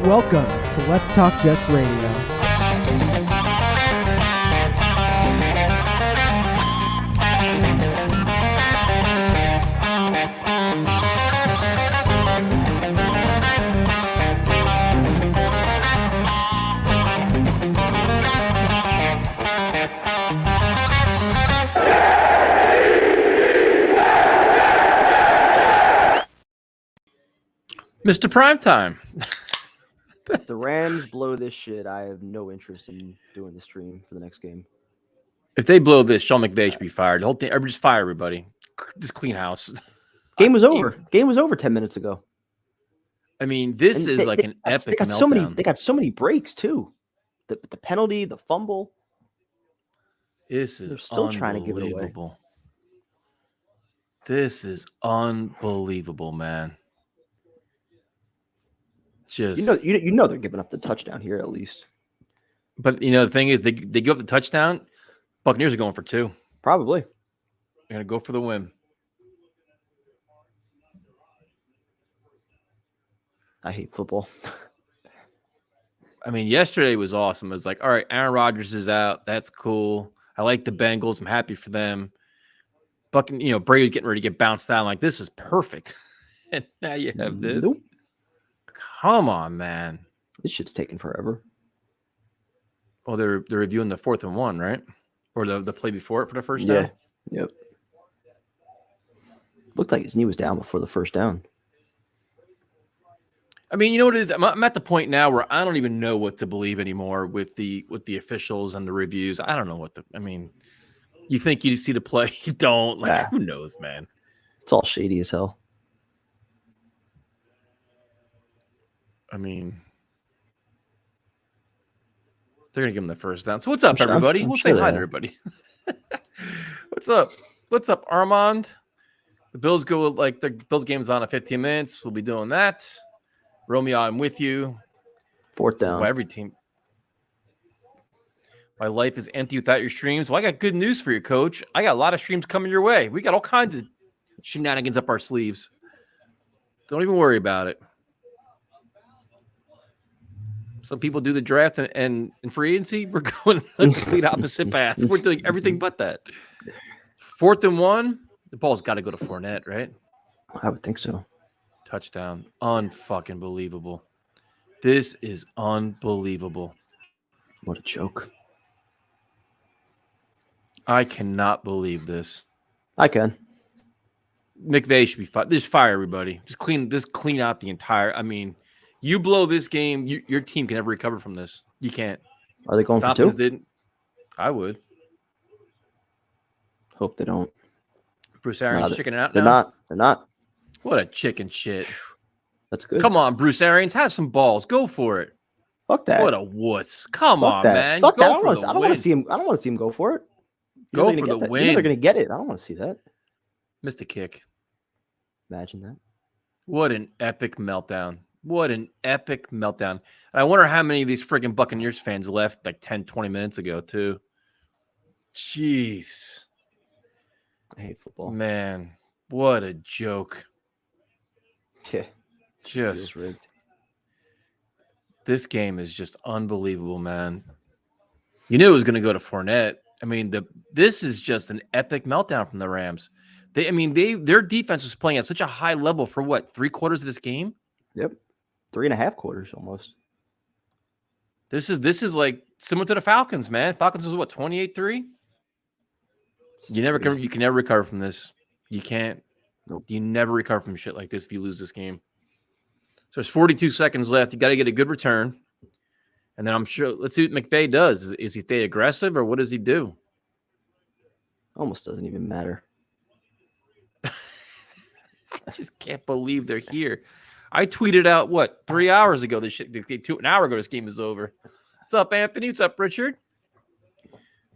Welcome to Let's Talk Jets Radio. Mr. Primetime. If the Rams blow this shit, I have no interest in doing the stream for the next game. If they blow this, Sean McVay should be fired. The whole thing, just fire everybody. Just clean house. Game was over. Game was over 10 minutes ago. I mean, this is like an epic meltdown. They got so many breaks too. The penalty, the fumble. This is They're still trying to give it away. This is unbelievable, man. Just you know they're giving up the touchdown here at least. But the thing is, they give up the touchdown. Buccaneers are going for 2. Probably. They're gonna go for the win. I hate football. I mean, yesterday was awesome. It was like, all right, Aaron Rodgers is out. That's cool. I like the Bengals. I'm happy for them. Brady's getting ready to get bounced out. I'm like, this is perfect. And now you have this. Nope. Come on, man. This shit's taking forever. Oh, they're reviewing the 4th and 1, right? Or the play before it for the first down? Yeah. Yep. Looked like his knee was down before the first down. I mean, you know what it is? I'm at the point now where I don't even know what to believe anymore with the officials and the reviews. I don't know you think you see the play, you don't. Who knows, man? It's all shady as hell. I mean, they're going to give him the first down. So what's up, everybody? We'll say hi to everybody. What's up? What's up, Armand? The Bills go the Bills game's on in 15 minutes. We'll be doing that. Romeo, I'm with you. 4th down. Every team. My life is empty without your streams. Well, I got good news for you, Coach. I got a lot of streams coming your way. We got all kinds of shenanigans up our sleeves. Don't even worry about it. Some people do the draft and in free agency. We're going the complete opposite path. We're doing everything but that. 4th and 1. The ball's got to go to Fournette, right? I would think so. Touchdown. Unfucking believable. This is unbelievable. What a joke. I cannot believe this. I can. McVay should be fired. Just fire everybody. Just clean out the entire. I mean, you blow this game, your team can never recover from this. You can't. Are they going for 2? Didn't. I would. Hope they don't. Bruce Arians chicking out they're now? They're not. What a chicken shit. That's good. Come on, Bruce Arians. Have some balls. Go for it. Fuck that. What a wuss. Come on, that. man. Fuck go that. For I don't want to see him. I don't want to see him go for it. Go for the win. You know they're going to get it. I don't want to see that. Missed a kick. Imagine that. What an epic meltdown. What an epic meltdown. And I wonder how many of these freaking Buccaneers fans left 10, 20 minutes ago, too. Jeez. I hate football. Man, what a joke. Yeah. Just rigged. This game is just unbelievable, man. You knew it was going to go to Fournette. I mean, this is just an epic meltdown from the Rams. Their defense was playing at such a high level for what, 3/4 of this game? Yep. 3.5 quarters almost. This is like similar to the Falcons, man. Falcons was what, 28-3? You can never recover from this. You can't. Nope. You never recover from shit like this if you lose this game. So there's 42 seconds left. You got to get a good return. And then I'm sure, let's see what McVay does. Is he stay aggressive or what does he do? Almost doesn't even matter. I just can't believe they're here. I tweeted out, 3 hours ago, an hour ago, this game is over. What's up, Anthony? What's up, Richard?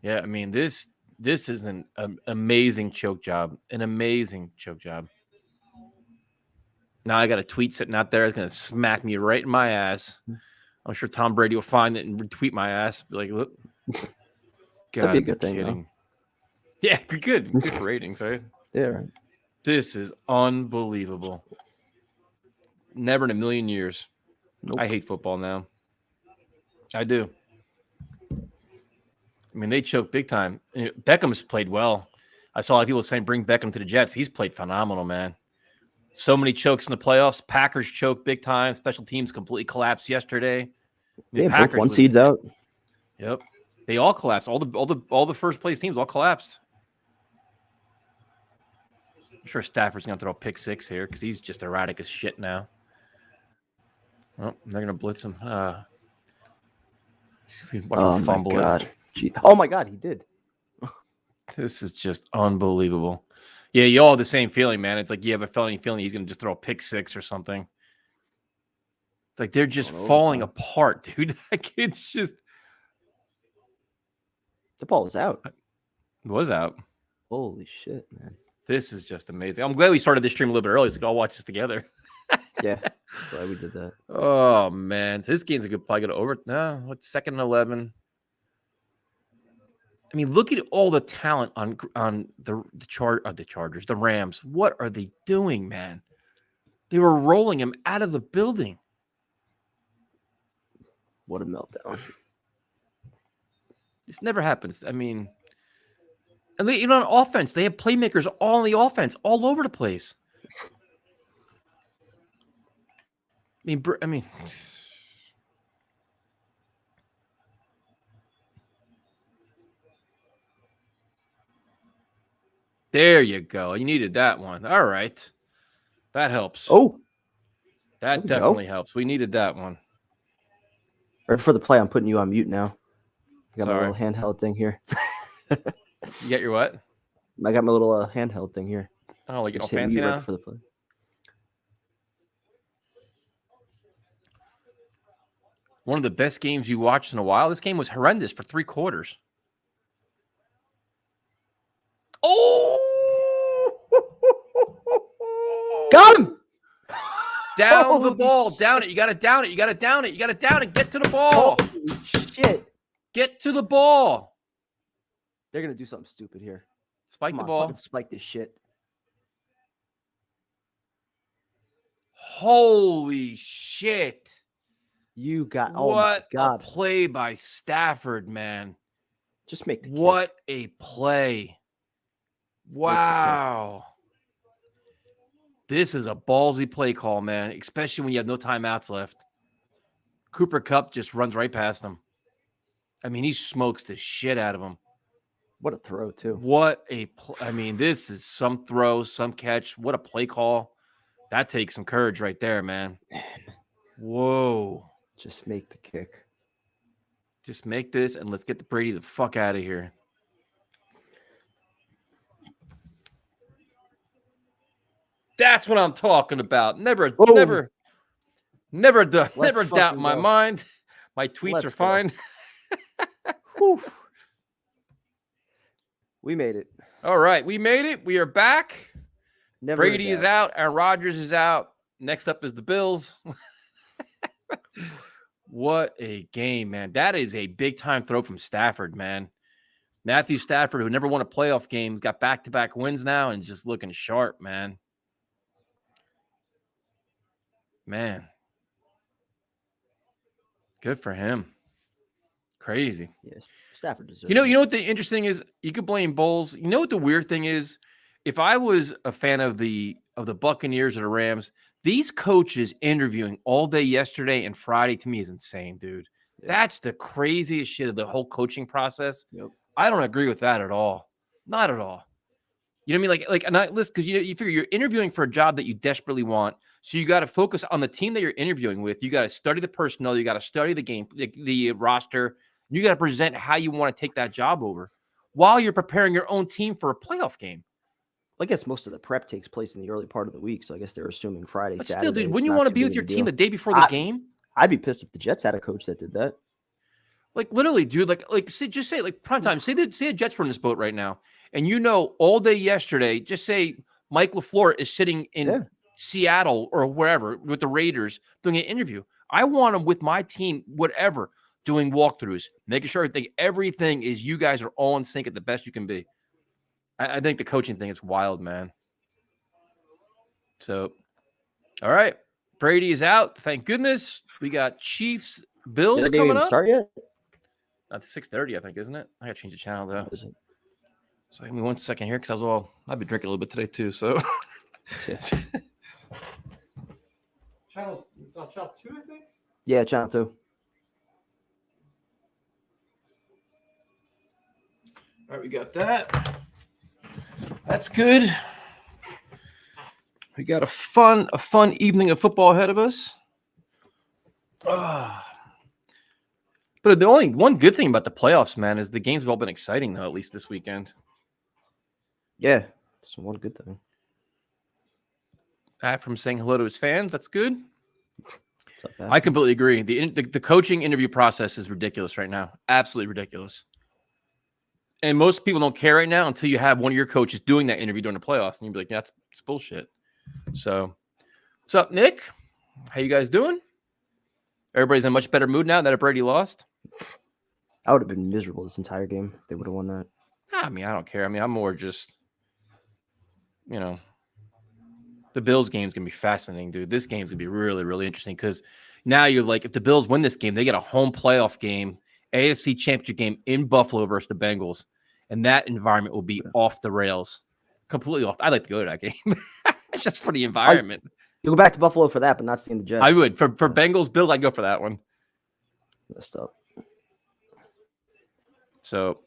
Yeah, I mean, this is an amazing choke job. An amazing choke job. Now I got a tweet sitting out there. It's going to smack me right in my ass. I'm sure Tom Brady will find it and retweet my ass. Be like, look. That'd be a good thing, though. Yeah, good for ratings, right? Yeah, right. This is unbelievable. Never in a million years. Nope. I hate football now. I do. I mean, they choke big time. Beckham's played well. I saw a lot of people saying bring Beckham to the Jets. He's played phenomenal, man. So many chokes in the playoffs. Packers choke big time. Special teams completely collapsed yesterday. They Packers both 1 seeds out. Yep, they all collapsed. All the first place teams all collapsed. I'm sure Stafford's gonna throw a pick 6 here because he's just erratic as shit now. Oh, they're gonna blitz him. Oh my god! Oh my god, he did. This is just unbelievable. Yeah, you all have the same feeling, man. It's like you have a feeling he's gonna just throw a pick 6 or something. It's like they're just falling apart, dude. Like it's just the ball was out. It was out. Holy shit, man! This is just amazing. I'm glad we started this stream a little bit early so we can all watch this together. Yeah, glad we did that. Oh man, so this game's a good play. Go to over. No, what's 2nd and 11? I mean, look at all the talent on the Chargers, the Rams. What are they doing, man? They were rolling him out of the building. What a meltdown! This never happens. I mean, and they, on offense, they have playmakers all on the offense, all over the place. I mean, there you go. You needed that one. All right, that helps. Oh, that definitely helps. We needed that one. Right before the play, I'm putting you on mute now. I got Sorry. my little handheld thing here. You got your what? I got my little handheld thing here. Oh, like Just all hit fancy mute now? right before the play. One of the best games you watched in a while. This game was horrendous for 3 quarters. Oh! Got him! Down the ball. Down it. You got to down it. You got to down it. You got to down it. Get to the ball. Holy shit. Get to the ball. They're going to do something stupid here. Spike the ball. Spike this shit. Holy shit. You got what oh my God. A play by Stafford, man. Just make the what kick. A play. Wow. This is a ballsy play call, man, especially when you have no timeouts left. Cooper Kupp just runs right past him. I mean, he smokes the shit out of him. What a throw, too. I mean, this is some throw, some catch. What a play call. That takes some courage right there, man. Whoa. Just make the kick. Just make this, and let's get the Brady the fuck out of here. That's what I'm talking about. Never doubt in my mind. My tweets are fine. We made it. All right, we made it. We are back. Brady is out. Aaron Rodgers is out. Next up is the Bills. What a game, man. That is a big-time throw from Stafford, man. Matthew Stafford, who never won a playoff game, got back-to-back wins now and just looking sharp, man. Man. Good for him. Crazy. Yes, Stafford deserves You know what the interesting is? You could blame Bowles. You know what the weird thing is? If I was a fan of the Buccaneers or the Rams, these coaches interviewing all day yesterday and Friday to me is insane, dude. Yeah. That's the craziest shit of the whole coaching process. Yep. I don't agree with that at all. Not at all. You know what I mean? Like, and I listen, because you figure you're interviewing for a job that you desperately want. So you got to focus on the team that you're interviewing with. You got to study the personnel. You got to study the game, the roster. You got to present how you want to take that job over while you're preparing your own team for a playoff game. I guess most of the prep takes place in the early part of the week, so I guess they're assuming Friday, but Saturday. Still, dude, wouldn't you want to be with your team the day before the game? I'd be pissed if the Jets had a coach that did that. Like literally, dude. Just say prime time. Say the Jets were in this boat right now, and all day yesterday. Just say Mike LaFleur is sitting in Seattle or wherever with the Raiders doing an interview. I want him with my team, whatever, doing walkthroughs, making sure everything is you guys are all in sync at the best you can be. I think the coaching thing is wild, man. So, all right. Brady is out. Thank goodness. We got Chiefs, Bills Did the game coming even up. start yet? That's 6:30, I think, isn't it? I got to change the channel though. Is it? So give me 1 second here, because I've been drinking a little bit today too. So Yeah. It's on channel 2, I think. Yeah, channel 2. All right, we got that. That's good. We got a fun evening of football ahead of us. But the only one good thing about the playoffs, man, is the games have all been exciting, though, at least this weekend. Yeah, it's one good thing. Pat from saying hello to his fans. That's good. What's up, Pat? I completely agree. The coaching interview process is ridiculous right now. Absolutely ridiculous. And most people don't care right now until you have one of your coaches doing that interview during the playoffs. And you'll be like, yeah, it's bullshit. So, what's up, Nick? How you guys doing? Everybody's in a much better mood now that Brady lost. I would have been miserable this entire game if they would have won that. I mean, I don't care. I mean, I'm more just, the Bills game's going to be fascinating, dude. This game's going to be really, really interesting because now you're like, if the Bills win this game, they get a home playoff game, AFC Championship game in Buffalo versus the Bengals. And that environment will be off the rails, completely off. I'd like to go to that game just for the environment. You'll go back to Buffalo for that, but not seeing the Jets. I would. For Bengals, Bills, I'd go for that one. Messed up. So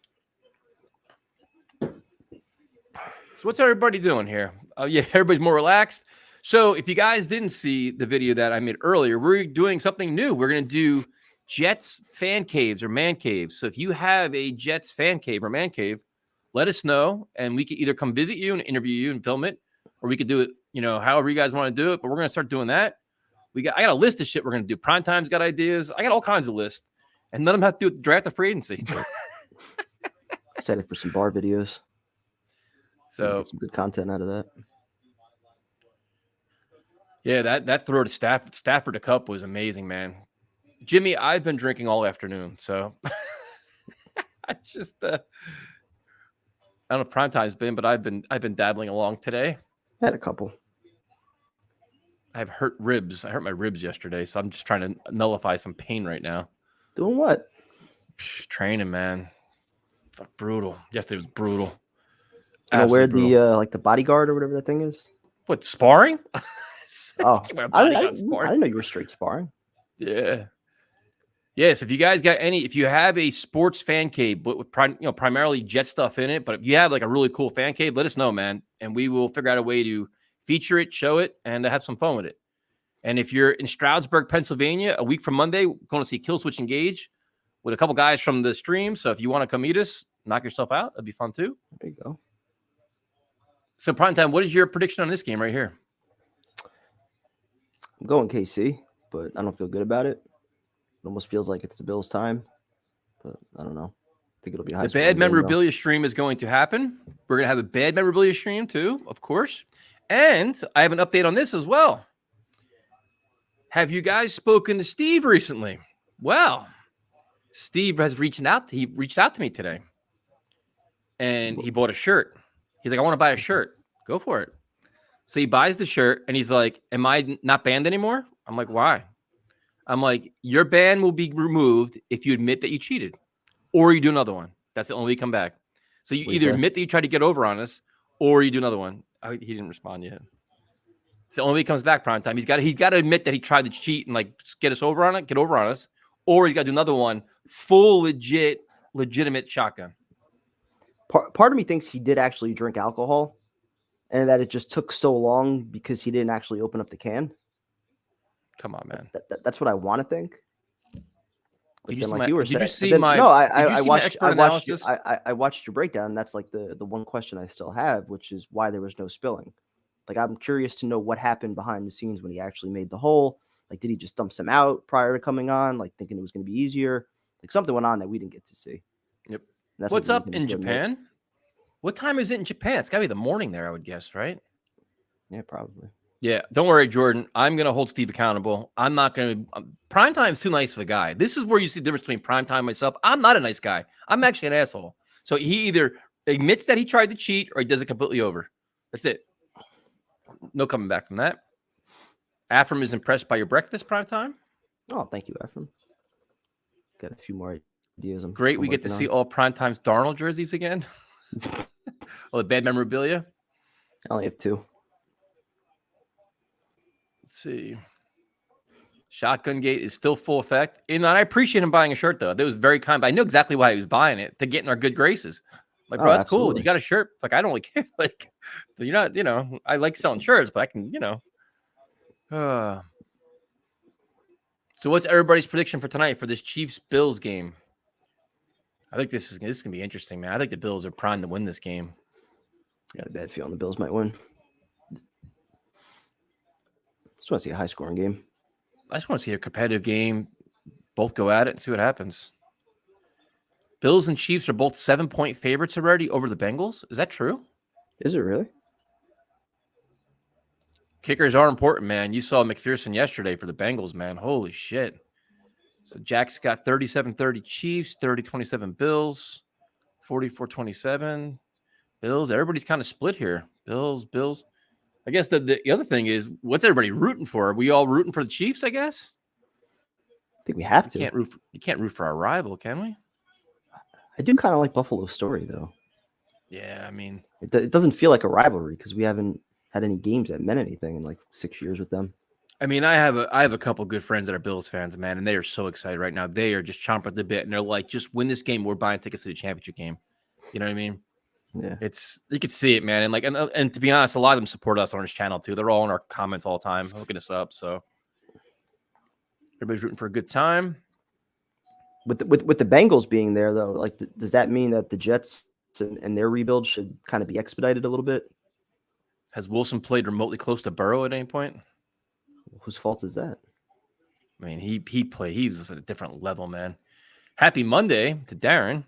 what's everybody doing here? Yeah, everybody's more relaxed. So if you guys didn't see the video that I made earlier, we're doing something new. We're going to do Jets fan caves or man caves. So if you have a Jets fan cave or man cave, let us know, and we could either come visit you and interview you and film it, or we could do it, however you guys want to do it. But we're going to start doing that. I got a list of shit we're going to do. Primetime's got ideas. I got all kinds of lists, and none of them have to do with the draft or free agency. Excited for some bar videos. So Get some good content out of that. Yeah, that throw to Stafford to Cup was amazing, man. Jimmy, I've been drinking all afternoon, so I just I don't know if prime time's been, but I've been dabbling along today. I had a couple. I've hurt ribs. I hurt my ribs yesterday, so I'm just trying to nullify some pain right now. Doing what? Training, man. Fuck, brutal. Yesterday was brutal. Wear Absolutely the brutal. like the bodyguard or whatever that thing is. What, sparring? Oh, I I didn't know you were straight sparring. Yeah. Yes, if you guys got if you have a sports fan cave, but with primarily Jet stuff in it, but if you have like a really cool fan cave, let us know, man, and we will figure out a way to feature it, show it, and have some fun with it. And if you're in Stroudsburg, Pennsylvania, a week from Monday, going to see Killswitch Engage with a couple guys from the stream. So if you want to come meet us, knock yourself out. That'd be fun too. There you go. So Primetime, what is your prediction on this game right here? I'm going KC, but I don't feel good about it. It almost feels like it's the Bills' time, but I don't know. I think it'll be high. The bad memorabilia stream is going to happen. We're going to have a bad memorabilia stream too, of course. And I have an update on this as well. Have you guys spoken to Steve recently? Well, Steve has reached out to me today, and he bought a shirt. He's like, I want to buy a shirt. Go for it. So he buys the shirt, and he's like, am I not banned anymore? I'm like, why? I'm like, your ban will be removed if you admit that you cheated, or you do another one. That's the only way you come back. So you either admit that you tried to get over on us, or you do another one. He didn't respond yet. It's the only way he comes back, Primetime. He's got to admit that he tried to cheat and like get over on us, or he's got to do another one, full legitimate shotgun. Part of me thinks he did actually drink alcohol, and that it just took so long because he didn't actually open up the can. Come on, man. That's what I want to think. Did you watched your breakdown. And that's like the one question I still have, which is why there was no spilling. Like, I'm curious to know what happened behind the scenes when he actually made the hole. Like, did he just dump some out prior to coming on, like thinking it was going to be easier? Like, something went on that we didn't get to see. Yep. What's up in Japan? What time is it in Japan? It's got to be the morning there, I would guess, right? Yeah, probably. Yeah, don't worry, Jordan. I'm going to hold Steve accountable. I'm not going to. Primetime's too nice of a guy. This is where you see the difference between Primetime and myself. I'm not a nice guy. I'm actually an asshole. So he either admits that he tried to cheat or he does it completely over. That's it. No coming back from that. Afram is impressed by your breakfast prime time. Oh, thank you, Ephraim. Got a few more ideas. Great. I'm We get to working see on. all Primetime's Darnold jerseys again. All the bad memorabilia. I only have 2. Let's see. Shotgun Gate is still full effect. And I appreciate him buying a shirt, though. That was very kind. But I knew exactly why he was buying it, to get in our good graces. Like, bro, Oh, that's cool. absolutely. You got a shirt. Like, I don't really care. Like, so you're not, I like selling shirts, but I can, So what's everybody's prediction for tonight for this Chiefs-Bills game? I think this is going to be interesting, man. I think the Bills are primed to win this game. Got a bad feeling the Bills might win. Just want to see a high-scoring game. I just want to see a competitive game. Both go at it and see what happens. Bills and Chiefs are both 7-point favorites already over the Bengals. Is that true? Is it really? Kickers are important, man. You saw McPherson yesterday for the Bengals, man. Holy shit. So Jack's got 37-30 Chiefs, 30-27 Bills, 44-27 Bills. Everybody's kind of split here. Bills. I guess the other thing is, what's everybody rooting for? Are we all rooting for the Chiefs, I guess? I think we have to. You can't root for our rival, can we? I do kind of like Buffalo's story, though. Yeah, I mean, it doesn't feel like a rivalry because we haven't had any games that meant anything in like 6 years with them. I mean, I have a couple good friends that are Bills fans, man, and they are so excited right now. They are just chomping at the bit, and they're like, "Just win this game. We're buying tickets to the championship game." You know what I mean? Yeah, You could see it, man, and to be honest, a lot of them support us on this channel too. They're all in our comments all the time, hooking us up. So everybody's rooting for a good time. with the Bengals being there, though, like, does that mean that the Jets and their rebuild should kind of be expedited a little bit? Has Wilson played remotely close to Burrow at any point? Whose fault is that? I mean, he was at a different level, man. Happy Monday to Darren.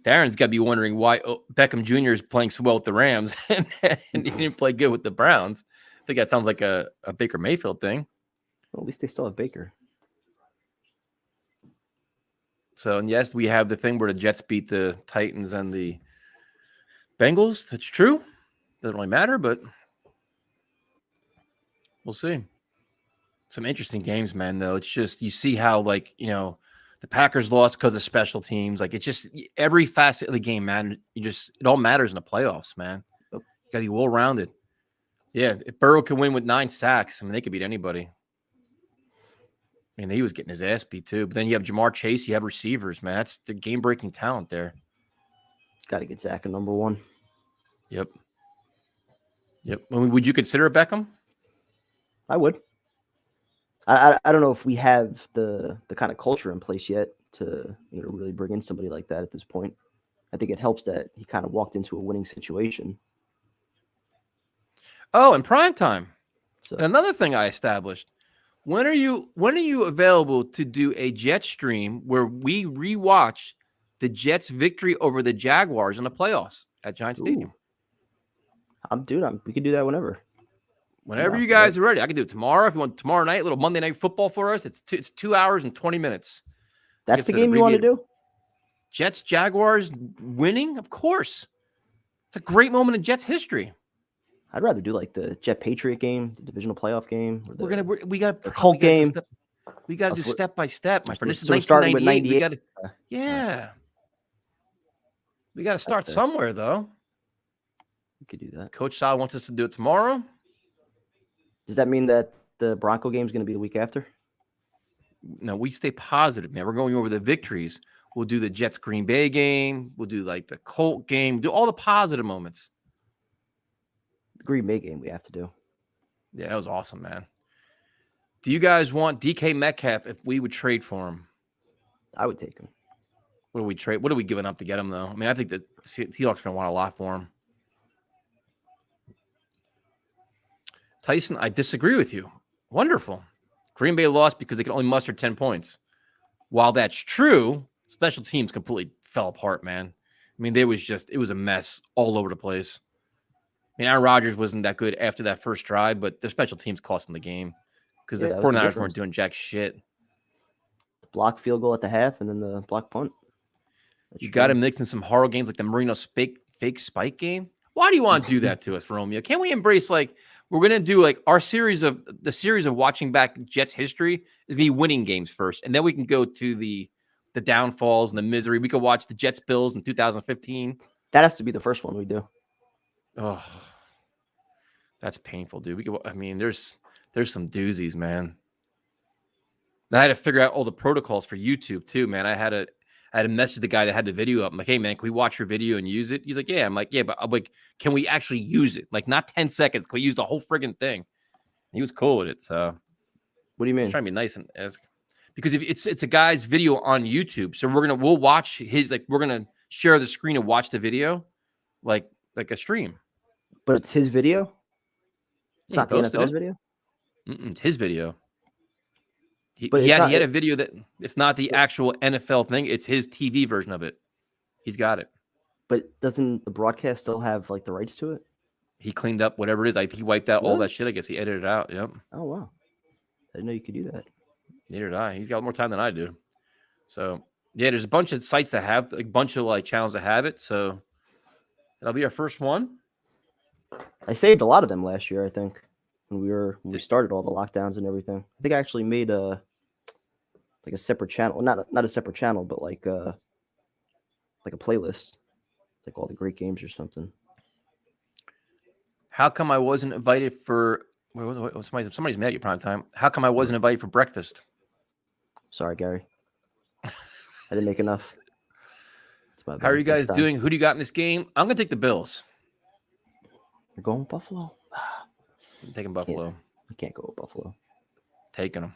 Darren's got to be wondering why Beckham Jr. is playing so well with the Rams and he didn't play good with the Browns. I think that sounds like a Baker Mayfield thing. Well, at least they still have Baker. So, and yes, we have the thing where the Jets beat the Titans and the Bengals. That's true. Doesn't really matter, but we'll see. Some interesting games, man, though. It's just, you see how, like, the Packers lost because of special teams. Like, it's just every facet of the game, man. It all matters in the playoffs, man. You got to be well-rounded. Yeah, if Burrow can win with 9 sacks, I mean, they could beat anybody. I mean, he was getting his ass beat, too. But then you have Jamar Chase. You have receivers, man. That's the game-breaking talent there. Got to get Zach at number 1. Yep. I mean, would you consider Beckham? I would. I don't know if we have the kind of culture in place yet to really bring in somebody like that at this point. I think it helps that he kind of walked into a winning situation. Oh, in prime time. So another thing I established. When are you available to do a Jets stream where we rewatch the Jets' victory over the Jaguars in the playoffs at Giant Stadium? We can do that whenever. Whenever you guys are ready. I can do it tomorrow. If you want tomorrow night, a little Monday Night Football for us. It's 2 hours and 20 minutes. That's the game you want to do? Jets, Jaguars winning? Of course. It's a great moment in Jets history. I'd rather do like the Jet Patriot game, the divisional playoff game. We got the Colt game. We got to do step by step, my friend. This is 1998. We got to start somewhere, though. We could do that. Coach Sal wants us to do it tomorrow. Does that mean that the Bronco game is going to be the week after? No, we stay positive, man. We're going over the victories. We'll do the Jets Green Bay game. We'll do like the Colt game. We'll do all the positive moments. The Green Bay game we have to do. Yeah, that was awesome, man. Do you guys want DK Metcalf if we would trade for him? I would take him. What do we trade? What are we giving up to get him, though? I mean, I think the Seahawks are going to want a lot for him. Tyson, I disagree with you. Wonderful. Green Bay lost because they could only muster 10 points. While that's true, special teams completely fell apart, man. I mean, it was a mess all over the place. I mean, Aaron Rodgers wasn't that good after that first drive, but their special teams cost them the game because the 49ers weren't doing jack shit. The block field goal at the half and then the block punt. You got to mix in some horror games like the Marino fake spike game. Why do you want to do that to us, Romeo? Can't we embrace like we're gonna do like our series of watching back Jets history is gonna be winning games first, and then we can go to the downfalls and the misery. We could watch the Jets Bills in 2015. That has to be the first one we do. Oh, that's painful, dude. I mean, there's some doozies, man. I had to figure out all the protocols for YouTube too, man. I had to message the guy that had the video up. I'm like, hey man, can we watch your video and use it? He's like, yeah. I'm like, yeah, but I'm like, can we actually use it? Like, not 10 seconds. Can we use the whole friggin' thing? He was cool with it. So what do you mean? He's trying to be nice and ask. Because if it's a guy's video on YouTube, so we'll watch his, like, we're gonna share the screen and watch the video like a stream. But it's his video? It's not the NFL's video? It's his video. He had a video that it's not the actual NFL thing. It's his TV version of it. He's got it. But doesn't the broadcast still have like the rights to it? He cleaned up whatever it is. He wiped out all that shit. I guess he edited it out. Yep. Oh, wow. I didn't know you could do that. Neither did I. He's got more time than I do. So, yeah, there's a bunch of sites that have a bunch of like channels that have it. So that'll be our first one. I saved a lot of them last year, I think, when we started all the lockdowns and everything. I think I actually made a separate channel, not a separate channel, but like a playlist, like all the great games or something. How come I wasn't invited for? Somebody's mad at you, prime time. How come I wasn't invited for breakfast? Sorry, Gary. I didn't make enough. How are you guys doing? Who do you got in this game? I'm gonna take the Bills. You're going with Buffalo? I'm taking Buffalo. I can't go with Buffalo. Taking them.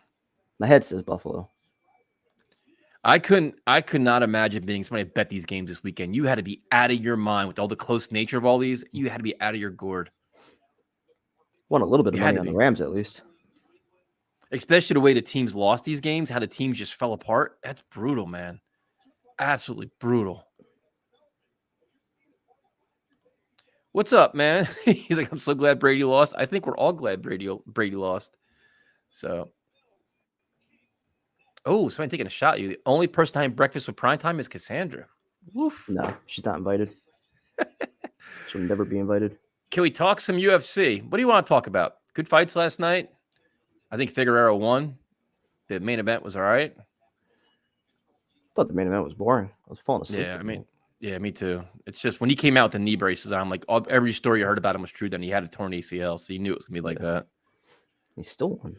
My head says Buffalo. I could not imagine being somebody that bet these games this weekend. You had to be out of your mind with all the close nature of all these. You had to be out of your gourd. Won a little bit of money on the Rams, at least. Especially the way the teams lost these games, how the teams just fell apart. That's brutal, man. Absolutely brutal. What's up, man? He's like, I'm so glad Brady lost. I think we're all glad Brady lost. So, somebody taking a shot at you. The only person having breakfast with primetime is Cassandra. Woof. No, she's not invited. She'll never be invited. Can we talk some UFC? What do you want to talk about? Good fights last night. I think Figueroa won. The main event was all right. I thought the main event was boring. I was falling asleep. Yeah, me too. It's just when he came out with the knee braces, I'm like, every story you heard about him was true. Then he had a torn ACL, so you knew it was gonna be like that. He still won.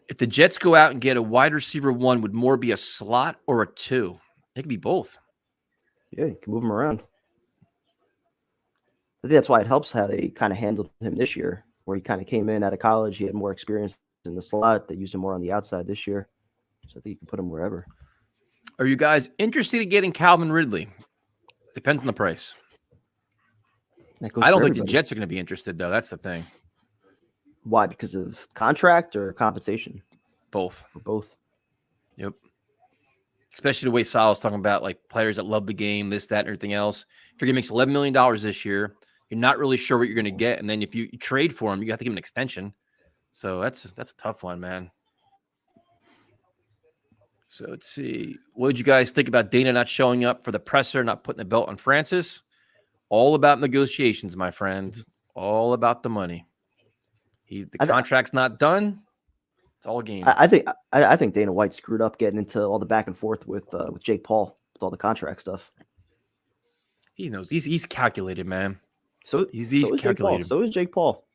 If the Jets go out and get a wide receiver 1, would more be a slot or a 2? It could be both. Yeah, you can move him around. I think that's why it helps how they kind of handled him this year, where he kind of came in out of college. He had more experience in the slot. They used him more on the outside this year. So I think you can put him wherever. Are you guys interested in getting Calvin Ridley? Depends on the price. I don't think the Jets are going to be interested, though. That's the thing. Why? Because of contract or compensation? Both. Or both. Yep. Especially the way Sal's talking about like players that love the game, this, that, and everything else. If you're going to make $11 million this year, you're not really sure what you're going to get. And then if you trade for him, you have to give him an extension. So that's a tough one, man. So let's see. What did you guys think about Dana not showing up for the presser, not putting the belt on Francis? All about negotiations, my friend. All about the money. The contract's not done. It's all game. I think Dana White screwed up getting into all the back and forth with Jake Paul with all the contract stuff. He knows. He's calculated, man. So he's calculated. So is Jake Paul.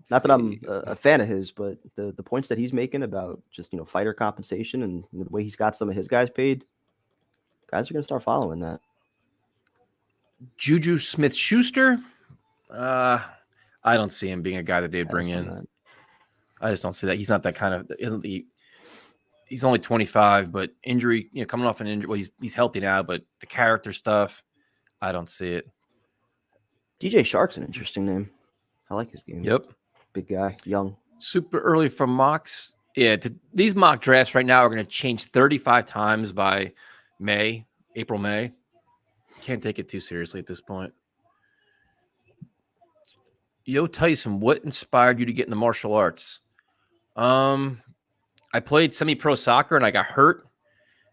Not that I'm a fan of his, but the points that he's making about just fighter compensation and the way he's got some of his guys paid, guys are going to start following that. Juju Smith-Schuster, I don't see him being a guy that they'd bring in. I just don't see that. He's not that kind of. He's only 25, but injury, coming off an injury. Well, he's healthy now, but the character stuff, I don't see it. DJ Shark's an interesting name. I like his game. Yep. Big guy, young. Super early from mocks. Yeah, these mock drafts right now are going to change 35 times by April, May. Can't take it too seriously at this point. Yo, Tyson, what inspired you to get into martial arts? I played semi-pro soccer and I got hurt.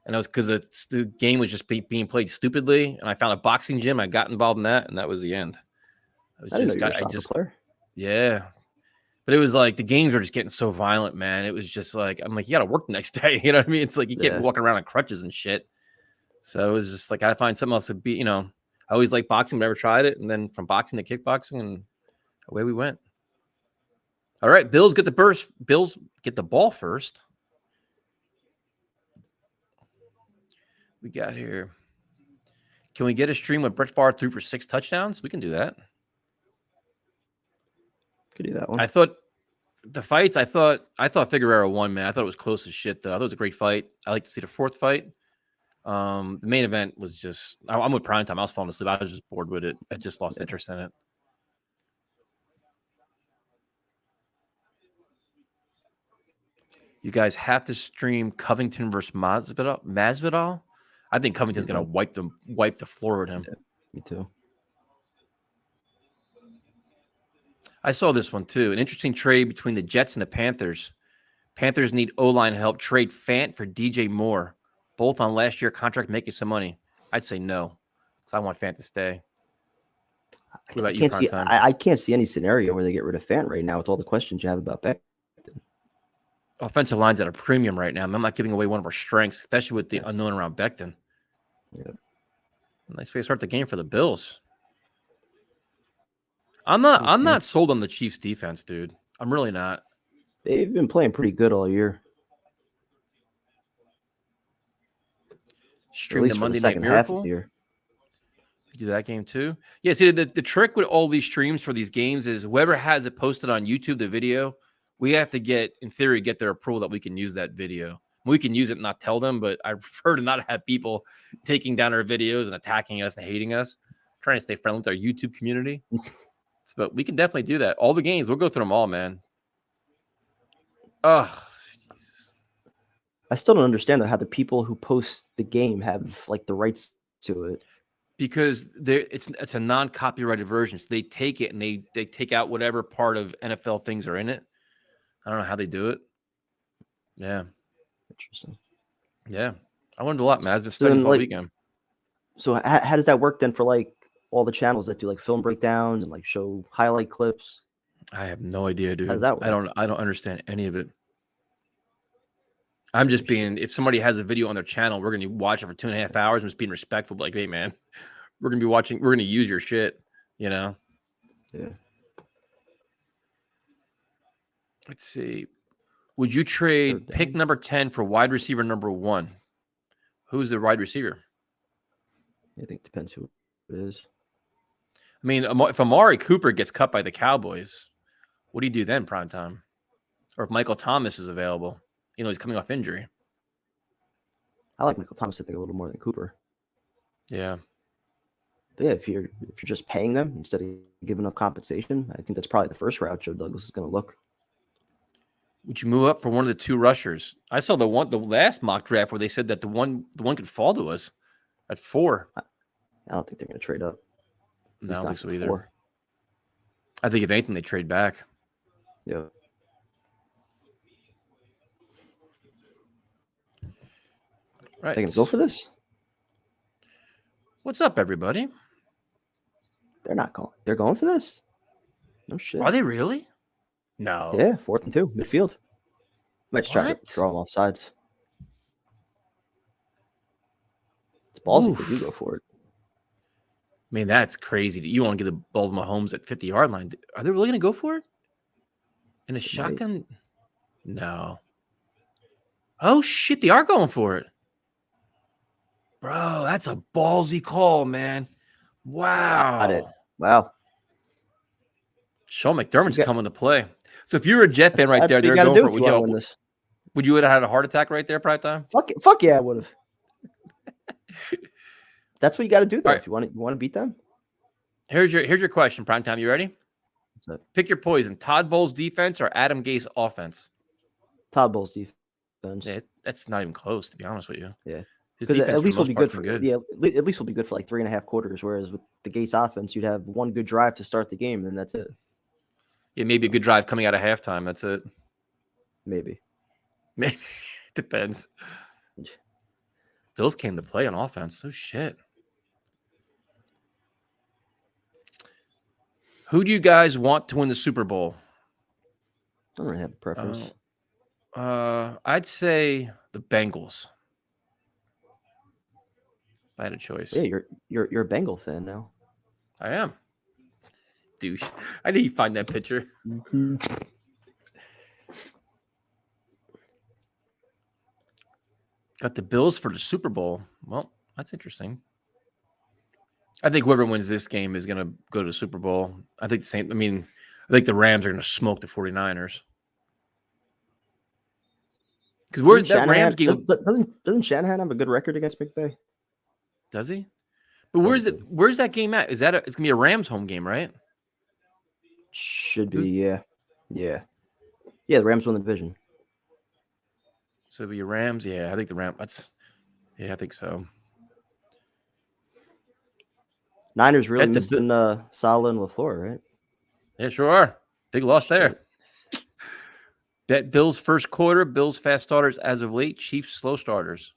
And it was because the game was just being played stupidly. And I found a boxing gym. I got involved in that, and that was the end. I didn't know you were a soccer player. Yeah. But it was like the games were just getting so violent, man. It was just like, I'm like, you got to work the next day. You know what I mean? It's like you can't be walking around on crutches and shit. So it was just like, I find something else to be, you know, I always liked boxing, never tried it. And then from boxing to kickboxing, and away we went. All right. Bills get the ball first. We got here. Can we get a stream when Brett Favre threw for 6 touchdowns? We can do that. Could do that one. I thought the fights, I thought Figueroa won, man. I thought it was close as shit, though. I thought it was a great fight. I like to see the 4th fight. The main event was just, I'm with prime time. I was falling asleep. I was just bored with it. I just lost interest in it. You guys have to stream Covington versus Masvidal. I think Covington's gonna wipe the floor with him. Yeah, me too. I saw this one too. An interesting trade between the Jets and the Panthers. Panthers need O-line help. Trade Fant for DJ Moore. Both on last year contract, making some money. I'd say no, because I want Fant to stay. What about you, Primetime? I can't see any scenario where they get rid of Fant right now with all the questions you have about Beck. Offensive line's at a premium right now. I'm not giving away one of our strengths, especially with the unknown around Becton. Yeah. Nice way to start the game for the Bills. I'm not sold on the Chiefs defense, dude. I'm really not. They've been playing pretty good all year. Stream the Monday Night Miracle. Do that game too. Yeah, see, the trick with all these streams for these games is whoever has it posted on YouTube, the video, we have to get their approval that we can use that video. We can use it and not tell them, but I prefer to not have people taking down our videos and attacking us and hating us. I'm trying to stay friendly with our YouTube community. But we can definitely do that. All the games, we'll go through them all, man. Oh, Jesus. I still don't understand how the people who post the game have like the rights to it. Because it's a non-copyrighted version. So they take it and they take out whatever part of NFL things are in it. I don't know how they do it. Yeah. Interesting. Yeah. I learned a lot, man. I've been studying all weekend. So how does that work then for like all the channels that do like film breakdowns and like show highlight clips? I have no idea, dude. How does that work? I don't understand any of it. I'm just being, if somebody has a video on their channel, we're going to watch it for 2.5 hours and just being respectful. Like, hey, man, we're going to use your shit, you know? Yeah. Let's see. Would you trade pick number 10 for wide receiver number 1? Who's the wide receiver? I think it depends who it is. I mean, if Amari Cooper gets cut by the Cowboys, what do you do then, primetime? Or if Michael Thomas is available, you know, he's coming off injury. I like Michael Thomas, I think, a little more than Cooper. Yeah. But yeah, if you're just paying them instead of giving up compensation, I think that's probably the first route Joe Douglas is going to look. Would you move up for one of the 2 rushers? I saw the last mock draft where they said that the one could fall to us at 4. I don't think they're going to trade up. No, I don't think so either. 4. I think if anything, they trade back. Yeah. Right. They're going to go for this? What's up, everybody? They're not going. They're going for this? No shit. Are they really? No. Yeah, 4th and 2, midfield. Might just try to throw them off sides. It's ballsy if you go for it. I mean, that's crazy. You want to get the ball to Mahomes at 50-yard line. Are they really going to go for it? In a shotgun? No. Oh, shit. They are going for it. Bro, that's a ballsy call, man. Wow. Got it. Wow. Sean McDermott's coming to play. So if you're a Jet fan right there, they're going for it. Would you have had a heart attack right there, Prime Time? Fuck yeah, I would have. That's what you got to do, though. Right. If you want to beat them. Here's your question, Prime Time. You ready? Pick your poison: Todd Bowles defense or Adam Gase offense. Todd Bowles defense. Yeah, that's not even close, to be honest with you. Yeah, his defense at least will be good for good. Yeah, at least will be good for like 3.5 quarters. Whereas with the Gase offense, you'd have one good drive to start the game, and that's it. Yeah, maybe a good drive coming out of halftime. That's it. Maybe. Depends. Bills came to play on offense. So shit. Who do you guys want to win the Super Bowl? I don't really have a preference. I'd say the Bengals. If I had a choice. Yeah, you're a Bengal fan now. I am. Douche. I need to find that picture. Got the Bills for the Super Bowl. Well, that's interesting. I think whoever wins this game is going to go to the Super Bowl. I think I think the Rams are going to smoke the 49ers. Because where's that Rams game? Doesn't Shanahan have a good record against McVay? Does he? But where's that game at? It's going to be a Rams home game, right? Should be, yeah. Yeah, the Rams won the division. So it'll be Rams. Yeah, I think the Rams. I think so. Niners really missing Saleh and LaFleur, right? Yeah, sure are. Big loss there. Bet Bills first quarter, Bills fast starters as of late, Chiefs slow starters.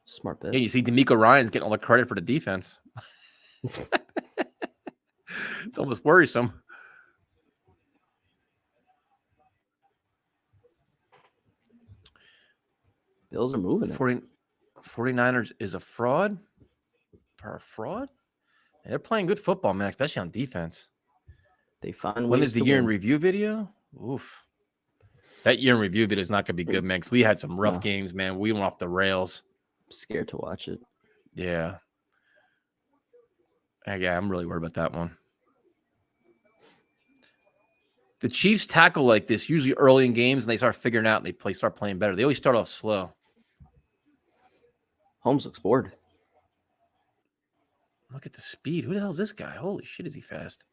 Smart bet. Yeah, you see DeMeco Ryans getting all the credit for the defense. It's almost worrisome. Bills are moving it. 49ers is a fraud? For a fraud? They're playing good football, man, especially on defense. They find when ways is the to year win. in review video? Oof. That year in review video is not going to be good, man, because we had some rough games, man. We went off the rails. I'm scared to watch it. Yeah. Yeah, I'm really worried about that one. The Chiefs tackle like this usually early in games, and they start figuring out and they start playing better. They always start off slow. Holmes looks bored. Look at the speed. Who the hell is this guy? Holy shit, is he fast?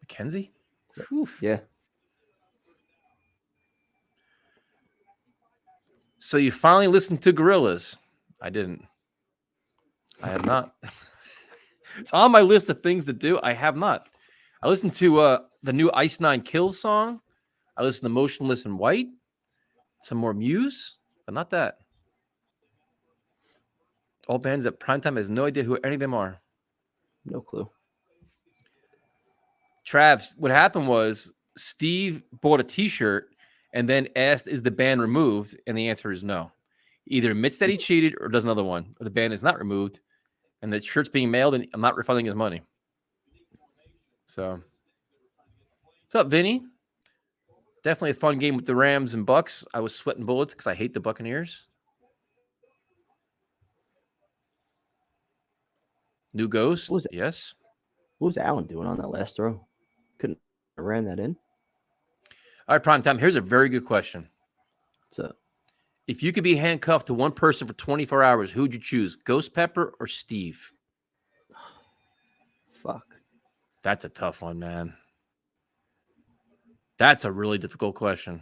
McKenzie? Oof. Yeah. So you finally listened to Gorillaz. I didn't. I have not. It's on my list of things to do. I have not. I listened to the new Ice Nine Kills song. I listened to Motionless in White. Some more Muse, but not that. All bands at Primetime has no idea who any of them are. No clue. Travs, what happened was Steve bought a T-shirt and then asked, is the band removed? And the answer is no. He either admits that he cheated or does another one. Or the band is not removed and the shirt's being mailed and I'm not refunding his money. So, what's up, Vinny? Definitely a fun game with the Rams and Bucks. I was sweating bullets because I hate the Buccaneers. New Ghost, yes. What was Allen doing on that last throw? Couldn't have ran that in. All right, Prime Time. Here's a very good question. What's up? If you could be handcuffed to one person for 24 hours, who would you choose? Ghost Pepper or Steve? Fuck. That's a tough one, man. That's a really difficult question.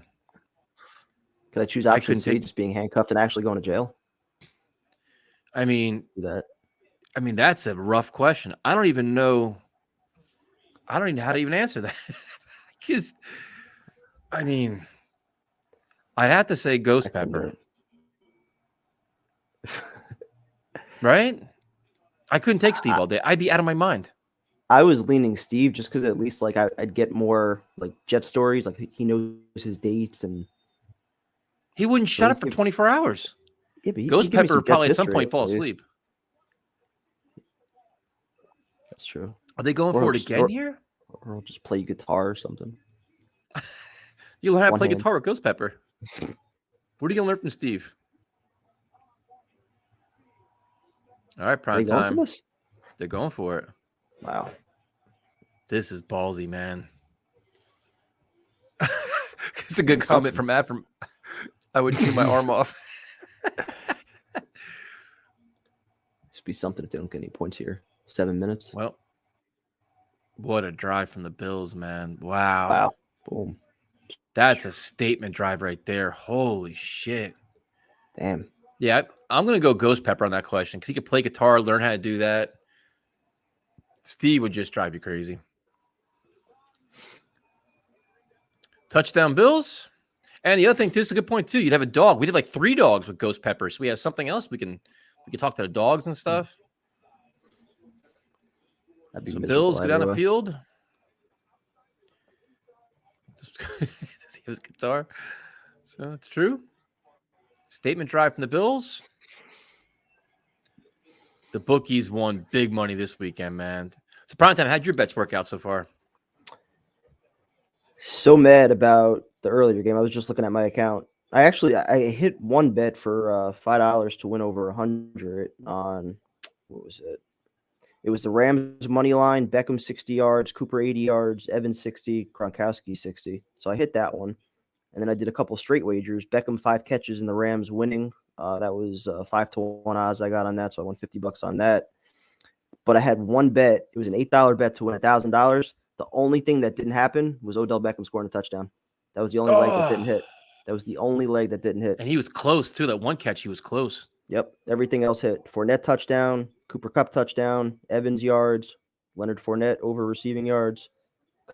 Could I choose option C, just being handcuffed and actually going to jail? I mean, Do that. I mean, that's a rough question. I don't even know how to even answer that. Because, I mean, I'd have to say Ghost Pepper. Right? I couldn't take Steve all day. I'd be out of my mind. I was leaning Steve just because at least like I'd get more like Jet stories. Like he knows his dates and he wouldn't shut up for 24 hours. Yeah, but Ghost Pepper would probably at some point fall asleep. That's true. Are they going for it again here? Or I'll just play guitar or something. You learn how to play guitar with Ghost Pepper. What are you going to learn from Steve? All right, prime time. They're going for it. Wow. This is ballsy, man. It's a good comment from Matt. I would chew my arm off. This would be something if they don't get any points here. 7 minutes. Well, what a drive from the Bills, man. Wow. Wow. Boom. That's a statement drive right there. Holy shit. Damn. Yeah, I'm going to go Ghost Pepper on that question because he could play guitar, learn how to do that. Steve would just drive you crazy. Touchdown Bills. And the other thing, too, is a good point, too. You'd have a dog. We did like 3 dogs with ghost peppers. So we have something else we can talk to the dogs and stuff. That'd be Some miserable Bills go down the either way. field. Does he have his guitar? So it's true. Statement drive from the Bills. The bookies won big money this weekend, man. So, Primetime, how'd your bets work out so far? So mad about the earlier game. I was just looking at my account. I hit one bet for $5 to win over 100 on, what was it? It was the Rams money line, Beckham 60 yards, Cooper 80 yards, Evans 60, Gronkowski 60. So I hit that one. And then I did a couple straight wagers. Beckham 5 catches and the Rams winning. That was 5-1 odds I got on that. So I won $50 on that. But I had one bet. It was an $8 bet to win $1,000. The only thing that didn't happen was Odell Beckham scoring a touchdown. That was the only leg that didn't hit. That was the only leg that didn't hit. And he was close, too. That one catch, he was close. Yep. Everything else hit. Fournette touchdown, Cooper Kupp touchdown, Evans yards, Leonard Fournette over receiving yards,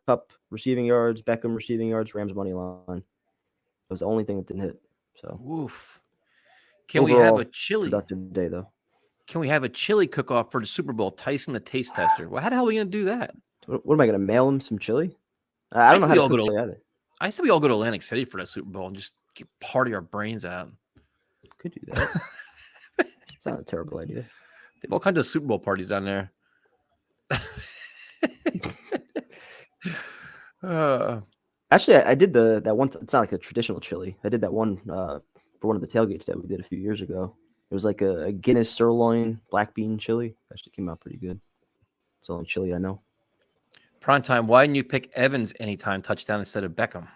Kupp receiving yards, Beckham receiving yards, Rams money line. That was the only thing that didn't hit. So, oof. Can overall, we have a chili? Productive day, though. Can we have a chili cook-off for the Super Bowl? Tyson the Taste Tester. Well, how the hell are we going to do that? What am I going to mail him some chili? I don't know how to cook chili either. I said we all go to Atlantic City for that Super Bowl and just party our brains out. Could do that. It's not a terrible idea. They have all kinds of Super Bowl parties down there. Actually, I did that one. It's not like a traditional chili. I did that one for one of the tailgates that we did a few years ago. It was like a Guinness sirloin black bean chili. Actually came out pretty good. It's the only chili I know. Primetime, why didn't you pick Evans anytime touchdown instead of Beckham?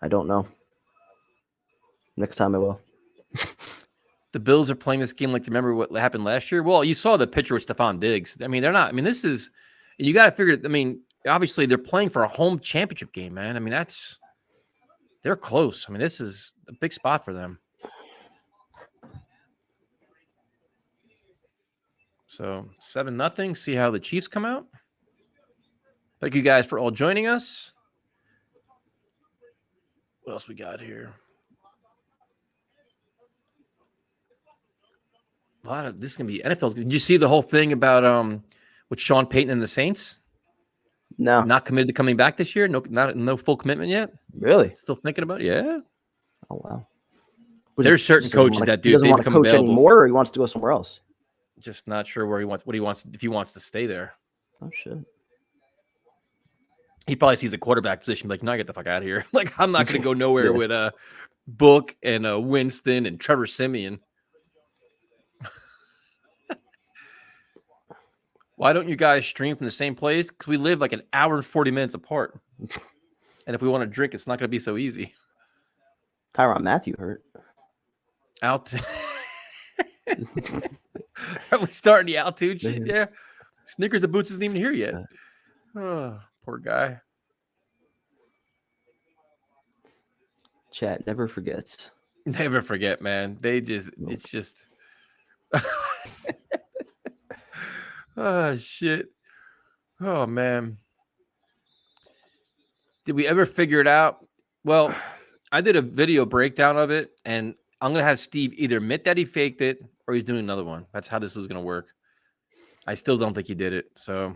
I don't know. Next time I will. The Bills are playing this game like, remember what happened last year? Well, you saw the picture with Stephon Diggs. I mean, they're not. I mean, this is, you got to figure, I mean, obviously they're playing for a home championship game, man. I mean, they're close. I mean, this is a big spot for them. So 7-0. See how the Chiefs come out. Thank you guys for all joining us. What else we got here? A lot of this is gonna be NFL's. Did you see the whole thing about with Sean Payton and the Saints? No, not committed to coming back this year. No full commitment yet. Really? Still thinking about it? Yeah. Oh wow. There's certain coaches that do. He doesn't want to coach available. anymore, or he wants to go somewhere else. Just not sure where he wants. What he wants. If he wants to stay there. Oh shit. He probably sees a quarterback position like, no, get the fuck out of here. Like, I'm not going to go nowhere with Book and Winston and Trevor Siemian. Why don't you guys stream from the same place? Because we live like an hour and 40 minutes apart. And if we want to drink, it's not going to be so easy. Tyrann Mathieu hurt. Are we starting the altitude shit? Yeah. Snickers the Boots isn't even here yet. Oh, poor guy. Chat never forgets. Never forget, man. It's just. Oh, shit. Oh, man. Did we ever figure it out? Well, I did a video breakdown of it, and I'm going to have Steve either admit that he faked it or he's doing another one. That's how this is going to work. I still don't think he did it, so.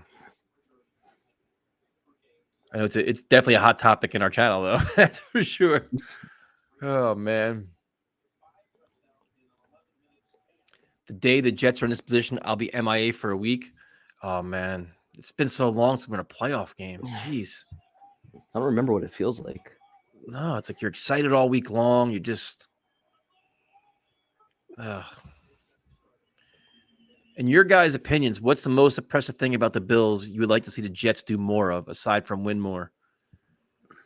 I know it's definitely a hot topic in our channel, though. That's for sure. Oh, man. The day the Jets are in this position, I'll be MIA for a week. Oh, man. It's been so long since we're in a playoff game. Jeez. I don't remember what it feels like. No, it's like you're excited all week long. You just. In your guys' opinions, what's the most impressive thing about the Bills you would like to see the Jets do more of, aside from win more?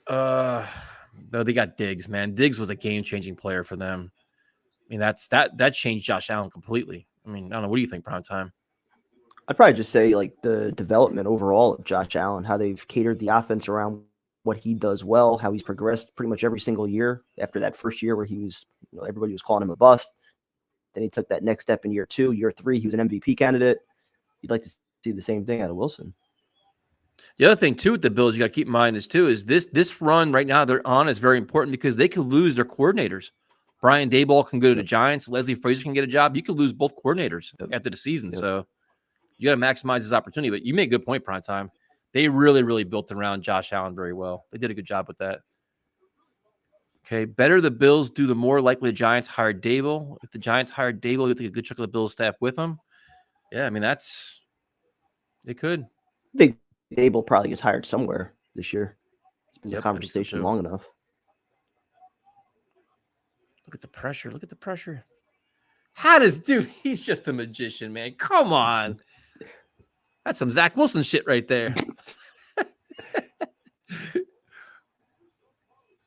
No, they got Diggs, man. Diggs was a game-changing player for them. I mean, that changed Josh Allen completely. I mean, I don't know. What do you think, Primetime? I'd probably just say like the development overall of Josh Allen, how they've catered the offense around what he does well, how he's progressed pretty much every single year after that first year where he was, everybody was calling him a bust. Then he took that next step in year 2, year 3. He was an MVP candidate. You'd like to see the same thing out of Wilson. The other thing too with the Bills, you got to keep in mind is this run right now they're on is very important because they could lose their coordinators. Brian Daboll can go to the Giants. Leslie Frazier can get a job. You could lose both coordinators after the season. Yep. So you got to maximize this opportunity. But you made a good point, Prime Time. They really, really built around Josh Allen very well. They did a good job with that. Okay, better the Bills do, the more likely the Giants hire Daboll. If the Giants hire Daboll, you think a good chunk of the Bills staff with them. Yeah, I mean it could. I think Dable probably gets hired somewhere this year. It's been a conversation long enough. Look at the pressure. Look at the pressure. How does he's just a magician, man. Come on. That's some Zach Wilson shit right there.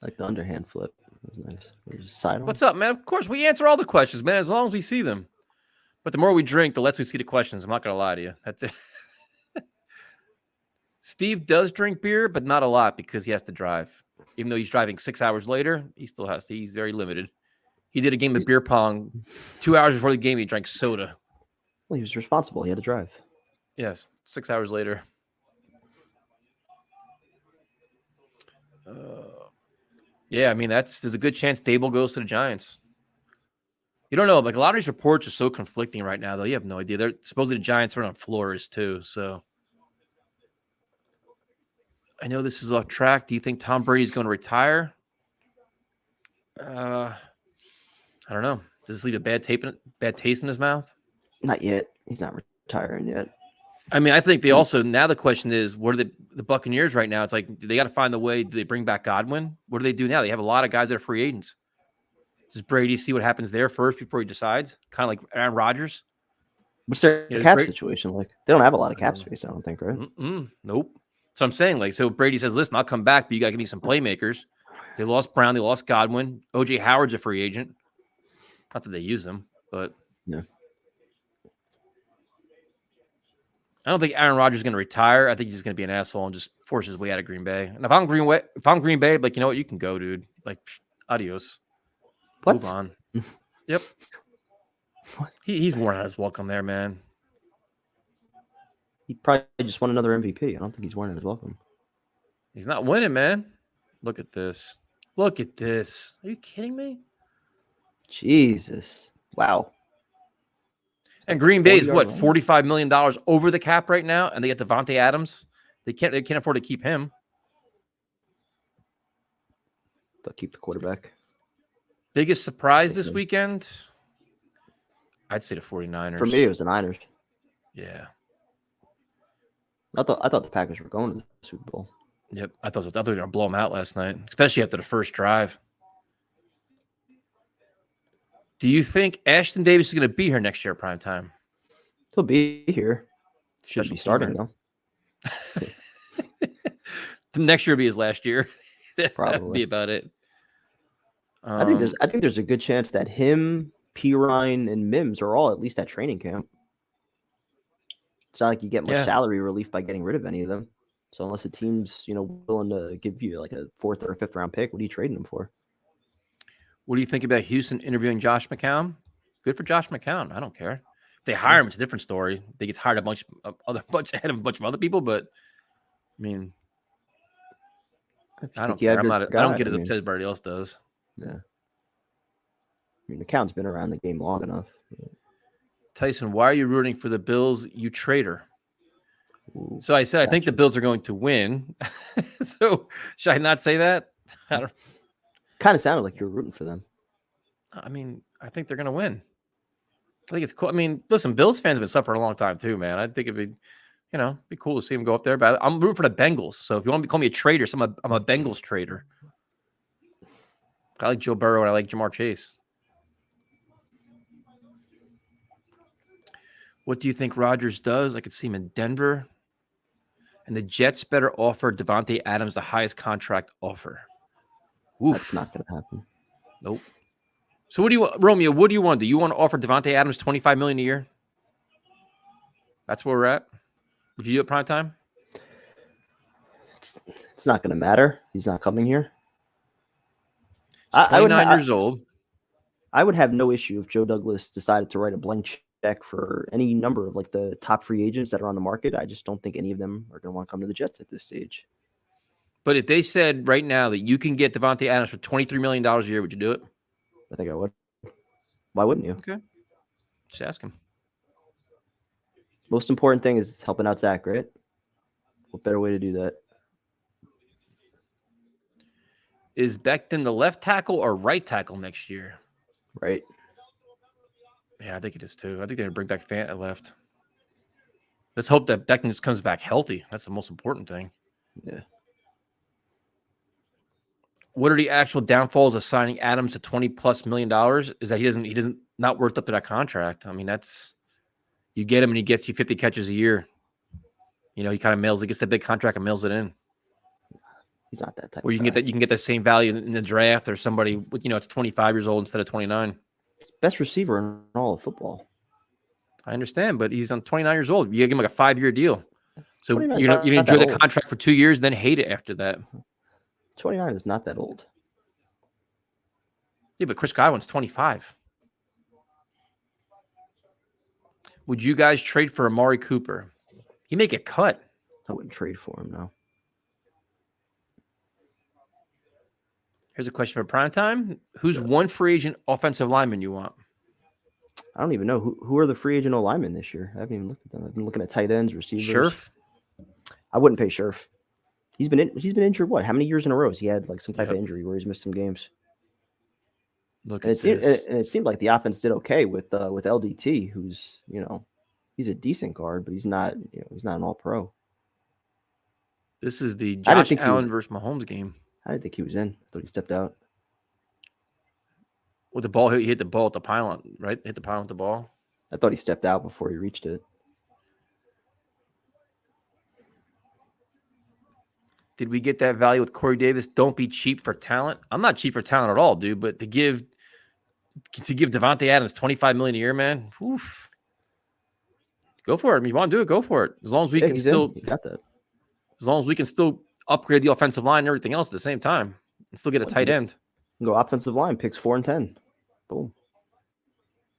Like the underhand flip. That was nice. Side What's up, man? Of course, we answer all the questions, man, as long as we see them. But the more we drink, the less we see the questions. I'm not going to lie to you. That's it. Steve does drink beer, but not a lot because he has to drive. Even though he's driving 6 hours later, he still has to. He's very limited. He did a game of beer pong 2 hours before the game. He drank soda. Well, he was responsible. He had to drive. Yes, 6 hours later. Yeah, I mean, there's a good chance Daboll goes to the Giants. You don't know. Like, a lot of these reports are so conflicting right now, though. You have no idea. They're supposedly the Giants are on floors, too. So I know this is off track. Do you think Tom Brady's going to retire? I don't know. Does this leave a bad taste in his mouth? Not yet. He's not retiring yet. I mean, I think they also now the question is, what are the Buccaneers right now? It's like they got to find the way. Do they bring back Godwin? What do they do now? They have a lot of guys that are free agents. Does Brady see what happens there first before he decides? Kind of like Aaron Rodgers. What's their cap situation like? They don't have a lot of cap space, I don't think, right? Nope. So I'm saying, like, so Brady says, listen, I'll come back, but you got to give me some playmakers. They lost Brown. They lost Godwin. O.J. Howard's a free agent. Not that they use him, but yeah. I don't think Aaron Rodgers is going to retire. I think he's going to be an asshole and just force his way out of Green Bay. And if I'm Green Bay, like, you know what, you can go, dude. Like, adios. What? Move on. Yep. What? He's worn out his welcome there, man. He probably just won another MVP. I don't think he's wearing his welcome. He's not winning, man. Look at this. Look at this. Are you kidding me? Jesus. Wow. And Green Bay is what, $45 million over the cap right now, and they get Devontae Adams. They can't afford to keep him. They'll keep the quarterback. Biggest surprise this weekend? I'd say the 49ers. For me, it was the Niners. Yeah. I thought the Packers were going to the Super Bowl. Yep. I thought they were going to blow them out last night, especially after the first drive. Do you think Ashton Davis is going to be here next year, prime time? He'll be here. Should be starting, though. Next year will be his last year. Probably. That'd be about it. I think there's a good chance that him, Pirine, and Mims are all at least at training camp. It's not like you get much salary relief by getting rid of any of them. So unless a team's willing to give you like a 4th or 5th round pick, what are you trading them for? What do you think about Houston interviewing Josh McCown? Good for Josh McCown. I don't care. If they hire him, it's a different story. They get hired ahead of a bunch of other people, but I mean, I don't care. I don't get as upset as everybody else does. Yeah. I mean, McCown's been around the game long enough. Tyson, why are you rooting for the Bills, you traitor? Ooh, so I said, I think the Bills are going to win. So should I not say that? I don't. Kind of sounded like you were rooting for them. I mean, I think they're going to win. I think it's cool. I mean, listen, Bills fans have been suffering a long time too, man. I think it'd be, be cool to see them go up there. But I'm rooting for the Bengals. So if you want to call me a traitor, I'm a Bengals traitor. I like Joe Burrow and I like Jamar Chase. What do you think Rodgers does? I could see him in Denver. And the Jets better offer Devontae Adams the highest contract offer. Oof. That's not going to happen. Nope. So what do you want, Romeo? What do you want? Do you want to offer Devontae Adams $25 million a year? That's where we're at. Would you do it prime time? It's not going to matter. He's not coming here. He's 29 years old. I would have no issue if Joe Douglas decided to write a blank check for any number of like the top free agents that are on the market. I just don't think any of them are going to want to come to the Jets at this stage. But if they said right now that you can get Devontae Adams for $23 million a year, would you do it? I think I would. Why wouldn't you? Okay. Just ask him. Most important thing is helping out Zach, right? What better way to do that? Is Becton the left tackle or right tackle next year? Right. Yeah, I think it is too. I think they're going to bring back Fant at left. Let's hope that Becton just comes back healthy. That's the most important thing. Yeah. What are the actual downfalls of signing Adams to $20+ million? Is that he doesn't not worth up to that contract. I mean, that's you get him and he gets you 50 catches a year. You know, he kind of gets that big contract and mails it in. He's not that type. Or you can get the same value in the draft or somebody with, it's 25 years old instead of 29. Best receiver in all of football. I understand, but he's on 29 years old. You give him like a 5-year deal. So you're not going to enjoy that the old. contract for 2 years, then hate it after that. 29 is not that old. Yeah, but Chris Godwin's 25. Would you guys trade for Amari Cooper? He may get cut. I wouldn't trade for him, no. Here's a question for prime time. Who's one free agent offensive lineman you want? I don't even know who are the free agent linemen this year. I haven't even looked at them. I've been looking at tight ends, receivers. Scherf? I wouldn't pay Scherf. He's been injured. What? How many years in a row? He had like some type of injury where he's missed some games. Look and at this. It seemed like the offense did okay with LDT, who's he's a decent guard, but he's not he's not an all-pro. This is the Josh Allen versus Mahomes game. I didn't think he was in. I thought he stepped out. With the ball, he hit the ball at the pylon, right? Hit the pylon with the ball. I thought he stepped out before he reached it. Did we get that value with Corey Davis? Don't be cheap for talent. I'm not cheap for talent at all, dude. But to give Devontae Adams $25 million a year, man, oof. Go for it. I mean, you want to do it? Go for it. As long as we can still got that. As long as we can still upgrade the offensive line and everything else at the same time, and still get a tight end. Go offensive line, picks 4 and 10. Boom.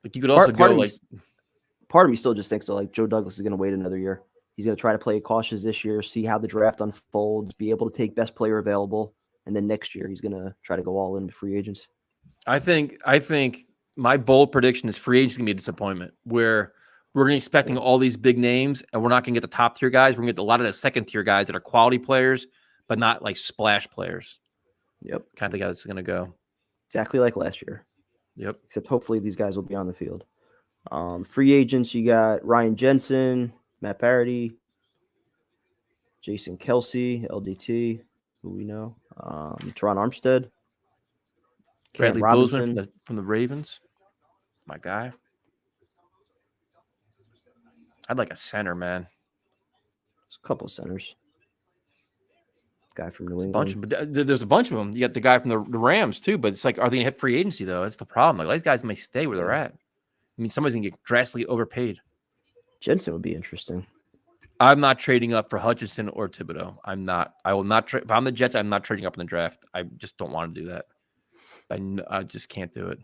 Like you could also part of me still just thinks so. Like Joe Douglas is going to wait another year. He's going to try to play it cautious this year, see how the draft unfolds, be able to take best player available, and then next year he's going to try to go all in with free agents. I think my bold prediction is free agents going to be a disappointment where we're going to be expecting all these big names, and we're not going to get the top tier guys. We're going to get a lot of the second tier guys that are quality players, but not like splash players. Yep. Kind of the guys that's going to go. Exactly like last year. Yep. Except hopefully these guys will be on the field. Free agents, you got Ryan Jensen, Matt Parody, Jason Kelsey, LDT, who we know, Teron Armstead, Bradley Bozeman from the Ravens, my guy. I'd like a center, man. There's a couple of centers. Guy from New England. There's a bunch of them. You got the guy from the Rams too, but it's like, are they gonna hit free agency though? That's the problem. Like these guys may stay where they're at. I mean, somebody's gonna get drastically overpaid. Jensen would be interesting. I'm not trading up for Hutchinson or Thibodeau. I'm not. I will not trade. If I'm the Jets, I'm not trading up in the draft. I just don't want to do that. I just can't do it.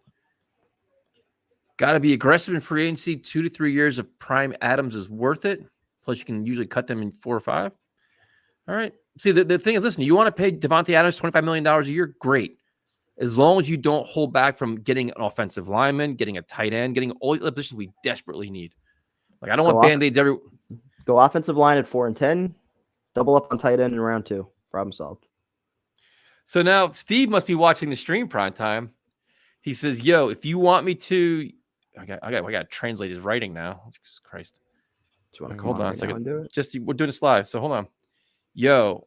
Got to be aggressive in free agency. 2 to 3 years of prime Adams is worth it. Plus, you can usually cut them in 4 or 5. All right. See, the thing is, listen, you want to pay Devontae Adams $25 million a year? Great. As long as you don't hold back from getting an offensive lineman, getting a tight end, getting all the positions we desperately need. Like, I don't want Band-Aids every... Go offensive line at 4 and 10. Double up on tight end in round 2. Problem solved. So now Steve must be watching the stream prime time. He says, yo, if you want me to... I got to translate his writing now. Jesus Christ. Hold on a second. We're doing this live, so hold on. Yo,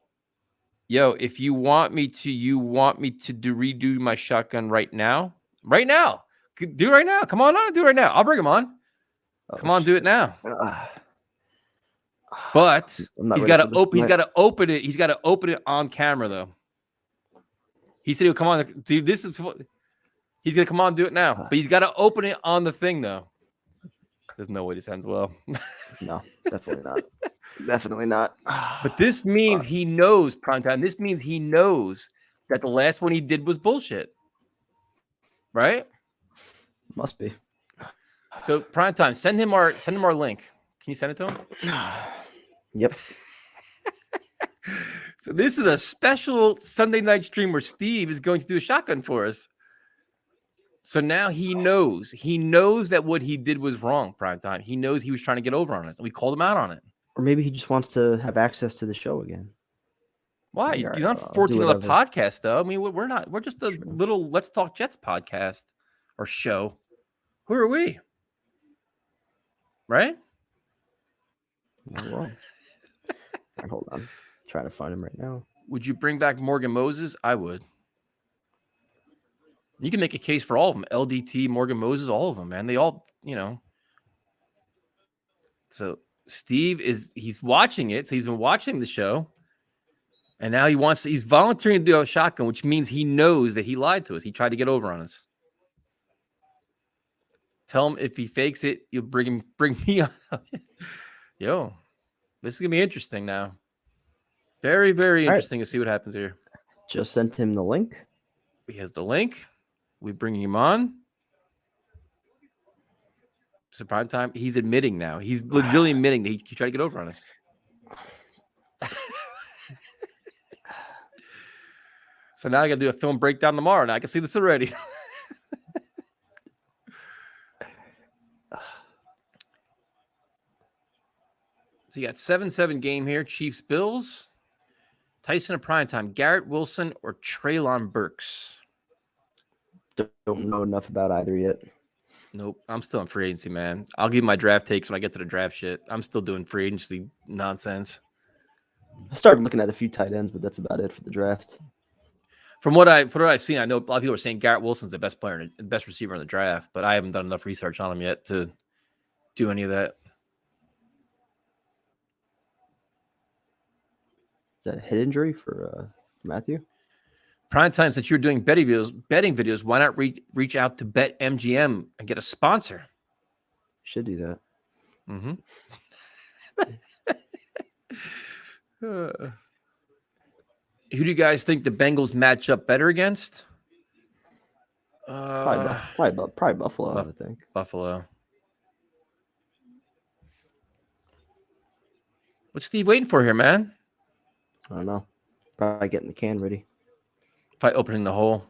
if you want me to redo my shotgun right now. Right now. Do it right now. Come on, do it right now. I'll bring him on. Come on, do it now. But he's got to open it. He's got to open it on camera though. He said he'll come on. Dude, he's gonna come on and do it now. But he's got to open it on the thing though. There's no way this ends well. No, definitely not. Definitely not. But this means he knows primetime. This means he knows that the last one he did was bullshit. Right? Must be. So prime time, send him our link. Can you send it to him? Yep. So this is a special Sunday night stream where Steve is going to do a shotgun for us. So now he knows that what he did was wrong. Prime time. He knows he was trying to get over on us, and we called him out on it. Or maybe he just wants to have access to the show again. Why? Like, He's on I'll 14 do other whatever. podcasts, though. I mean, we're not. We're just a little Let's Talk Jets podcast or show. Who are we? Right? Oh, well. Right, hold on. I'm trying to find him right now. Would you bring back Morgan Moses? I would. You can make a case for all of them. LDT, Morgan Moses, all of them, man. They all, So Steve he's watching it. So he's been watching the show. And now he's volunteering to do a shotgun, which means he knows that he lied to us. He tried to get over on us. Tell him if he fakes it, you'll bring me on. Yo, this is going to be interesting now. Very, very interesting to see what happens here. Just sent him the link. He has the link. We bring him on. So prime time. He's admitting now. He's legitimately admitting that he tried to get over on us. So now I got to do a film breakdown tomorrow. Now I can see this already. So you got 7-7 game here. Chiefs Bills. Tyson at prime time. Garrett Wilson or Treylon Burks. Don't know enough about either yet. Nope. I'm still in free agency, man. I'll give you my draft takes when I get to the draft shit. I'm still doing free agency nonsense. I started looking at a few tight ends, but that's about it for the draft. From what I've seen, I know a lot of people are saying Garrett Wilson's the best player, the best receiver in the draft, but I haven't done enough research on him yet to do any of that. Is that a head injury for Matthew? Prime time, since you're doing betting videos, why not reach out to BetMGM and get a sponsor? Should do that. Mm-hmm. Who do you guys think the Bengals match up better against? Probably Buffalo, I think. Buffalo. What's Steve waiting for here, man? I don't know. Probably getting the can ready. Probably opening the hole.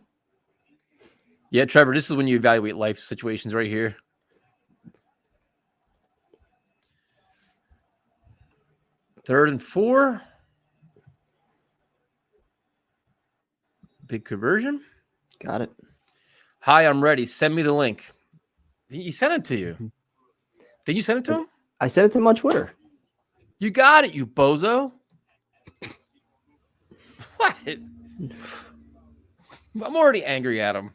Yeah, Trevor, this is when you evaluate life situations right here. Third and 4. Big conversion. Got it. Hi, I'm ready. Send me the link. He sent it to you. Did you send it to him? I sent it to him on Twitter. You got it, you bozo. What? I'm already angry at him.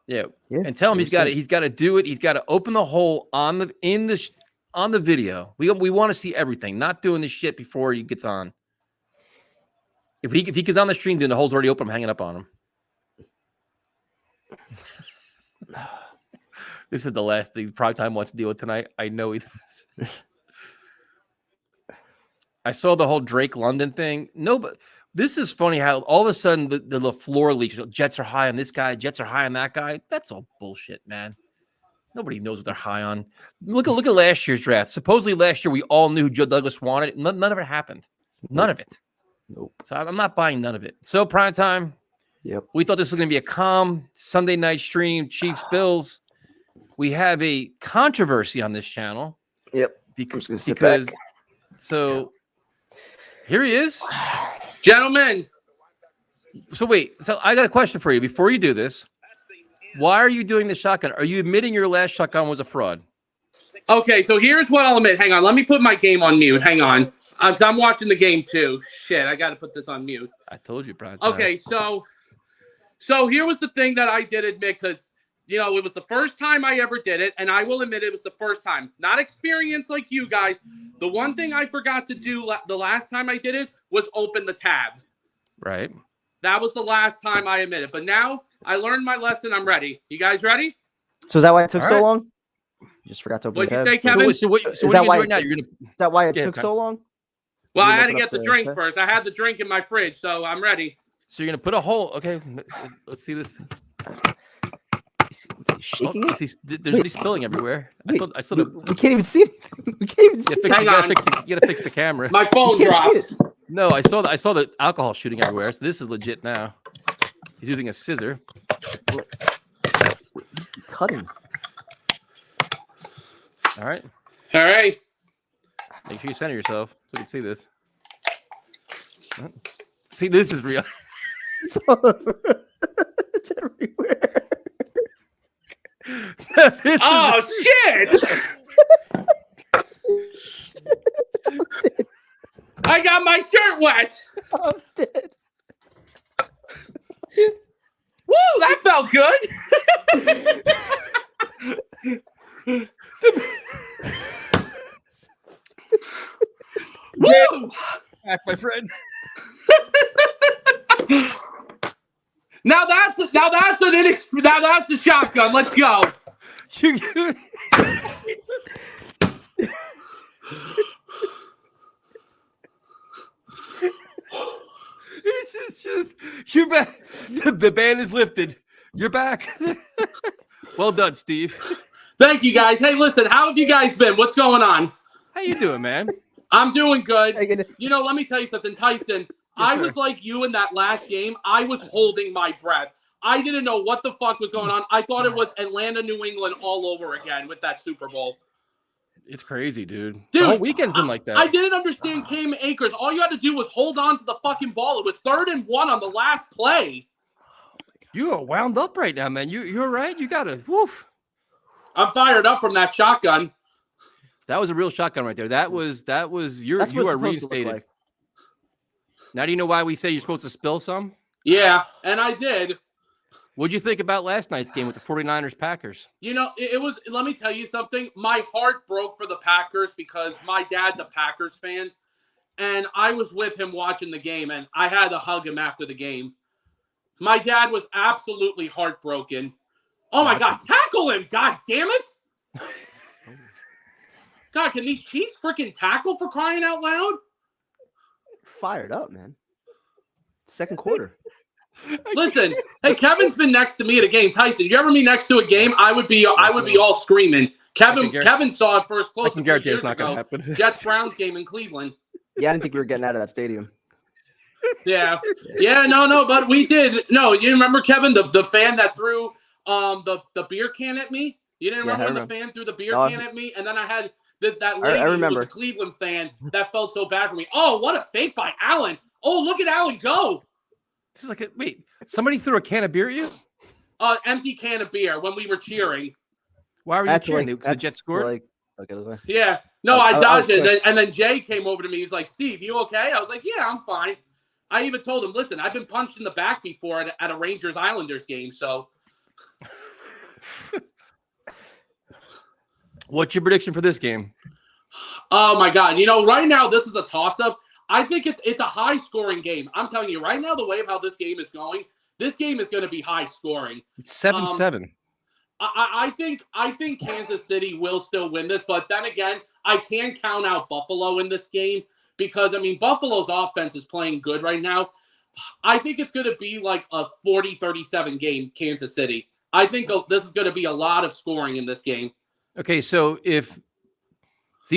Yeah. And tell him he's got to do it. He's got to open the hole on the video. We want to see everything, not doing this shit before he gets on. If he gets on the stream, then the hole's already open. I'm hanging up on him. This is the last thing Prime Time wants to deal with tonight. I know he does. I saw the whole Drake London thing. No, but this is funny how all of a sudden the LaFleur leaks. Jets are high on this guy. Jets are high on that guy. That's all bullshit, man. Nobody knows what they're high on. Look at last year's draft. Supposedly last year we all knew who Joe Douglas wanted. None of it happened. None of it. Nope. So I'm not buying none of it. So prime time. Yep. We thought this was going to be a calm Sunday night stream. Chiefs Bills. We have a controversy on this channel. Yep. Because back. So here he is. Gentlemen. So wait. So I got a question for you before you do this. Why are you doing the shotgun? Are you admitting your last shotgun was a fraud? Okay, so here's what I'll admit. Hang on. Let me put my game on mute. Hang on. Because I'm watching the game too. Shit, I got to put this on mute. I told you, Brian. Okay, so here was the thing that I did admit because, it was the first time I ever did it. And I will admit it was the first time. Not experience like you guys. The one thing I forgot to do the last time I did it was open the tab. Right. That was the last time I admit it. But now I learned my lesson. I'm ready. You guys ready? So is that why it took All so right. long? You just forgot to open What'd the you tab? say, Kevin? So what Is are that you why doing now? You're gonna. Is that why it Yeah, took okay. so long? Well, You I had to open get up the the drink tab? first. I had the drink in my fridge, so I'm ready. So you're gonna put a hole. Okay. Let's see this. Let me see shaking Oh, it? there's already spilling everywhere. Wait, I saw we can't even see anything. We can't even see you it. Hang on. gotta fix the camera. My phone You can't see dropped. No, I saw the alcohol shooting everywhere. So this is legit now. He's using a scissor. Cutting. All right. All right. Make sure you center yourself so we can see this. See, this is real. It's all over. It's everywhere. This Oh shit! I got my shirt wet. I'm dead. Woo! That felt good. Woo! back, my friend. Now that's a shotgun. Let's go. This is just you're back. The ban is lifted. You're back. Well done, Steve. Thank you guys. Hey, listen, how have you guys been? What's going on? How you doing, man? I'm doing good. Taking You know, let me tell you something, Tyson. I was sir. like you in that last game. I was holding my breath. I didn't know what the fuck was going on. I thought it was Atlanta, New England all over again with that Super Bowl. It's crazy, dude. Dude, The whole weekend's been like that. I didn't understand Cam Akers. All you had to do was hold on to the fucking ball. It was 3rd and 1 on the last play. You are wound up right now, man. You're right. You got to woof. I'm fired up from that shotgun. That was a real shotgun right there. That was That's you what are it's supposed to look reinstated. like. Now do you know why we say you're supposed to spill some? Yeah, and I did. What'd you think about last night's game with the 49ers Packers? You know, it was, let me tell you something. My heart broke for the Packers because my dad's a Packers fan. And I was with him watching the game, and I had to hug him after the game. My dad was absolutely heartbroken. Oh, my God. Tackle him. God damn it. God, can these Chiefs freaking tackle for crying out loud? Fired up, man. Second quarter. Listen, hey, Kevin's been next to me at a game. Tyson, you ever be next to a game? I would be all screaming. Kevin saw it first close. I can guarantee it's not going to happen. Jets Browns game in Cleveland. Yeah, I didn't think we were getting out of that stadium. Yeah, no, but we did. No, you remember Kevin, the fan that threw the beer can at me? You didn't remember when the fan threw the beer can at me? And then I had that lady who was a Cleveland fan that felt so bad for me. Oh, what a fake by Allen. Oh, look at Allen go. This is like wait, somebody threw a can of beer at you? Empty can of beer when we were cheering. Why were you cheering? Because the Jets scored? Yeah. No, I dodged it. And then Jay came over to me. He's like, Steve, you okay? I was like, yeah, I'm fine. I even told him, listen, I've been punched in the back before at a Rangers-Islanders game, so. What's your prediction for this game? Oh, my God. You know, right now, this is a toss-up. I think it's a high-scoring game. I'm telling you, right now, the way of how this game is going, this game is going to be high-scoring. It's 7-7. I think Kansas City will still win this, but then again, I can count out Buffalo in this game because, I mean, Buffalo's offense is playing good right now. I think it's going to be like a 40-37 game, Kansas City. I think this is going to be a lot of scoring in this game. Okay, so you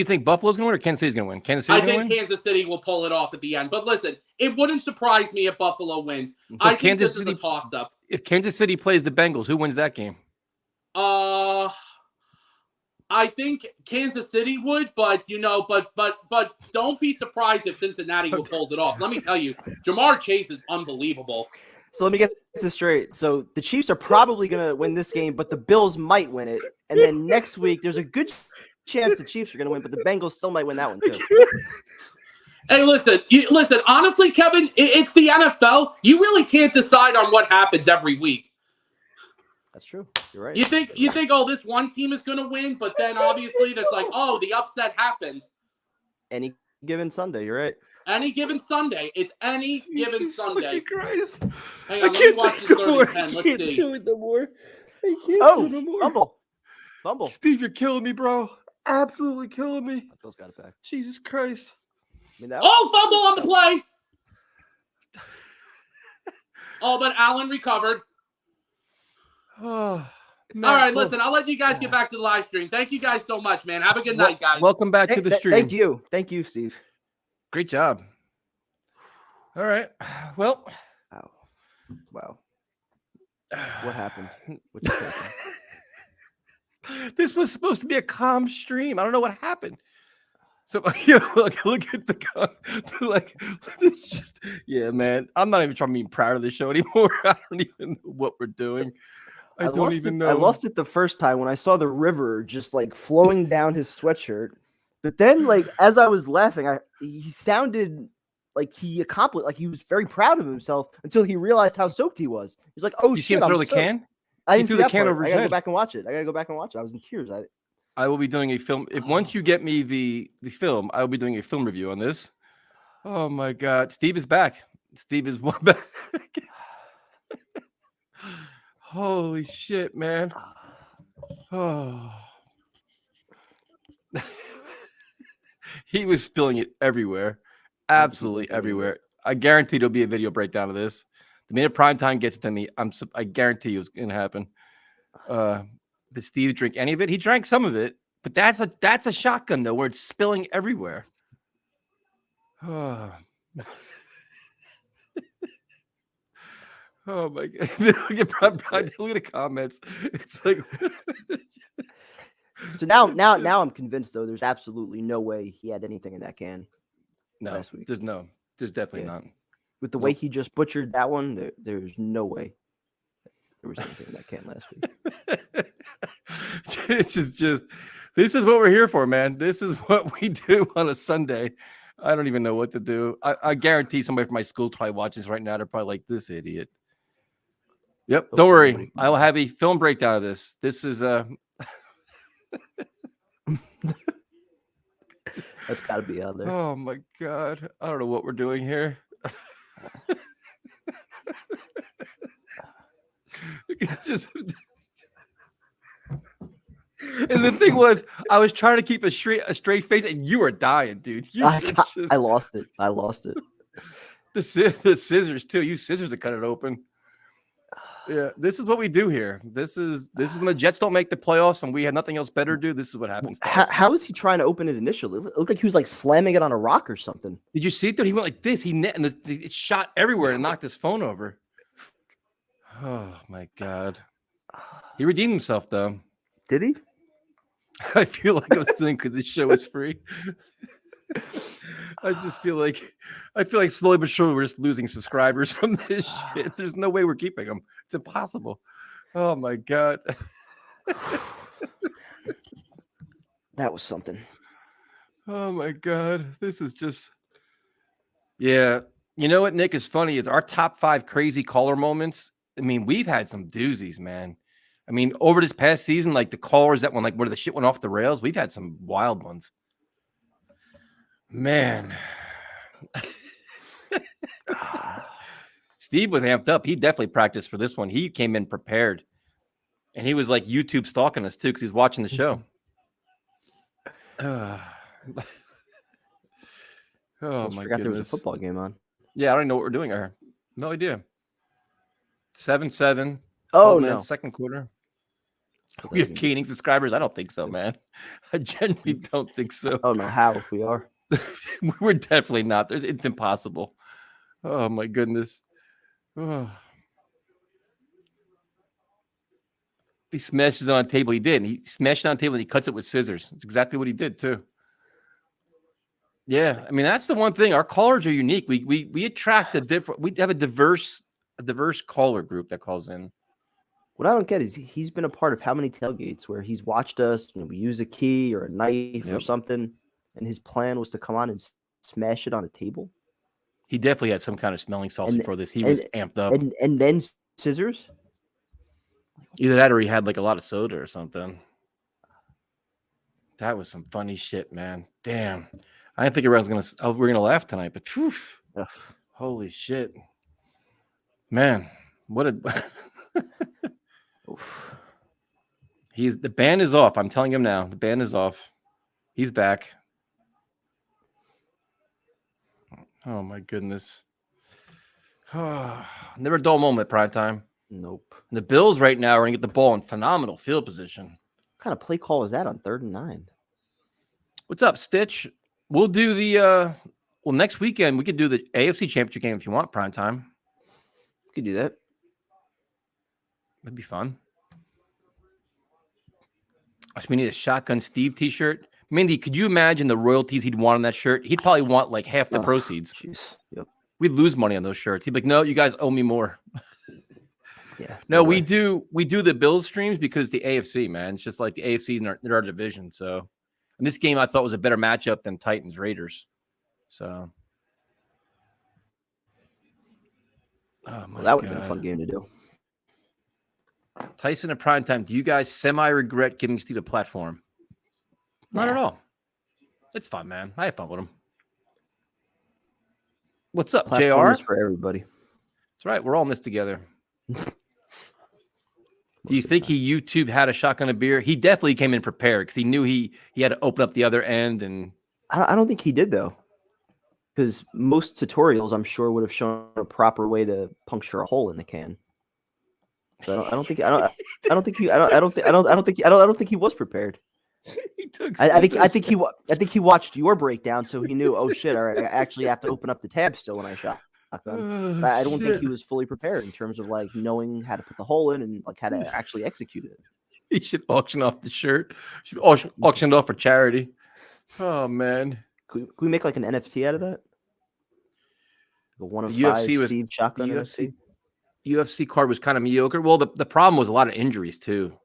think Buffalo's going to win or Kansas City's going to win? Kansas City's I think Kansas City will pull it off at the end. But listen, it wouldn't surprise me if Buffalo wins. So I think this is a toss-up. If Kansas City plays the Bengals, who wins that game? I think Kansas City would, but but don't be surprised if Cincinnati pulls it off. Let me tell you, Jamar Chase is unbelievable. So let me get this straight. So the Chiefs are probably going to win this game, but the Bills might win it. And then next week, there's a good chance the Chiefs are going to win, but the Bengals still might win that one too. Hey, listen. Honestly, Kevin, it's the NFL. You really can't decide on what happens every week. That's true. You're right. You think, oh, this one team is going to win, but then obviously there's like, oh, the upset happens. Any given Sunday, you're right. Any given Sunday. It's any given Sunday. Christ. Hang on, let me watch this 3rd and 10. Let's see. Do it no more. I can't do it no more. Fumble. Steve, you're killing me, bro. Absolutely killing me. Bill's got it back. Jesus Christ. I mean, fumble on the play. Oh, but Allen recovered. Oh, All right, listen, I'll let you guys get back to the live stream. Thank you guys so much, man. Have a good night, guys. Welcome back to the stream. Thank you, Steve. Great job. All right. Well. Wow. What happened? What just happened? This was supposed to be a calm stream. I don't know what happened. So look at the like. It's just man. I'm not even trying to be proud of this show anymore. I don't even know what we're doing. I don't even know. I lost it the first time when I saw the river just like flowing down his sweatshirt. But then, like as I was laughing, he sounded like he accomplished, like he was very proud of himself until he realized how soaked he was. He's like, "Oh, you see him throw the can? I didn't see the can over his head. I gotta go back and watch it. I was in tears. I will be doing a film. Once you get me the film, I will be doing a film review on this. Oh my God, Steve is back. Steve is one back. Holy shit, man. Oh. He was spilling it everywhere. Absolutely everywhere. I guarantee there'll be a video breakdown of this. The minute primetime gets to me, I guarantee you it's gonna happen. Did Steve drink any of it? He drank some of it, but that's a shotgun though, where it's spilling everywhere. Oh, oh my God. Look at the comments. It's like So now I'm convinced though there's absolutely no way he had anything in that can. no, last week. there's definitely not. With the way he just butchered that one, there's no way there was anything in that can last week. This is what we're here for, man. This is what we do on a Sunday. I don't even know what to do. I guarantee somebody from my school probably watching this right now. They're probably like, this idiot. Yep. Don't worry. I will have a film breakdown of this. This is That's got to be out there. Oh my God. I don't know what we're doing here. It's just and the thing was, I was trying to keep a straight face, and you were dying, dude. I lost it. The scissors too. You scissors to cut it open. Yeah, this is what we do here. This is when the Jets don't make the playoffs, and we have nothing else better to do. This is what happens. How is he trying to open it initially? It looked like he was like slamming it on a rock or something. Did you see it? He went like this. He net and it shot everywhere and knocked his phone over. Oh my God. He redeemed himself though. Did he? I feel like I was doing because this show is free. I just feel like slowly but surely we're just losing subscribers from this shit. There's no way we're keeping them. It's impossible. Oh my God. That was something. Oh my God. This is just yeah. You know what, Nick, is funny is our top 5 crazy caller moments. I mean, we've had some doozies, man. I mean, over this past season, like the callers that went like where the shit went off the rails, we've had some wild ones. Man. Steve was amped up. He definitely practiced for this one. He came in prepared. And he was like YouTube stalking us too because he's watching the show. Oh my forgot goodness. there was a football game on. Yeah, I don't know what we're doing here. No idea. 7-7. Oh no, second quarter. We have gaining subscribers. I don't think so, man. I genuinely don't think so. Oh no, how we are. We're definitely not. It's impossible. Oh my goodness. Oh. He smashes it on a table. He did. He smashed it on a table and he cuts it with scissors. That's exactly what he did too. Yeah, I mean that's the one thing. Our callers are unique. We attract a different. We have a diverse caller group that calls in. What I don't get is he's been a part of how many tailgates where he's watched us. We use a key or a knife or something, and his plan was to come on and smash it on a table. He definitely had some kind of smelling salts before this. He was amped up. And then scissors? Either that or he had like a lot of soda or something. That was some funny shit, man. Damn. I didn't think we're gonna laugh tonight, but whew, holy shit. Man, what a the band is off. I'm telling him now. The band is off. He's back. Oh my goodness. Never a dull moment at prime time. Nope. And the Bills right now are going to get the ball in phenomenal field position. What kind of play call is that on 3rd and 9? What's up, Stitch? We'll do the next weekend we could do the AFC Championship game if you want prime time. We could do that. That'd be fun. We need a Shotgun Steve t-shirt. Mindy, could you imagine the royalties he'd want on that shirt? He'd probably want like half the proceeds. Jeez. Yep. We'd lose money on those shirts. He'd be like, no, you guys owe me more. Yeah. No, we do the Bills streams because the AFC, man. It's just like the AFC in our division. So, and this game I thought was a better matchup than Titans Raiders. So, That would have been a fun game to do. Tyson in prime time. Do you guys semi-regret giving Steve a platform? Not at all. It's fun, man. I have fun with him. What's up, Platform JR? is for everybody. That's right. We're all in this together. Do you think he YouTube had a shotgun of beer? He definitely came in prepared because he knew he had to open up the other end. And I don't think he did though, because most tutorials I'm sure would have shown a proper way to puncture a hole in the can. So I don't think he was prepared. he took. I think he watched your breakdown, so he knew. Oh shit! All right, I actually have to open up the tab still when I shot. I don't think he was fully prepared in terms of like knowing how to put the hole in and like how to actually execute it. He should auction off the shirt. Should auction it off for charity. Oh man! Could we make like an NFT out of that? The 1 of The 5 UFC was Steve shotgun the NFC. UFC card was kind of mediocre. Well, the problem was a lot of injuries too.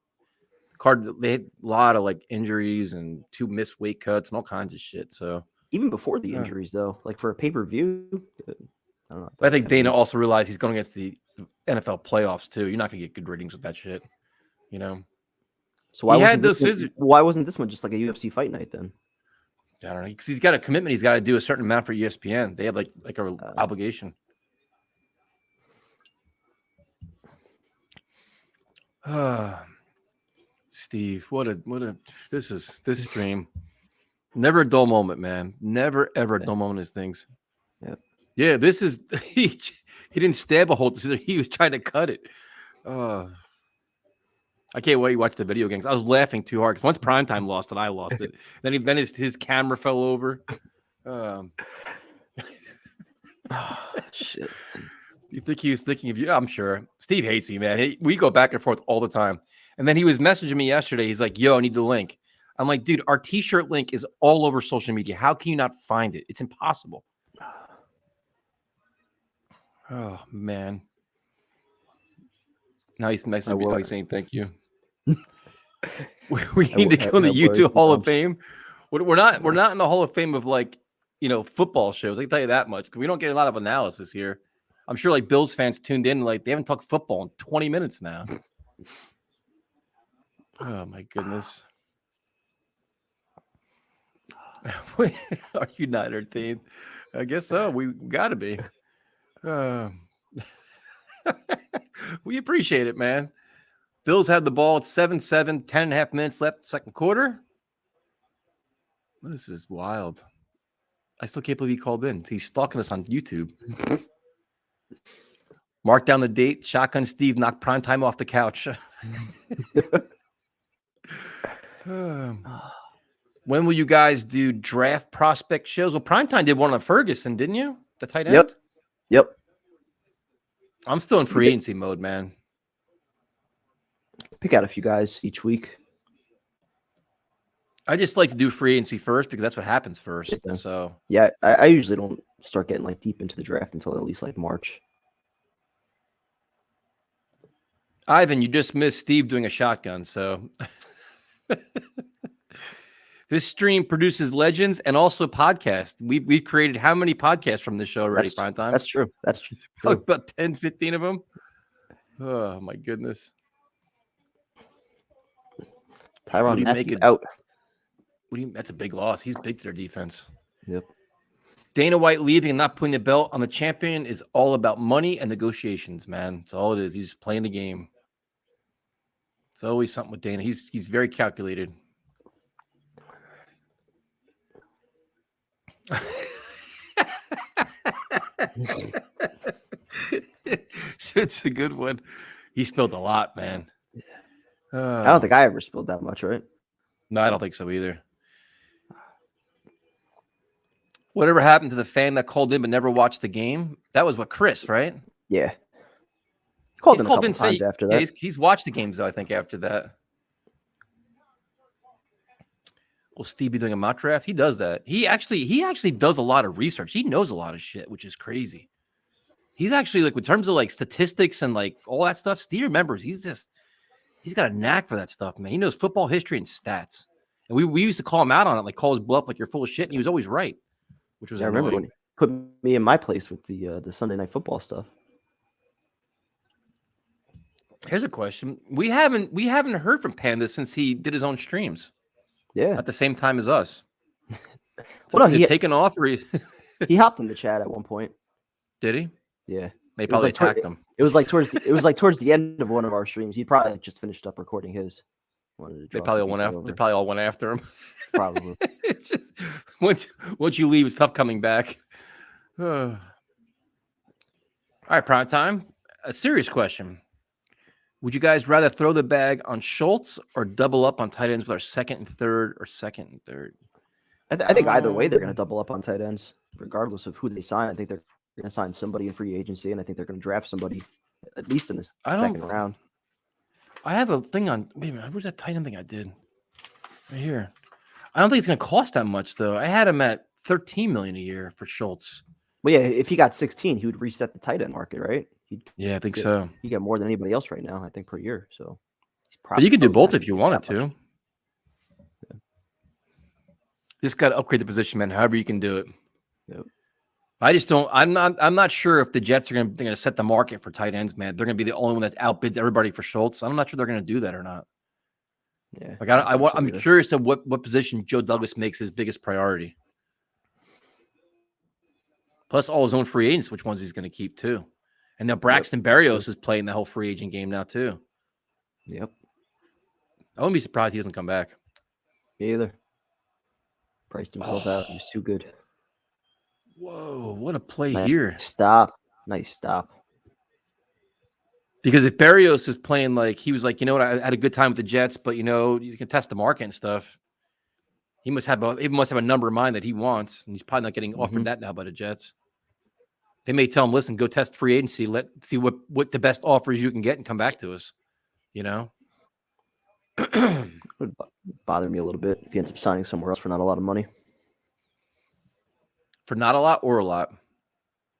They had a lot of like injuries and 2 missed weight cuts and all kinds of shit. So Even before the injuries, though, like for a pay-per-view, I don't know. I think Dana also realized he's going against the NFL playoffs too. You're not going to get good ratings with that shit, you know. So why He wasn't had those this scissors. why wasn't this one just like a UFC fight night then? I don't know, because he's got a commitment. He's got to do a certain amount for ESPN. They have like a obligation. Steve, what a this stream. Never a dull moment, man. Never ever a dull moment is things. Yep. Yeah, this is he didn't stab a hole. He was trying to cut it. I can't wait to watch the video games. I was laughing too hard because once Primetime lost it, I lost it. Then his camera fell over. Shit. You think he was thinking of you? I'm sure. Steve hates me, man. We go back and forth all the time. And then he was messaging me yesterday. He's like, yo, I need the link. I'm like, dude, our t-shirt link is all over social media. How can you not find it? It's impossible. Oh, man. Now he's nice and he's saying thank you. we need to go in the YouTube Hall of Fame. We're not in the Hall of Fame of like, football shows. I can tell you that much. We don't get a lot of analysis here. I'm sure like Bills fans tuned in, like they haven't talked football in 20 minutes now. Oh my goodness. Are you not entertained? I guess so. We gotta be. We appreciate it, man. Bills had the ball at 7-7, 10.5 minutes left, second quarter. This is wild. I still can't believe he called in. He's stalking us on YouTube. Mark down the date. Shotgun Steve knocked Primetime off the couch. When will you guys do draft prospect shows? Well, Primetime did one on Ferguson, didn't you? The tight end? Yep. I'm still in free agency mode, man. Pick out a few guys each week. I just like to do free agency first because that's what happens first. Yeah. So Yeah, I usually don't start getting like deep into the draft until at least like March. Ivan, you just missed Steve doing a shotgun. So this stream produces legends and also podcasts. We've created how many podcasts from this show already, Primetime? That's true. That's true. About 10, 15 of them. Oh, my goodness. Tyrann Mathieu out. That's a big loss. He's big to their defense. Yep. Dana White leaving and not putting the belt on the champion is all about money and negotiations, man. That's all it is. He's just playing the game. It's always something with Dana. He's very calculated. It's a good one. He spilled a lot, man. I don't think I ever spilled that much, right? No, I don't think so either. Whatever happened to the fan that called in but never watched the game? That was what, Chris, right? Yeah. Called He's in a called couple in times after yeah, that. he's watched the games, though, I think, after that. Will Steve be doing a mock draft? He does that. He actually does a lot of research. He knows a lot of shit, which is crazy. He's actually like, in terms of like statistics and like all that stuff, Steve remembers. He's got a knack for that stuff, man. He knows football history and stats. And we used to call him out on it, like call his bluff like you're full of shit, and he was always right, which was I remember when he put me in my place with the Sunday Night Football stuff. Here's a question. We haven't heard from Panda since he did his own streams. Yeah. At the same time as us. So Well, no, he taken off or he hopped in the chat at one point. Did he? Yeah. They probably attacked him. It was like towards the end of one of our streams. He probably just finished up recording his. They probably all went after him. Probably. It's just once you leave, it's tough coming back. All right, prime time. A serious question. Would you guys rather throw the bag on Schultz or double up on tight ends with our second and third? I think either way they're going to double up on tight ends, regardless of who they sign. I think they're going to sign somebody in free agency, and I think they're going to draft somebody at least in the second round. I have a thing on. Wait a minute, where's that tight end thing I did? Right here. I don't think it's going to cost that much though. I had him at $13 million a year for Schultz. Well, yeah, if he got 16, he would reset the tight end market, right? Yeah, I think so. He got more than anybody else right now, I think, per year. So, but you could do both if you wanted to. Yeah. Just got to upgrade the position, man. However you can do it. Yep. I just don't. I'm not sure if the Jets are going to set the market for tight ends, man. They're going to be the only one that outbids everybody for Schultz. I'm not sure they're going to do that or not. Yeah. Like I'm curious to what position Joe Douglas makes his biggest priority. Plus all his own free agents, which ones he's going to keep too. And now Braxton Berrios is playing the whole free agent game now too. Yep. I wouldn't be surprised he doesn't come back. Me either. Priced himself out. He's too good. Whoa, what a play here. Nice stop. Because if Berrios is playing like he was like, you know what, I had a good time with the Jets, but you know, you can test the market and stuff. He must have a number in mind that he wants, and he's probably not getting offered that now by the Jets. They may tell him, listen, go test free agency. Let's see what the best offers you can get and come back to us. You know? It would bother me a little bit if he ends up signing somewhere else for not a lot of money. For not a lot or a lot?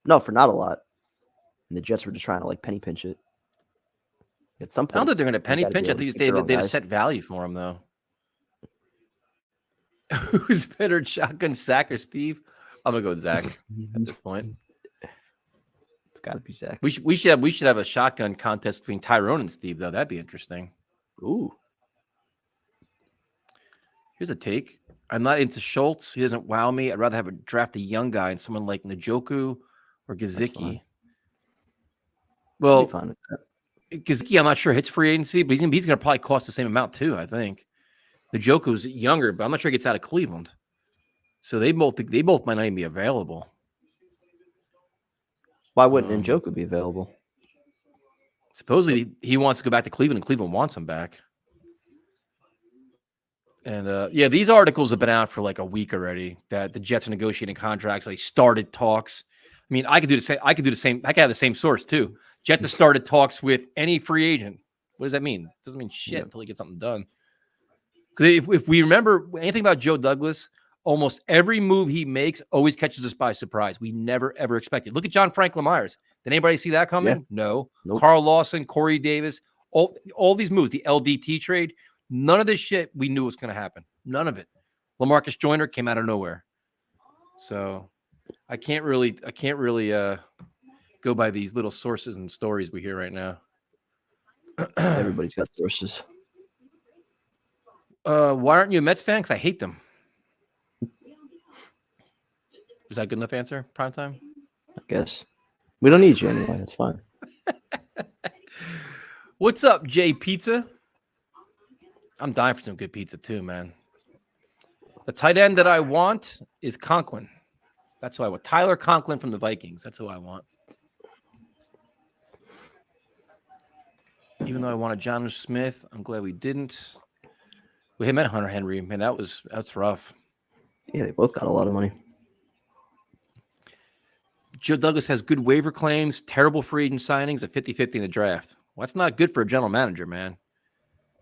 No, for not a lot. And the Jets were just trying to like penny pinch it. At some point. I don't think they're going to penny pinch. I think they just set value for him, though. Who's better, shotgun, Zach or Steve? I'm going to go with Zach at this point. It's got to be Zach. We should have a shotgun contest between Tyrone and Steve, though. That'd be interesting. Ooh. Here's a take. I'm not into Schultz. He doesn't wow me. I'd rather draft a young guy and someone like Njoku or Gesicki. Well, Gesicki, I'm not sure hits free agency, but he's going to probably cost the same amount too, I think. Njoku's younger, but I'm not sure he gets out of Cleveland. So they both might not even be available. Why wouldn't Njoku be available? Supposedly he wants to go back to Cleveland, and Cleveland wants him back. And these articles have been out for like a week already that the Jets are negotiating contracts. They started talks. I mean, I could do the same. I could have the same source too. Jets have started talks with any free agent. What does that mean? It doesn't mean shit until he gets something done. Because if we remember anything about Joe Douglas, almost every move he makes always catches us by surprise. We never, ever expected. Look at John Franklin Myers. Did anybody see that coming? Yeah. No. Nope. Carl Lawson, Corey Davis, all these moves, the LDT trade, none of this shit we knew was going to happen. None of it. LaMarcus Joyner came out of nowhere. So I can't really go by these little sources and stories we hear right now. Everybody's got sources. Why aren't you a Mets fan? Because I hate them. Is that a good enough answer? Prime time? I guess. We don't need you anyway. That's fine. What's up, Jay Pizza? I'm dying for some good pizza too, man. The tight end that I want is Conklin. That's who I want. Tyler Conklin from the Vikings. That's who I want. Even though I wanted John Smith, I'm glad we didn't. We had met Hunter Henry. Man, that's rough. Yeah, they both got a lot of money. Joe Douglas has good waiver claims, terrible free agent signings, a 50-50 in the draft. Well, that's not good for a general manager, man.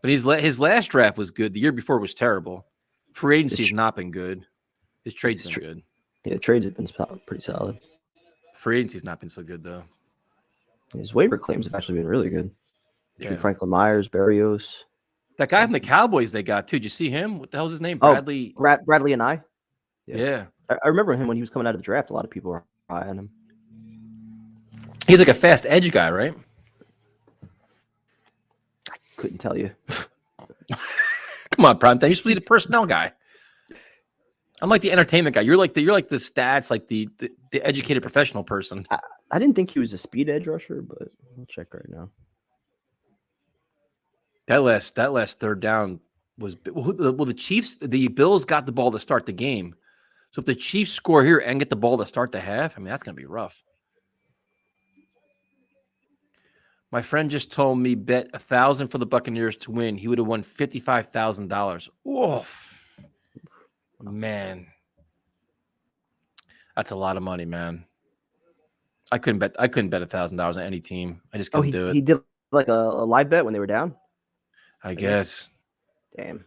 But his last draft was good. The year before was terrible. Free agency has not been good. His trades been good. Yeah, the trades have been pretty solid. Free agency's not been so good, though. His waiver claims have actually been really good. Yeah. Franklin Myers, Berrios. That guy from the Cowboys they got, too. Did you see him? What the hell's his name? Oh, Bradley? Bradley and I. Yeah. I remember him when he was coming out of the draft. A lot of people were high on him. He's like a fast edge guy, right? Couldn't tell you. Come on, Prime. You're supposed to be the personnel guy. I'm like the entertainment guy. You're like the stats, like the educated professional person. I didn't think he was a speed edge rusher, but I'll check right now. That last third down was the Chiefs. The Bills got the ball to start the game. So if the Chiefs score here and get the ball to start the half, I mean that's gonna be rough. My friend just told me bet 1,000 for the Buccaneers to win. He would have won $55,000. Oof, man, that's a lot of money, man. I couldn't bet $1,000 on any team. I just couldn't do it. He did like a live bet when they were down. I guess. Damn.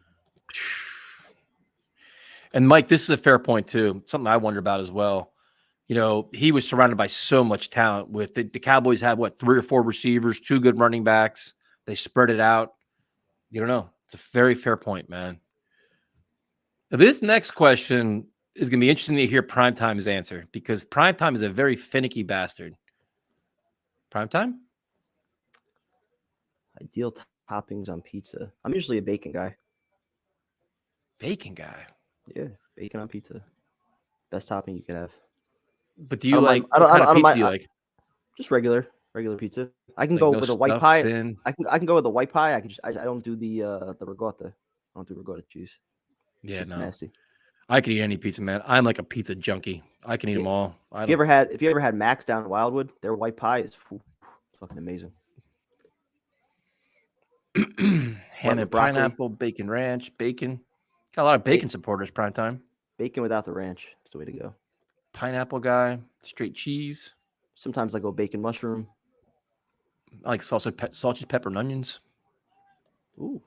And Mike, this is a fair point too. Something I wonder about as well. You know, he was surrounded by so much talent. With the Cowboys have 3 or 4 receivers, 2 good running backs. They spread it out. You don't know. It's a very fair point, man. Now, this next question is going to be interesting to hear Primetime's answer because Primetime is a very finicky bastard. Primetime? Ideal toppings on pizza. I'm usually a bacon guy. Bacon guy. Yeah, bacon on pizza. Best topping you could have. But do you like I don't pizza mind, do you like? Just regular pizza. I can Like go no with a white stuff pie. in? I can go with a white pie. I don't do the ricotta. I don't do ricotta cheese. Yeah, It's no. nasty. I could eat any pizza, man. I'm like a pizza junkie. I can eat them all. If you ever had Max down in Wildwood, their white pie is fucking amazing. Ham and broccoli. pineapple, bacon ranch, bacon. Got a lot of bacon supporters, Primetime. Bacon without the ranch. That's the way to go. Pineapple guy, straight cheese. Sometimes I go bacon mushroom. I like sausage, pepper, and onions. Ooh.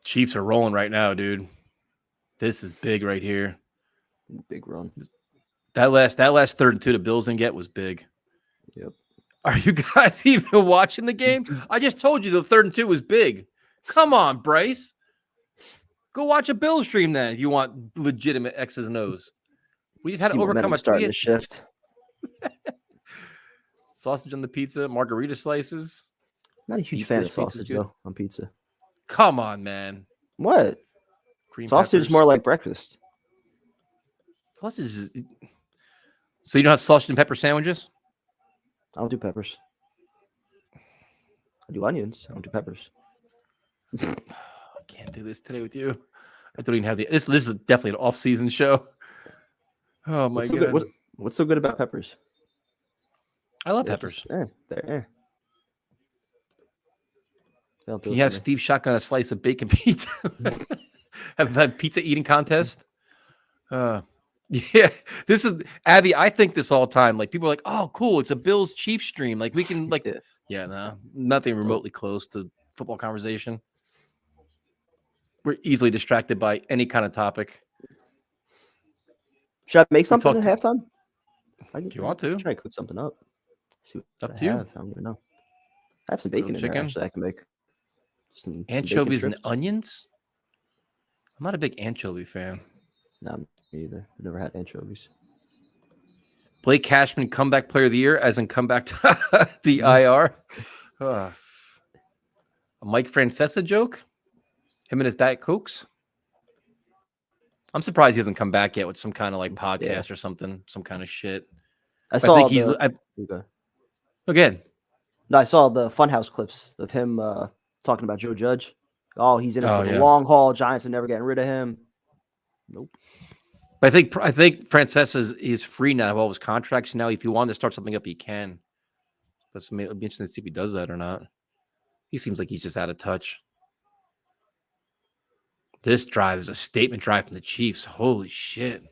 Chiefs are rolling right now, dude. This is big right here. Big run. That last 3rd and 2 the Bills didn't get was big. Yep. Are you guys even watching the game? I just told you the 3rd and 2 was big. Come on, Bryce. Go watch a Bills stream then if you want legitimate X's and O's. We just had to overcome a starting to shift. Sausage on the pizza, margarita slices. Not a huge Deep fan of dish pizza's sausage good. though on pizza. Come on, man. What? Cream Sausage is peppers. more like breakfast. Sausage is... So you don't have sausage and pepper sandwiches? I don't do peppers. I do onions. I don't do peppers. I can't do this today with you. I don't even have the... This is definitely an off-season show. Oh, my God. What's so good about peppers? I love They're peppers. Just, They don't do Can it you have for me. Steve shotgun a slice of bacon pizza? Have that pizza eating contest? Yeah, this is Abby. I think this all the time. Like people are like, "Oh, cool! It's a Bills Chiefs stream. Like we can like, yeah, no, nothing remotely close to football conversation. We're easily distracted by any kind of topic. Should I make something at halftime? If you want to, try to cook something up. See what up I to you. have. I don't even know. I have some bacon in there. Chicken? Actually, I can make some Anchovies bacon and strips. onions. I'm not a big anchovy fan. No, me either. I've never had anchovies. Blake Cashman, comeback player of the year, as in comeback to the IR. A Mike Francesa joke. Him and his Diet Cokes. I'm surprised he hasn't come back yet with some kind of like podcast or something, some kind of shit. I saw. Again. No, I saw the Funhouse clips of him talking about Joe Judge. Oh, he's in it for the yeah. long haul. Giants are never getting rid of him. Nope. But I think Francesa is free now of all his contracts. Now, if he wanted to start something up, he can. It'll be interesting to see if he does that or not. He seems like he's just out of touch. This drive is a statement drive from the Chiefs. Holy shit.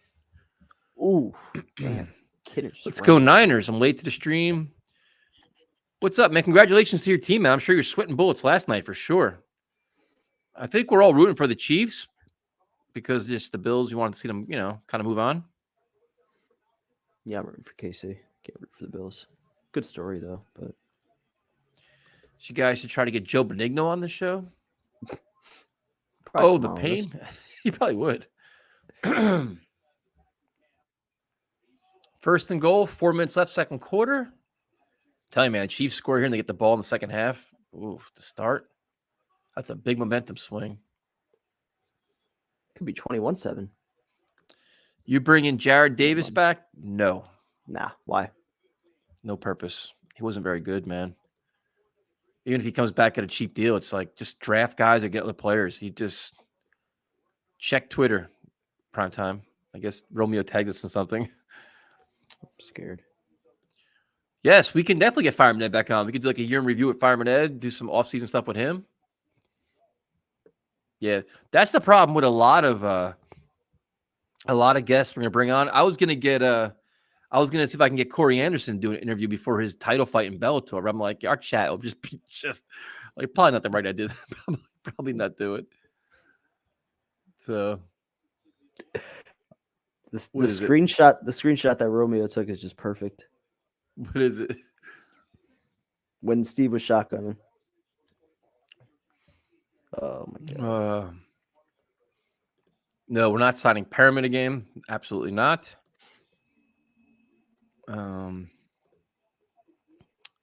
Ooh, man. Let's go Niners. I'm late to the stream. What's up, man? Congratulations to your team, man. I'm sure you're sweating bullets last night for sure. I think we're all rooting for the Chiefs because just the Bills, you want to see them, kind of move on. Yeah, I'm rooting for KC. Can't root for the Bills. Good story, though. But you guys should try to get Joe Benigno on the show. Probably the pain. You probably would. First and goal, 4 minutes left, second quarter. Tell you, man, Chiefs score here and they get the ball in the second half. Ooh, to start. That's a big momentum swing. Could be 21-7. You bring in Jared Davis back? No. Nah, why? No purpose. He wasn't very good, man. Even if he comes back at a cheap deal, it's like just draft guys or get other players. He just check Twitter. Prime time. I guess Romeo tagged us in something. I'm scared. Yes, we can definitely get Fireman Ed back on. We could do like a year in review with Fireman Ed, do some off-season stuff with him. Yeah, that's the problem with a lot of guests we're gonna bring on. I was gonna see if I can get Corey Anderson to do an interview before his title fight in Bellator. I'm like, our chat will just be like probably not the right idea. probably not do it. So the screenshot that Romeo took is just perfect. What is it? When Steve was shotgunning. Oh my god. No, we're not signing Perriman again. Absolutely not.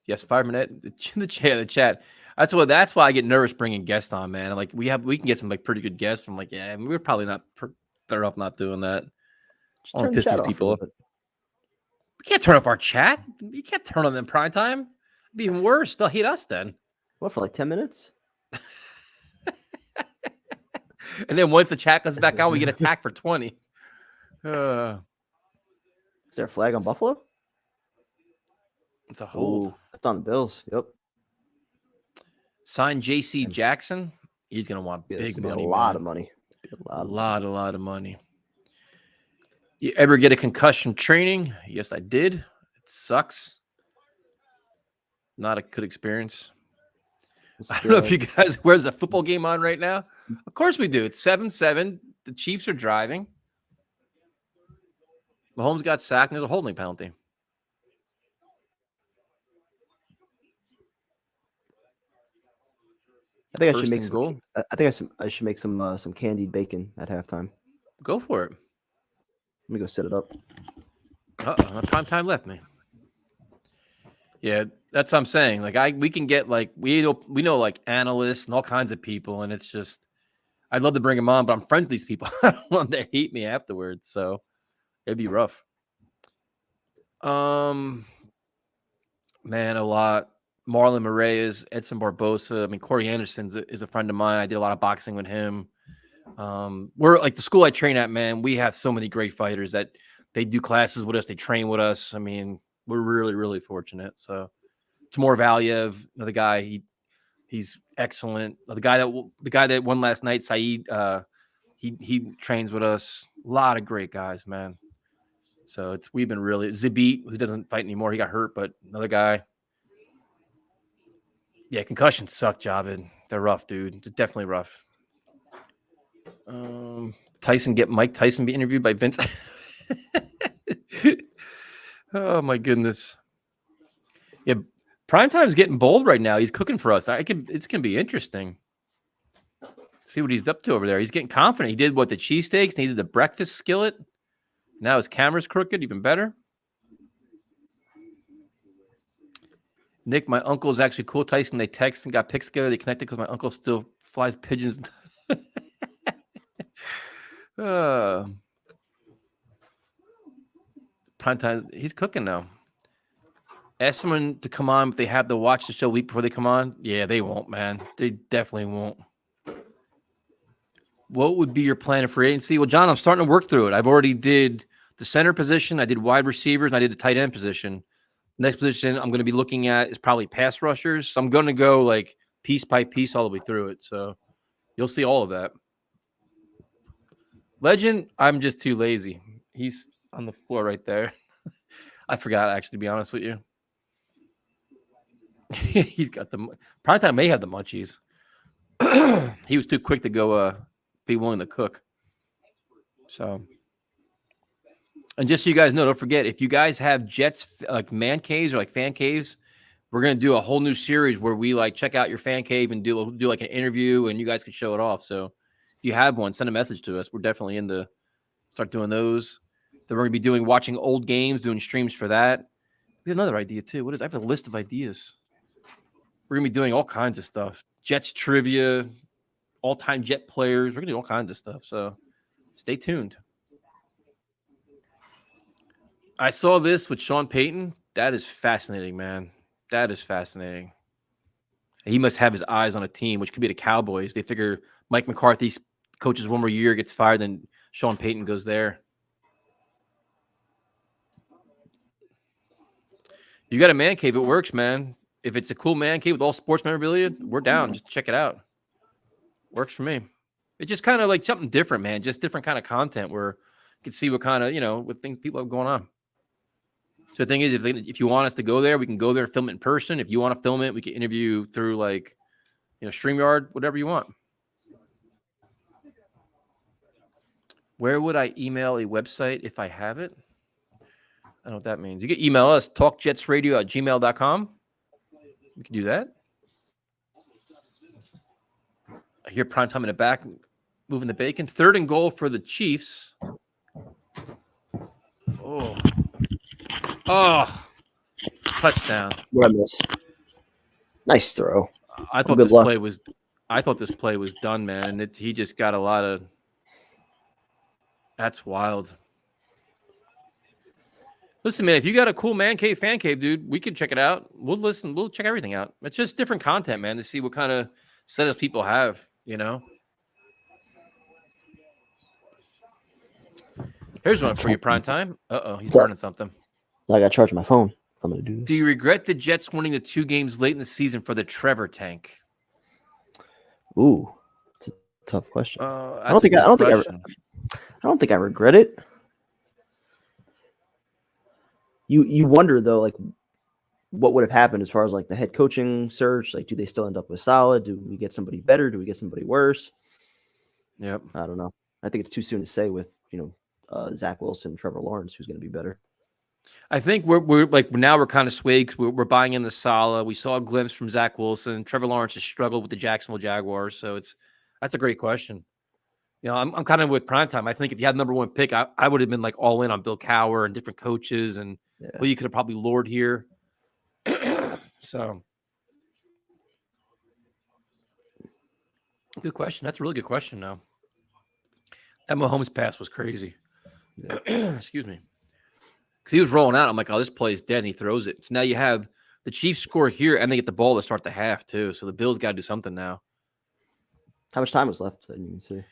Yes, Fireman Ed, the chat. That's why I get nervous bringing guests on, man. Like we can get some like pretty good guests from like, yeah, we're probably not better off not doing that. I don't piss these people off. We can't turn off our chat. You can't turn on them prime time. It'd be even worse. They'll hate us then. What, for like 10 minutes? And then once the chat comes back on, we get attacked for 20. Is there a flag on Buffalo? It's a hold. Ooh, that's on the Bills. Yep. Sign J.C. Jackson. He's going to want big money. A lot of money. A lot of money. You ever get a concussion training? Yes, I did. It sucks. Not a good experience. I don't know if you guys, where's the football game on right now? Of course we do. It's 7-7. The Chiefs are driving. Mahomes got sacked and there's a holding penalty. I think I should make some candied bacon at halftime. Go for it. Let me go set it up. Not prime time left me. Yeah, that's what I'm saying. Like we can get like we know like analysts and all kinds of people, and it's just I'd love to bring them on, but I'm friends with these people. I don't want them to hate me afterwards, so it'd be rough. Man, a lot. Marlon Moraes, Edson Barbosa. I mean, Corey Anderson is a friend of mine. I did a lot of boxing with him. We're like the school I train at, man. We have so many great fighters that they do classes with us. They train with us. I mean, we're really, really fortunate. So Timur Valiev, another guy, he's excellent. The guy that won last night, Saeed, he trains with us. A lot of great guys, man. So we've been really Zabit, who doesn't fight anymore. He got hurt, but another guy. Yeah, concussions suck, Javid. They're rough, dude. They're definitely rough. Mike Tyson be interviewed by Vince. Oh my goodness. Yeah, Primetime's getting bold right now. He's cooking for us. It's gonna be interesting. See what he's up to over there. He's getting confident. He did the cheesesteaks, and he did the breakfast skillet. Now his camera's crooked, even better. Nick, my uncle is actually cool. Tyson, they text and got pics together. They connected because my uncle still flies pigeons. Prime time, he's cooking now. Ask someone to come on if they have to watch the show a week before they come on. Yeah, they won't, man. They definitely won't. What would be your plan for agency? Well, John, I'm starting to work through it. I've already did the center position. I did wide receivers, and I did the tight end position. Next position I'm going to be looking at is probably pass rushers. So I'm going to go like piece by piece all the way through it. So you'll see all of that. Legend, I'm just too lazy. He's on the floor right there. I forgot, actually, to be honest with you. He's got the Primetime may have the munchies. He was too quick to go be willing to cook. So, and just so you guys know, don't forget, if you guys have Jets like man caves or like fan caves, we're gonna do a whole new series where we like check out your fan cave and do like an interview, and you guys can show it off. So if you have one, send a message to us. We're definitely in to start doing those. Then we're gonna be watching old games, doing streams for that. We have another idea too. What is? I have a list of ideas. We're gonna be doing all kinds of stuff. Jets trivia, all-time Jet players. We're gonna do all kinds of stuff. So stay tuned. I saw this with Sean Payton. That is fascinating, man. That is fascinating. He must have his eyes on a team, which could be the Cowboys. They figure Mike McCarthy coaches one more year, gets fired, then Sean Payton goes there. You got a man cave, it works, man. If it's a cool man cave with all sports memorabilia, we're down. Just check it out. Works for me. It's just kind of like something different, man. Just different kind of content where you can see what kind of, what things people have going on. So the thing is, if you want us to go there, we can go there, film it in person. If you want to film it, we can interview through like, StreamYard, whatever you want. Where would I email a website if I have it? I don't know what that means. You can email us, talkjetsradio@gmail.com. We can do that. I hear Primetime in the back moving the bacon. 3rd and goal for the Chiefs. Oh, touchdown. What I miss? Nice throw. I thought this play was done, man. And he just got a lot of. That's wild. Listen, man, if you got a cool man cave, fan cave, dude, we can check it out. We'll listen. We'll check everything out. It's just different content, man, to see what kind of setups people have, Here's one for you, Primetime. He's burning something. I got to charge my phone. I'm going to do this. Do you regret the Jets winning the 2 games late in the season for the Trevor tank? Ooh, it's a tough question. I don't think I regret it. You wonder though, like what would have happened as far as like the head coaching search? Like, do they still end up with Saleh? Do we get somebody better? Do we get somebody worse? Yep. I don't know. I think it's too soon to say with Zach Wilson, Trevor Lawrence, who's going to be better. I think we're like now we're kind of swayed because we're buying in the Saleh. We saw a glimpse from Zach Wilson. Trevor Lawrence has struggled with the Jacksonville Jaguars, so that's a great question. I'm kind of with Primetime. I think if you had number 1 pick, I would have been like all in on Bill Cowher and different coaches and who you could have probably lured here. So, good question. That's a really good question. Now, that Mahomes pass was crazy. Yeah. Excuse me. Because he was rolling out. I'm like, oh, this play is dead, and he throws it. So now you have the Chiefs score here, and they get the ball to start the half, too. So the Bills got to do something now. How much time was left? I didn't even see.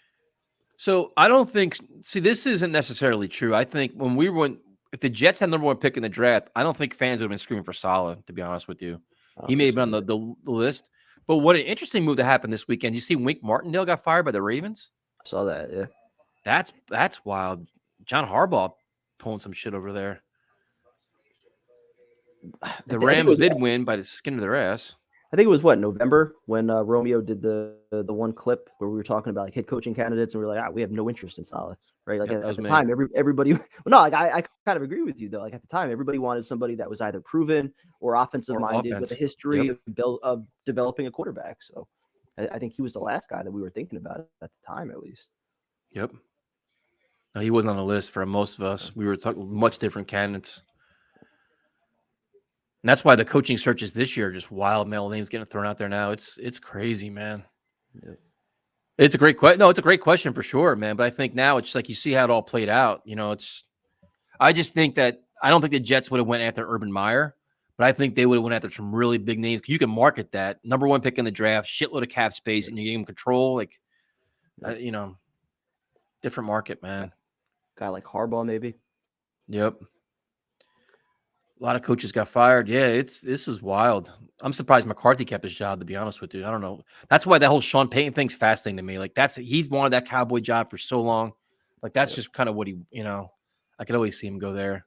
So I don't think – see, this isn't necessarily true. I think when we went – if the Jets had number 1 pick in the draft, I don't think fans would have been screaming for Saleh, to be honest with you. He may have been on the list. But what an interesting move that happened this weekend. You see Wink Martindale got fired by the Ravens? I saw that, yeah. That's wild. John Harbaugh pulling some shit over there. The Rams did win by the skin of their ass. I think it was November when Romeo did the one clip where we were talking about like head coaching candidates and we were like, we have no interest in Saleh, right? Like at the time, everybody. Well, no, like I kind of agree with you though. Like at the time, everybody wanted somebody that was either proven or offensive minded with a history of developing a quarterback. So I think he was the last guy that we were thinking about at the time, at least. Yep. No, he wasn't on the list for most of us. We were talking much different candidates. And that's why the coaching searches this year are just wild. Male names getting thrown out there now. It's crazy, man. Yeah. It's a great question. No, it's a great question for sure, man. But I think now it's like you see how it all played out. I just think that I don't think the Jets would have went after Urban Meyer, but I think they would have went after some really big names. You can market that number 1 pick in the draft, shitload of cap space, and you give him control. Different market, man. Guy like Harbaugh, maybe. Yep. A lot of coaches got fired. Yeah, this is wild. I'm surprised McCarthy kept his job, to be honest with you. I don't know. That's why that whole Sean Payton thing's fascinating to me. Like he's wanted that Cowboy job for so long. Like that's just kind of what I could always see him go there.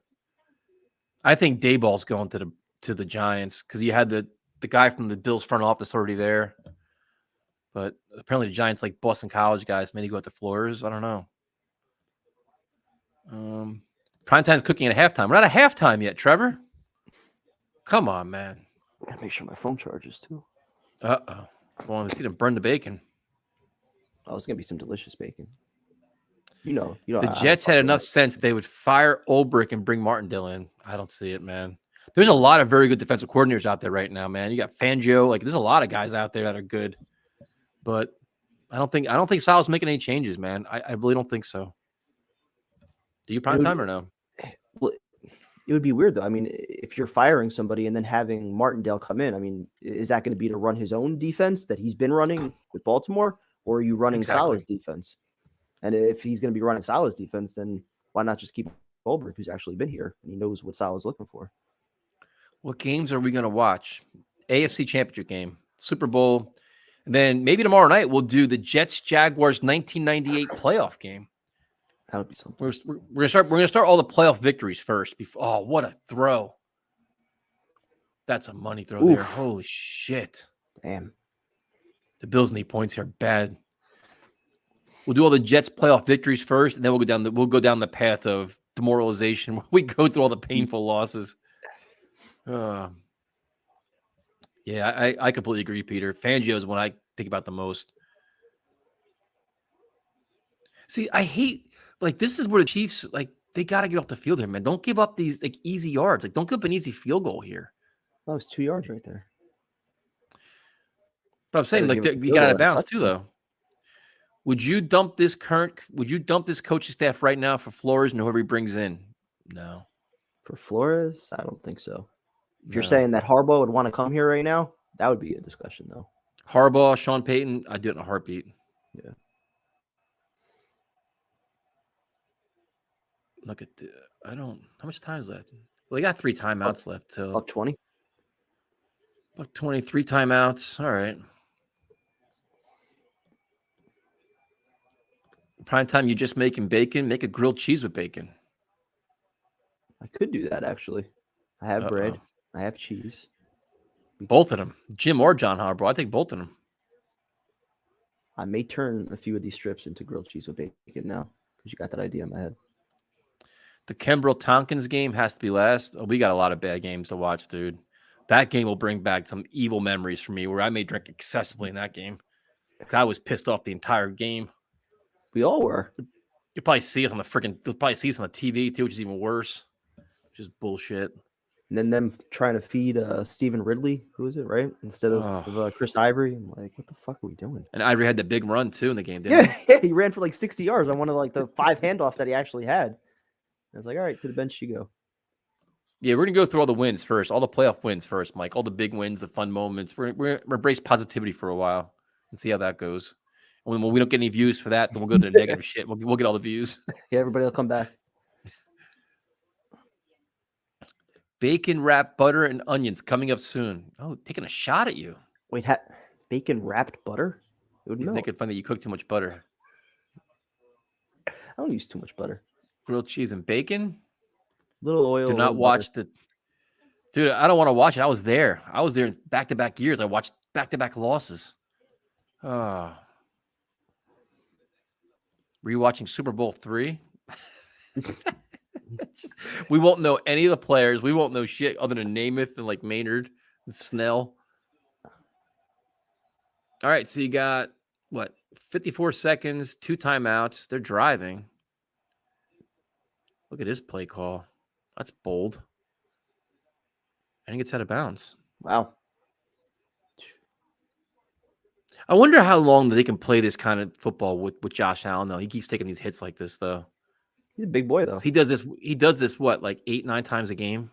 I think Dayball's going to the Giants because you had the guy from the Bills front office already there. But apparently the Giants like Boston College guys. Maybe go at the Flores. I don't know. Primetime's cooking at halftime. We're not at halftime yet, Trevor. Come on, man. Gotta make sure my phone charges too. Uh-oh. Well, let's see them burn the bacon. Oh, it's gonna be some delicious bacon. The Jets had enough sense they would fire Ulbrich and bring Martindale in. I don't see it, man. There's a lot of very good defensive coordinators out there right now, man. You got Fangio. Like, there's a lot of guys out there that are good. But I don't think Sal's making any changes, man. I really don't think so. Do you prime time or no? Well, it would be weird though. I mean, if you're firing somebody and then having Martindale come in, I mean, is that going to be to run his own defense that he's been running with Baltimore, or are you running Salah's defense? And if he's going to be running Salah's defense, then why not just keep Ulbrich, who's actually been here and he knows what Salah's looking for? What games are we going to watch? AFC Championship game, Super Bowl, and then maybe tomorrow night we'll do the Jets Jaguars 1998 playoff game. That would be something. We're gonna start all the playoff victories first. Oh, what a throw! That's a money throw there. Holy shit! Damn. The Bills need points here bad. We'll do all the Jets playoff victories first, and then we'll go down the path of demoralization. We go through all the painful losses. Yeah, I completely agree, Peter. Fangio is one I think about the most. See, I hate. Like, this is where the Chiefs, like, they got to get off the field here, man. Don't give up these, like, easy yards. Like, don't give up an easy field goal here. That was 2 yards right there. But I'm saying, like, you got out of bounds, too, though. Would you dump this coaching staff right now for Flores and whoever he brings in? No. For Flores? I don't think so. If you're saying that Harbaugh would want to come here right now, that would be a discussion, though. Harbaugh, Sean Payton, I'd do it in a heartbeat. Yeah. Look at how much time is left? Well, they got 3 timeouts left till About 20. About 23 timeouts. All right. Prime time, you just making bacon. Make a grilled cheese with bacon. I could do that, actually. I have bread. I have cheese. Both of them. Jim or John Harbaugh. I think both of them. I may turn a few of these strips into grilled cheese with bacon now because you got that idea in my head. The Kimbrel Tompkins game has to be last. Oh, we got a lot of bad games to watch, dude. That game will bring back some evil memories for me where I may drink excessively in that game. I was pissed off the entire game. We all were. You'll probably see us on the TV too, which is even worse. Which is bullshit. And then them trying to feed Stephen Ridley, who is it, right? Instead of Chris Ivory. I'm like, what the fuck are we doing? And Ivory had the big run too in the game, didn't he? Yeah, he ran for like 60 yards on one of like the 5 handoffs that he actually had. I was like, all right, to the bench you go. Yeah, we're gonna go through all the wins first, all the playoff wins first, Mike. All the big wins, the fun moments. We're embrace positivity for a while and see how that goes. And when we don't get any views for that, then we'll go to the negative shit. We'll get all the views. Yeah, everybody will come back. Bacon wrapped butter and onions coming up soon. Oh, taking a shot at you. Wait, bacon wrapped butter? It would He's melt. making fun that you cook too much butter. I don't use too much butter. Grilled cheese and bacon. Little oil. Do not watch Dude, I don't want to watch it. I was there in back-to-back years. I watched back-to-back losses. Rewatching Super Bowl 3. We won't know any of the players. We won't know shit other than Namath and like Maynard and Snell. All right, so you got 54 seconds, 2 timeouts. They're driving. Look at this play call. That's bold. I think it's out of bounds. Wow. I wonder how long they can play this kind of football with Josh Allen, though. He keeps taking these hits like this, though. He's a big boy, though. He does this, what, like 8-9 times a game?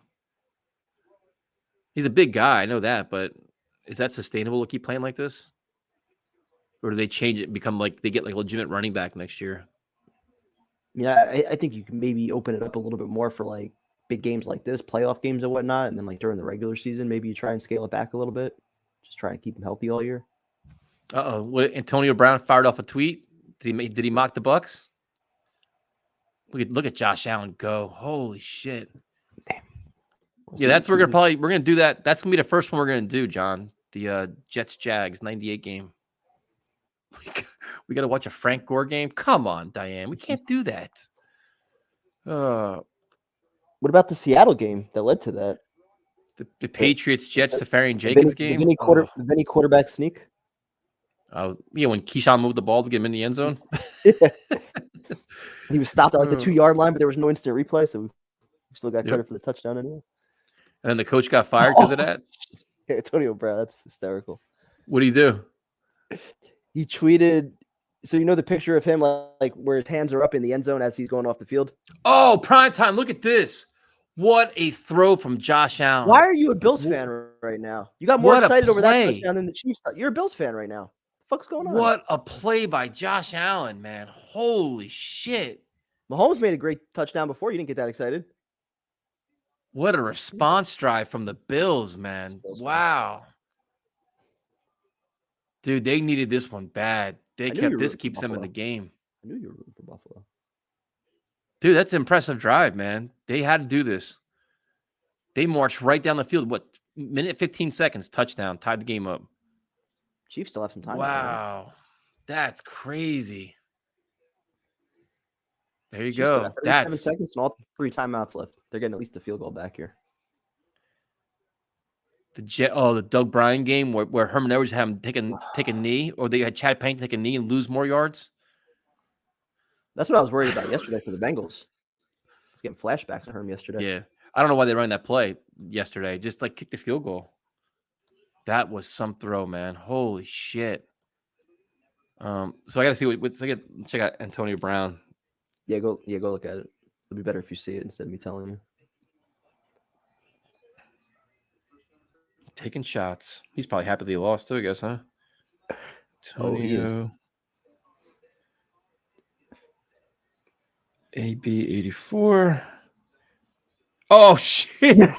He's a big guy. I know that, but is that sustainable to keep playing like this? Or do they change it and become like they get like a legitimate running back next year? Yeah, I think you can maybe open it up a little bit more for like big games like this, playoff games and whatnot, and then like during the regular season, maybe you try and scale it back a little bit. Just try and keep him healthy all year. What, Antonio Brown fired off a tweet? Did he mock the Bucks? Look at Josh Allen go. Holy shit. Yeah, that's we're gonna do that. That's gonna be the first one we're gonna do, John. The Jets Jags 98 game. We gotta watch a Frank Gore game. Come on, Diane. We can't do that. What about the Seattle game that led to that? The Patriots Jets Safarian Jenkins game. The Vinny quarterback sneak. Oh yeah, when Keyshawn moved the ball to get him in the end zone. He was stopped at like the 2-yard line, but there was no instant replay, so we still got credit for the touchdown anyway. And then the coach got fired because of that. Yeah, Antonio Brown, that's hysterical. What did he do? He tweeted, so you know the picture of him like where his hands are up in the end zone as he's going off the field? Oh, prime time. Look at this. What a throw from Josh Allen. Why are you a Bills fan right now? You got more excited over that touchdown than the Chiefs. You're a Bills fan right now. What the fuck's going on? What a play by Josh Allen, man. Holy shit. Mahomes made a great touchdown before. You didn't get that excited. What a response drive from the Bills, man. Wow. Dude, they needed this one bad. This keeps them in the game. I knew you were rooting for Buffalo. Dude, that's an impressive drive, man. They had to do this. They marched right down the field. What, minute 15 seconds, touchdown, tied the game up. Chiefs still have some time. Wow. That's crazy. There you go. That's 7 seconds and all 3 timeouts left. They're getting at least a field goal back here. The Doug Bryan game where Herman Edwards had him take a knee, or they had Chad Pennington take a knee and lose more yards. That's what I was worried about yesterday for the Bengals. I was getting flashbacks to Herm yesterday. Yeah. I don't know why they ran that play yesterday. Just like kick the field goal. That was some throw, man. Holy shit. So I gotta see check out Antonio Brown. Yeah, go look at it. It'll be better if you see it instead of me telling you. Taking shots. He's probably happy that he lost too, I guess, huh? Antonio. AB84. Oh shit.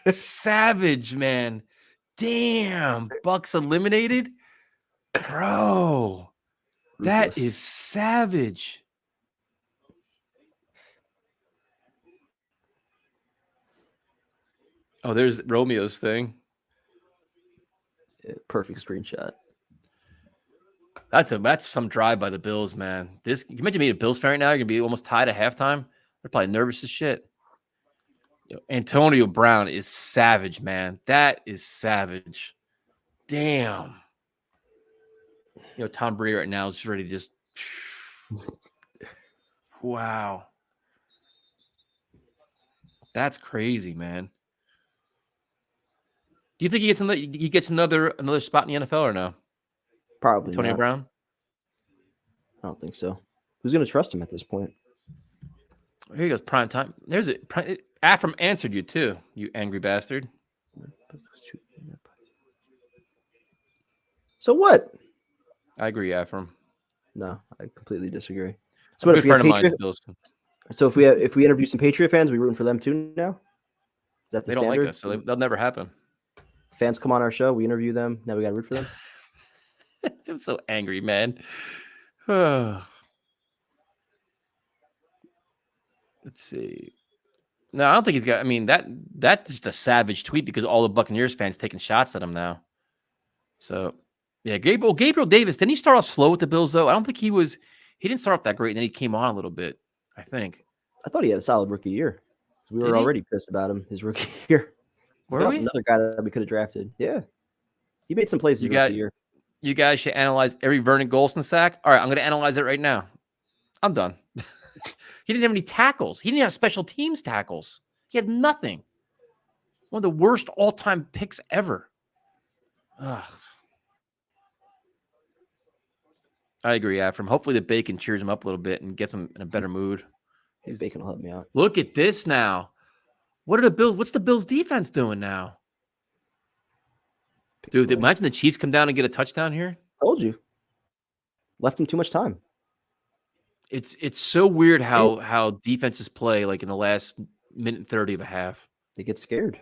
Savage, man. Damn. Bucks eliminated. Bro. That is savage. Oh, there's Romeo's thing. Yeah, perfect screenshot. That's some drive by the Bills, man. You imagine being a Bills fan right now, you're gonna be almost tied at halftime. They're probably nervous as shit. Antonio Brown is savage, man. That is savage. Damn. Tom Brady right now is just ready to just wow. That's crazy, man. Do you think he gets another spot in the NFL or no? Probably Antonio not. Brown? I don't think so. Who's going to trust him at this point? Here he goes, prime time. There's it. Afram answered you too, you angry bastard. So what? I agree, Afram. No, I completely disagree. So what if friend of mine Bills? So if we interview some Patriot fans, we rooting for them too now? Is that they don't like us, so that'll never happen. Fans come on our show, we interview them. Now we got to root for them. I'm so angry, man. Let's see. No, I don't think he's got. I mean, that's just a savage tweet because all the Buccaneers fans taking shots at him now. So, yeah, Gabriel Davis. Didn't he start off slow with the Bills though? I don't think he didn't start off that great, and then he came on a little bit. I think. I thought he had a solid rookie year. We were already pissed about him his rookie year. Were we? Another guy that we could have drafted. Yeah, he made some plays his rookie year. You guys should analyze every Vernon Golson sack. All right, I'm going to analyze it right now. I'm done. He didn't have any tackles. He didn't have special teams tackles. He had nothing. One of the worst all-time picks ever. Ugh. I agree, Afram. Hopefully the bacon cheers him up a little bit and gets him in a better mood. His bacon will help me out. Look at this now. What's the Bills defense doing now? Dude, imagine the Chiefs come down and get a touchdown here. Told you. Left him too much time. It's so weird how defenses play like in the last minute 30 of a half. They get scared.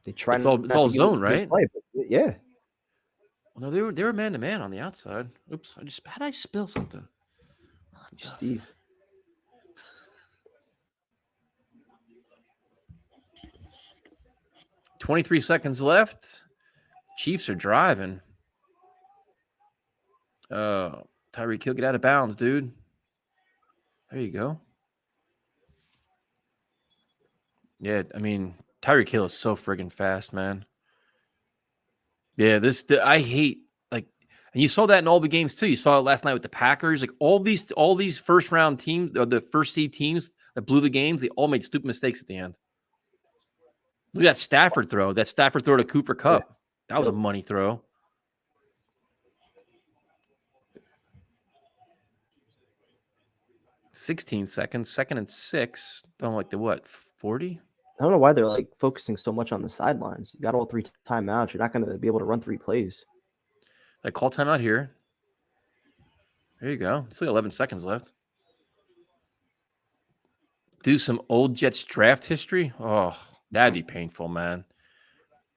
They try. It's all not to give zone, it a big right? play, but yeah. Well, no, they were man to man on the outside. Oops, how did I spill something? Steve. 23 seconds left. Chiefs are driving. Tyreek Hill, get out of bounds, dude. There you go. Yeah, I mean, Tyreek Hill is so friggin' fast, man. Yeah, I hate, like, and you saw that in all the games too. You saw it last night with the Packers. Like all these first round teams, or the first seed teams that blew the games, they all made stupid mistakes at the end. Look at that Stafford throw. That Stafford throw to Cooper Kupp. Yeah. That was a money throw. $16 seconds, 2nd and 6. Don't like the what? 40? I don't know why they're like focusing so much on the sidelines. You got all 3 timeouts. You're not going to be able to run 3 plays. I call timeout here. There you go. Still 11 seconds left. Do some old Jets draft history. Oh, that'd be painful, man.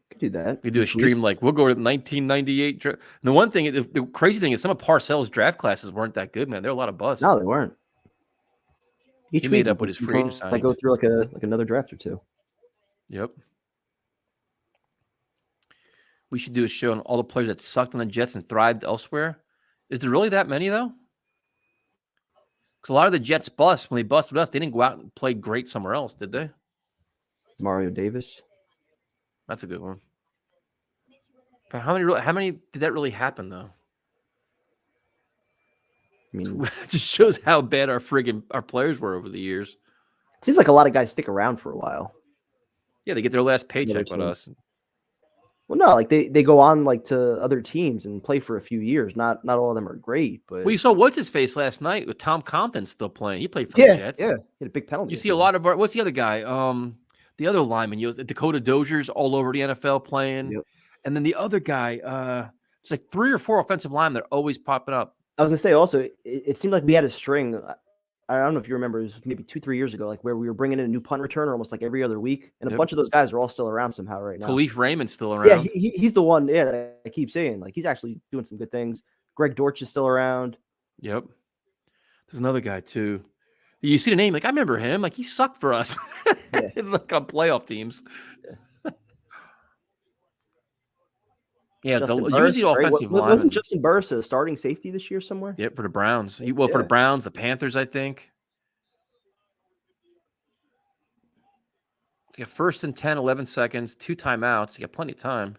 Could do that. We do a stream like we'll go to 1998. And the one thing, the crazy thing is some of Parcells' draft classes weren't that good, man. There were a lot of busts. No, they weren't. Each He week, made up with his free agent I go signings. through like another draft or 2. Yep. We should do a show on all the players that sucked on the Jets and thrived elsewhere. Is there really that many, though? Because a lot of the Jets bust. When they busted us, they didn't go out and play great somewhere else, did they? Mario Davis. That's a good one. But how many did that really happen, though? I mean, It just shows how bad our players were over the years. it seems like a lot of guys stick around for a while. Yeah, they get their last paycheck with team. us. Well, no, like they go on like to other teams and play for a few years. Not all of them are great, but Well, you saw what's his face last night with Tom Compton still playing. He played for the Jets. Yeah, he had a big penalty. You see a lot of what's the other guy? The other lineman, Dakota Dozier's all over the NFL playing. Yep. And then the other guy, it's like 3 or 4 offensive linemen that are always popping up. I was gonna say also, it seemed like we had a string. I don't know if you remember, it was maybe 2-3 years ago, like where we were bringing in a new punt returner almost like every other week, and a bunch of those guys are all still around somehow right now. Khalif Raymond's still around. Yeah, he's the one. Yeah, that I keep saying, like he's actually doing some good things. Greg Dortch is still around. Yep. There's another guy too. You see the name, like I remember him. Like he sucked for us, like on playoff teams. Yeah, usually offensive line. Wasn't Justin Burris a starting safety this year somewhere? Yep, for the Browns. For the Browns, the Panthers, I think. You got 1st and 10, 11 seconds, 2 timeouts. You got plenty of time.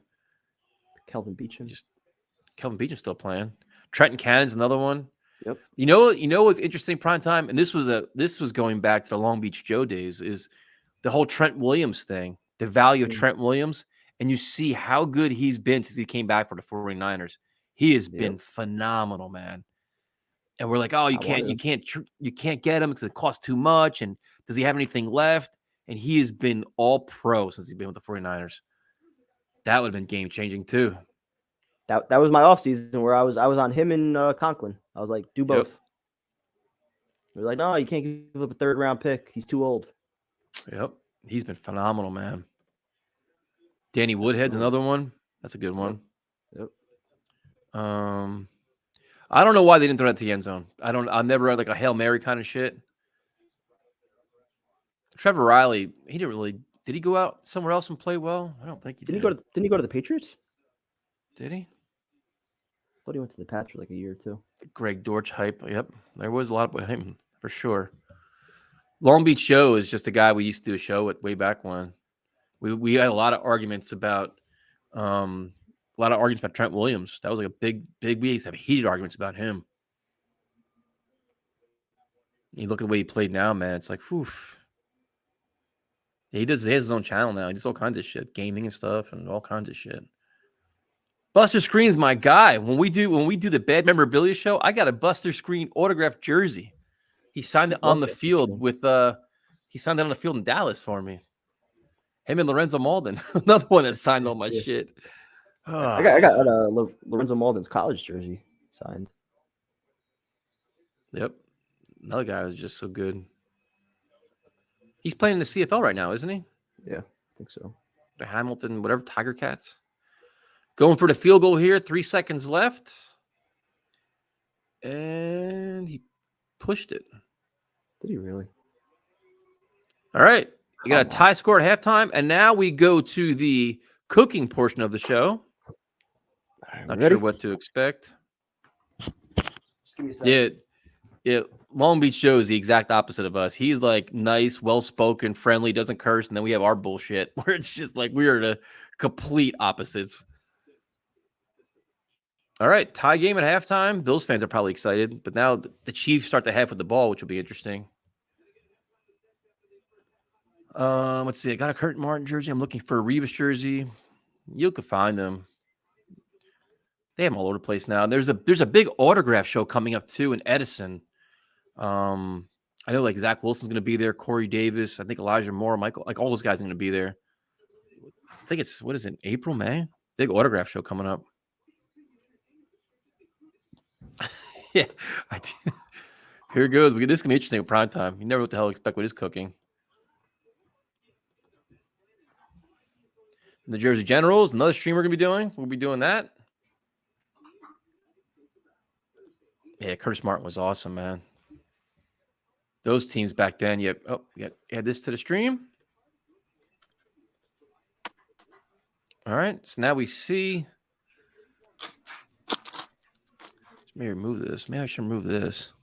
Kelvin Beachum. Kelvin Beachum's still playing. Trenton Cannon's another one. Yep. You know what's interesting, prime time, and this was going back to the Long Beach Joe days, is the whole Trent Williams thing, the value of Trent Williams, and you see how good he's been since he came back for the 49ers. He has been phenomenal, man. And we're like, oh, you can't get him because it costs too much, and does he have anything left? And he has been all pro since he's been with the 49ers. That would have been game changing too. That was my offseason where I was on him and Conklin. I was like, do both. Yep. They're like, no, you can't give up a 3rd round pick. He's too old. Yep. He's been phenomenal, man. Danny Woodhead's another one. That's a good one. Yep. I don't know why they didn't throw that to the end zone. I never had like a Hail Mary kind of shit. Trevor Riley, he didn't really. Did he go out somewhere else and play well? I don't think he did. Didn't he go to the Patriots? Did he? I thought he went to the Pats for like a year or 2. Greg Dortch hype. Yep. There was a lot of him for sure. Long Beach Joe is just a guy we used to do a show with way back when. We had a lot of arguments about Trent Williams. That was like a big we used to have heated arguments about him. You look at the way he played now, man. It's like, whew. Yeah, he has his own channel now. He does all kinds of shit, gaming and stuff, and all kinds of shit. Buster Screen's my guy. When we do the bad memorabilia show, I got a Buster Screen autographed jersey. He signed it on the field he signed it on the field in Dallas for me. Him and Lorenzo Malden, another one that signed all my shit. I got Lorenzo Malden's college jersey signed. Yep, another guy was just so good. He's playing in the CFL right now, isn't he? Yeah, I think so. The Hamilton, whatever, Tiger Cats. Going for the field goal here. 3 seconds left. And he pushed it. Did he really? All right. You got a Come on. tie score at halftime. And now we go to the cooking portion of the show. All right, Not ready? sure what to expect. Just give me a second. Yeah. Long Beach Joe is the exact opposite of us. He's like nice, well-spoken, friendly, doesn't curse. And then we have our bullshit where it's just like we are the complete opposites. All right. Tie game at halftime. Bills fans are probably excited. But now the Chiefs start the half with the ball, which will be interesting. Let's see. I got a Kurt Martin jersey. I'm looking for a Revis jersey. You could find them. They have them all over the place now. And there's a big autograph show coming up too in Edison. I know like Zach Wilson's going to be there, Corey Davis, I think Elijah Moore, Michael, like all those guys are going to be there. I think it's what is it, April, May? Big autograph show coming up. Yeah, here it goes. This is gonna be interesting at prime time. You never know what the hell to expect with his cooking. The Jersey Generals, another stream we're gonna be doing. We'll be doing that. Yeah, Curtis Martin was awesome, man. Those teams back then. Yep. Oh, yeah. Add this to the stream. All right. So now we see. Let's maybe remove this. Maybe I should remove this.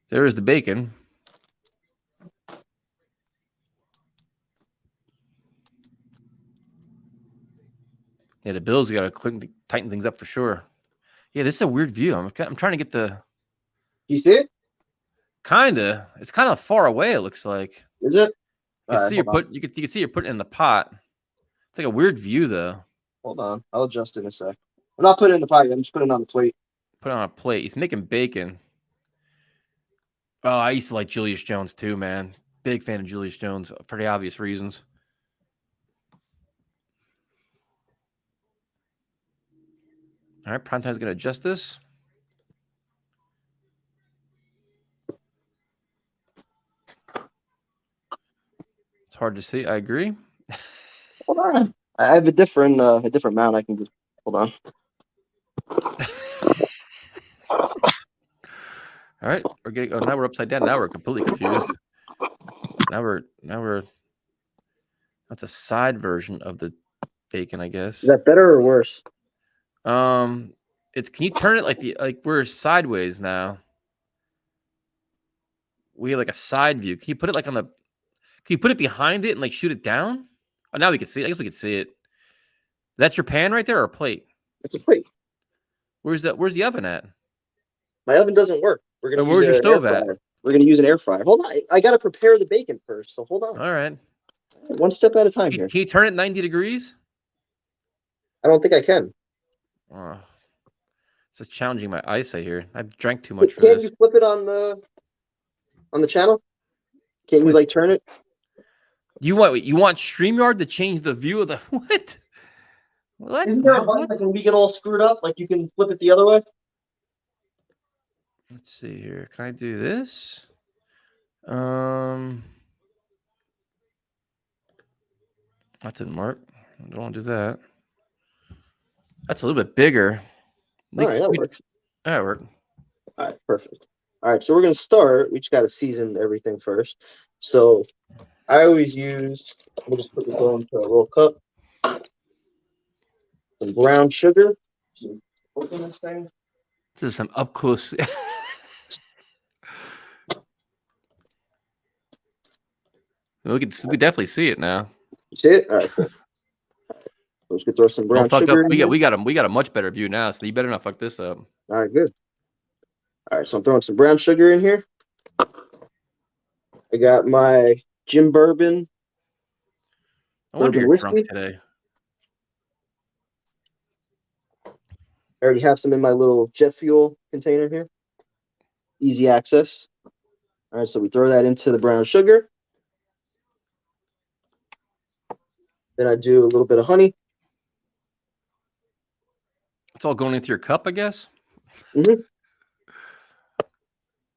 There is the bacon. Yeah, the Bills got to tighten things up for sure. Yeah, this is a weird view. I'm trying to get the. You see it? Kinda. It's kind of far away. It looks like. Is it? You can see you can see you're putting it in the pot. It's like a weird view though. Hold on. I'll adjust in a sec. I'm not putting it in the pot. I'm just putting it on the plate. Put it on a plate. He's making bacon. Oh, I used to like Julius Jones too, man. Big fan of Julius Jones for the obvious reasons. All right, Primetime's going to adjust this. It's hard to see. I agree. Hold on. I have a different mount. I can just hold on. All right, we're getting. Oh, now we're upside down. Now we're completely confused. Now we're. That's a side version of the bacon, I guess. Is that better or worse? It's. Can you turn it like we're sideways now? We have like a side view. Can you put it like on the? Can you put it behind it and like shoot it down? Oh, now we can see it. I guess we can see it. That's your pan right there or a plate? It's a plate. Where's the oven at? My oven doesn't work. We're gonna. Where's your stove at? We're gonna use an air fryer. Hold on. I gotta prepare the bacon first. So hold on. All right. One step at a time here. Can you turn it 90 degrees? I don't think I can. Oh, this is challenging my eyesight here. I've drank too much for Can't this. you flip it on the channel? Can you like turn it? You want StreamYard to change the view of the what? What? Isn't there a button like when we get all screwed up, like you can flip it the other way? Let's see here. Can I do this? That didn't work. I don't want to do that. That's a little bit bigger. All right, that works. That worked. All right, perfect. All right, so we're gonna start. We just gotta season everything first. So I always use. We'll just put this all into a little cup. Some brown sugar. Open this thing. This is some up close. We definitely see it now. You see it? All right, cool. All right. Let's go throw some brown sugar. We got a much better view now, so you better not fuck this up. All right, good. All right, so I'm throwing some brown sugar in here. I got my Jim Bourbon. I wonder you're whiskey. drunk today. I already have some in my little jet fuel container here. Easy access. All right, so we throw that into the brown sugar. Then I do a little bit of honey. It's all going into your cup, I guess. Mm-hmm.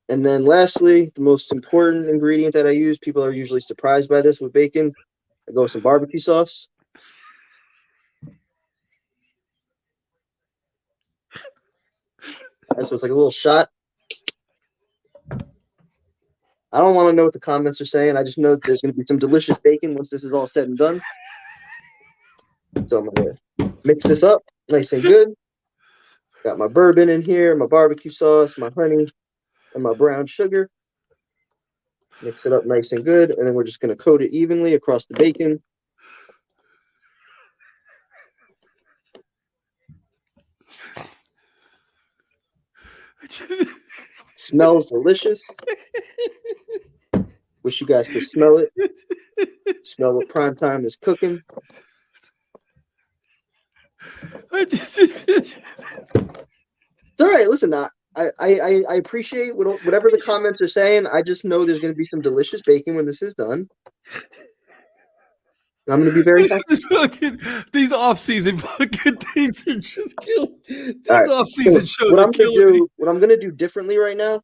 And then lastly, the most important ingredient that I use, people are usually surprised by this with bacon. I go with some barbecue sauce. All right, so it's like a little shot. I don't want to know what the comments are saying. I just know that there's going to be some delicious bacon once this is all said and done. So I'm going to mix this up nice and good. Got my bourbon in here, my barbecue sauce, my honey, and my brown sugar. Mix it up nice and good. And then we're just going to coat it evenly across the bacon. Smells delicious. Wish you guys could smell it. Smell what prime time is cooking. It's all right. Listen, I appreciate whatever the comments are saying. I just know there's going to be some delicious bacon when this is done. I'm going to be very happy. These off-season fucking things are just killing. These right, off-season shows what are I'm going killing to me. do, what I'm going to do differently right now.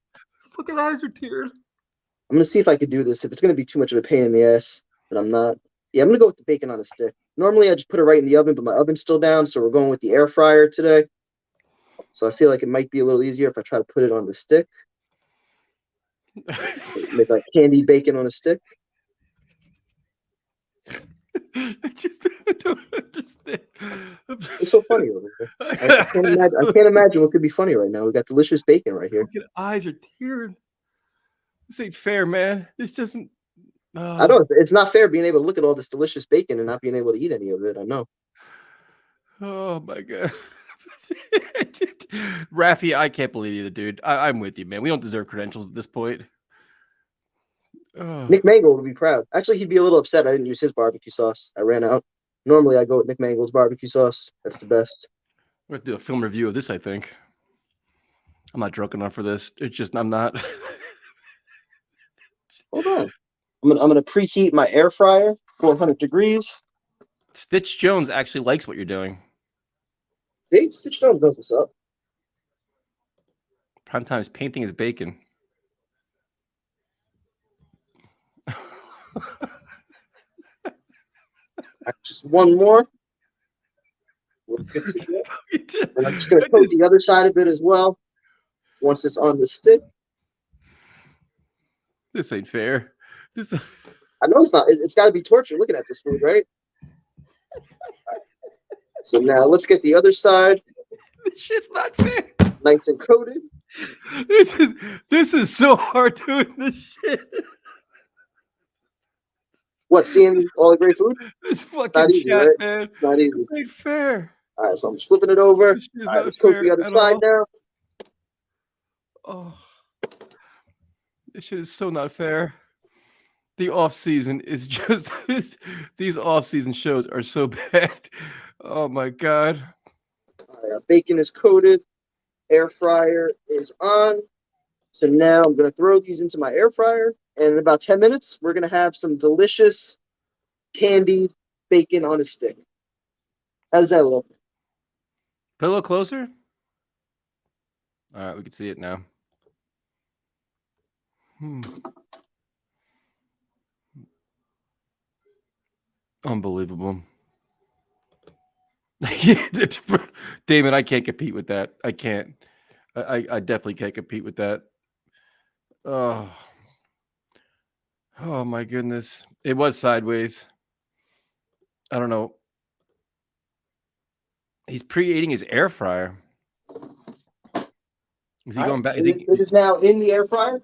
Fucking eyes are tearing. I'm going to see if I could do this. If it's going to be too much of a pain in the ass, then I'm not. Yeah, I'm going to go with the bacon on a stick. Normally, I just put it right in the oven, but my oven's still down, so we're going with the air fryer today. So I feel like it might be a little easier if I try to put it on the stick. Make like candy bacon on a stick. I don't understand. It's so funny over here. I can't imagine what could be funny right now. We got delicious bacon right here. Fucking eyes are tearing. This ain't fair, man. This doesn't. I know it's not fair being able to look at all this delicious bacon and not being able to eat any of it. I know. Oh my god. Rafi, I can't believe you, dude. I'm with you, man. We don't deserve credentials at this point. Oh. Nick Mangold would be proud. Actually, he'd be a little upset I didn't use his barbecue sauce. I ran out. Normally, I go with Nick Mangold's barbecue sauce. That's the best. We're going to do a film review of this, I think. I'm not drunk enough for this. It's just, I'm not. Hold on. I'm gonna preheat my air fryer, 400 degrees. Stitch Jones actually likes what you're doing. See, Stitch Jones knows what's up. Primetime's painting his bacon. Just one more. And I'm just going to coat the other side of it as well. Once it's on the stick. This ain't fair. This. I know it's not. It's got to be torture looking at this food, right? So now let's get the other side. This shit's not fair. Nice and coated. This is so hard doing this shit. What, seeing all the great food? This fucking not easy, chat, right? man. Not easy. This ain't fair. All right, so I'm just flipping it over. This is All right, not let's coat fair the other at side all. now. Oh, this shit is so not fair. The off season is just these off season shows are so bad. Oh my god. All right, our bacon is coated. Air fryer is on. So now I'm going to throw these into my air fryer. And in about 10 minutes, we're going to have some delicious candied bacon on a stick. How does that look? Put a little closer. All right, we can see it now. Unbelievable. Damon, I can't compete with that. I can't. I definitely can't compete with that. Oh my goodness. It was sideways. I don't know. He's preheating his air fryer. Is he going back? It is now in the air fryer.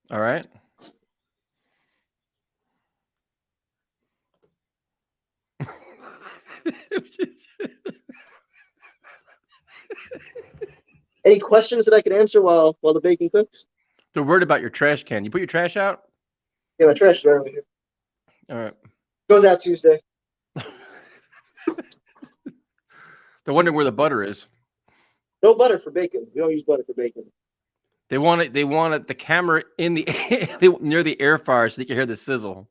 All right. Any questions that I can answer while the bacon cooks? They're worried about your trash can. You put your trash out? Yeah, my trash is right over here. All right. Goes out Tuesday. They're wondering where the butter is. No butter for bacon. We don't use butter for bacon. They wanted the camera in the near the air fryer so they can hear the sizzle.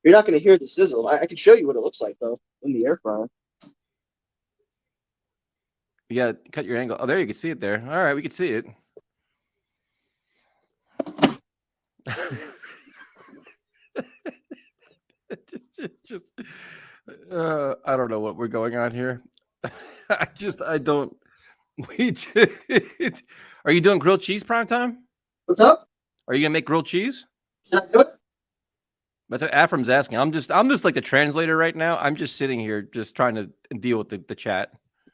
You're not going to hear the sizzle. I can show you what it looks like though in the air fryer. You gotta cut your angle. Oh, there you can see it there. All right, we can see it. It's just I don't know what we're going on here. I don't. Are you doing grilled cheese prime time? What's up? Are you gonna make grilled cheese? Should I do it? That's what Afram's asking. I'm just like the translator right now. I'm just sitting here just trying to deal with the chat.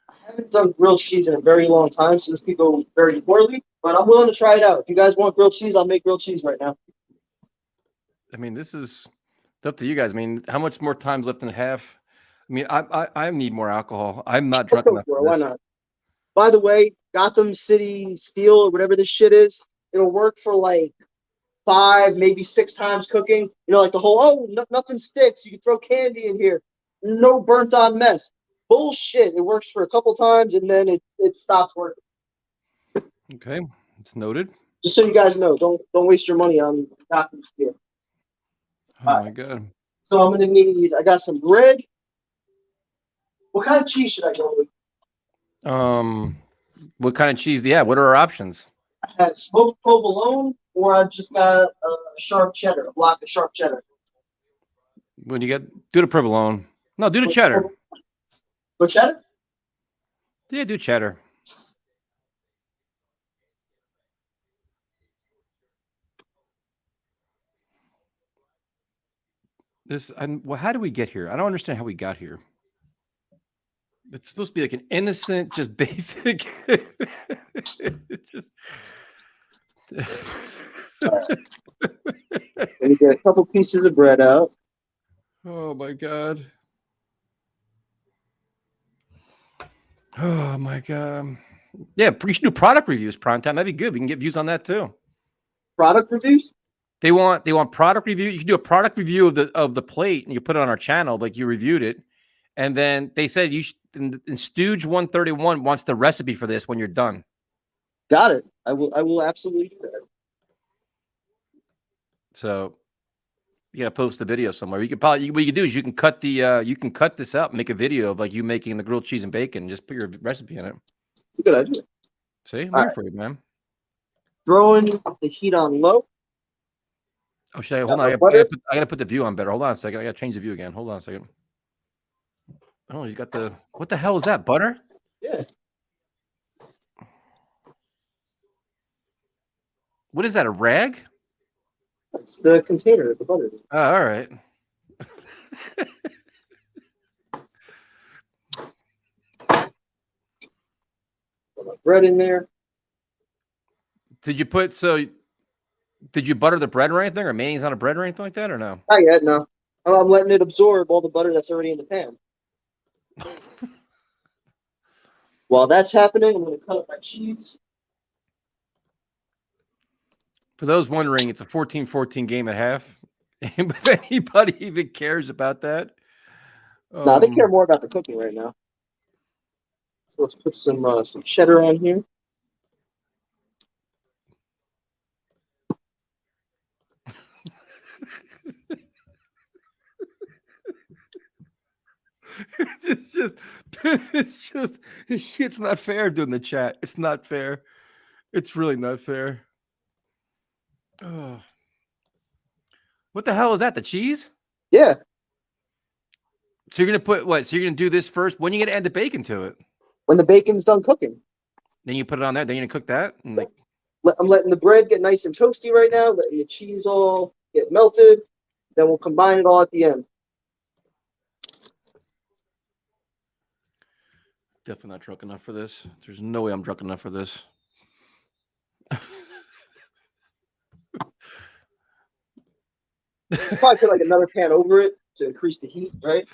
I haven't done grilled cheese in a very long time, so this could go very poorly. But I'm willing to try it out. If you guys want grilled cheese, I'll make grilled cheese right now. I mean, this is it's up to you guys. I mean, how much more time's left in half? I mean, I need more alcohol. I'm not drunk enough for Why this. not? By the way, Gotham City Steel or whatever this shit is, it'll work for like 5, maybe 6 times cooking. You know, like the whole nothing sticks. You can throw candy in here. No burnt on mess. Bullshit. It works for a couple times and then it stops working. Okay, it's noted. Just so you guys know, don't waste your money on Gotham Steel. Oh my god. So I'm gonna need. I got some bread. What kind of cheese should I go with? What kind of cheese do you have? What are our options? I had smoked provolone, or I've just got a sharp cheddar, a block of sharp cheddar. When you get do the provolone. No, do the cheddar. What cheddar? Yeah, do cheddar. Well, how do we get here? I don't understand how we got here. It's supposed to be like an innocent, just basic. Just. Let me get a couple pieces of bread out. Oh my god. Oh my god. Yeah, we should do product reviews prime time. That'd be good. We can get views on that too. Product reviews? They want product review. You can do a product review of the plate and you put it on our channel, like you reviewed it. And then they said you should and Stooge 131 wants the recipe for this when you're done. Got it. I will absolutely do that. So you gotta post the video somewhere. You could probably what you can do is you can cut this out and make a video of like you making the grilled cheese and bacon. Just put your recipe in it. It's a good idea. See, I'm All here right. for you, man. Throwing the heat on low. Oh, should I hold on? I gotta put the view on better. Hold on a second. I gotta change the view again. Hold on a second. Oh, you got the what the hell is that? Butter? Yeah. What is that? A rag? That's the container of the butter. Oh, all right. Put my bread in there. Did you butter the bread or anything, or mayonnaise on a bread or anything like that, or no? Not yet, no. I'm letting it absorb all the butter that's already in the pan. While that's happening, I'm going to cut up my cheese. For those wondering, it's a 14-14 game at half. If anybody even cares about that. No, they care more about the cooking right now. So let's put some cheddar on here. It's not fair doing the chat. It's not fair. It's really not fair. Oh. What the hell is that? The cheese? Yeah. So you're gonna put what? So you're gonna do this first. When are you gonna add the bacon to it? When the bacon's done cooking. Then you put it on there. Then you're gonna cook that. And like, I'm letting the bread get nice and toasty right now. Letting the cheese all get melted. Then we'll combine it all at the end. definitely not drunk enough for this. There's no way I'm drunk enough for this. Probably put like another pan over it to increase the heat, right?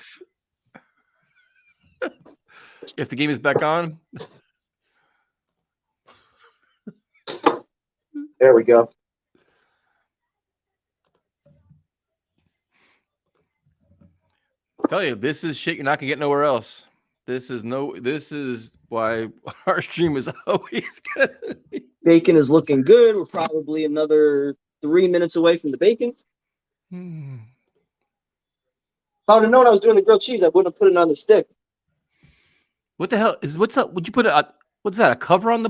Guess the game is back on. There we go. Tell you, this is shit you're not gonna get nowhere else. This is why our stream is always good. Bacon is looking good. We're probably another 3 minutes away from the bacon. If I would have known I was doing the grilled cheese, I wouldn't have put it on the stick. What the hell is what's up? Would you put what's that? A cover on the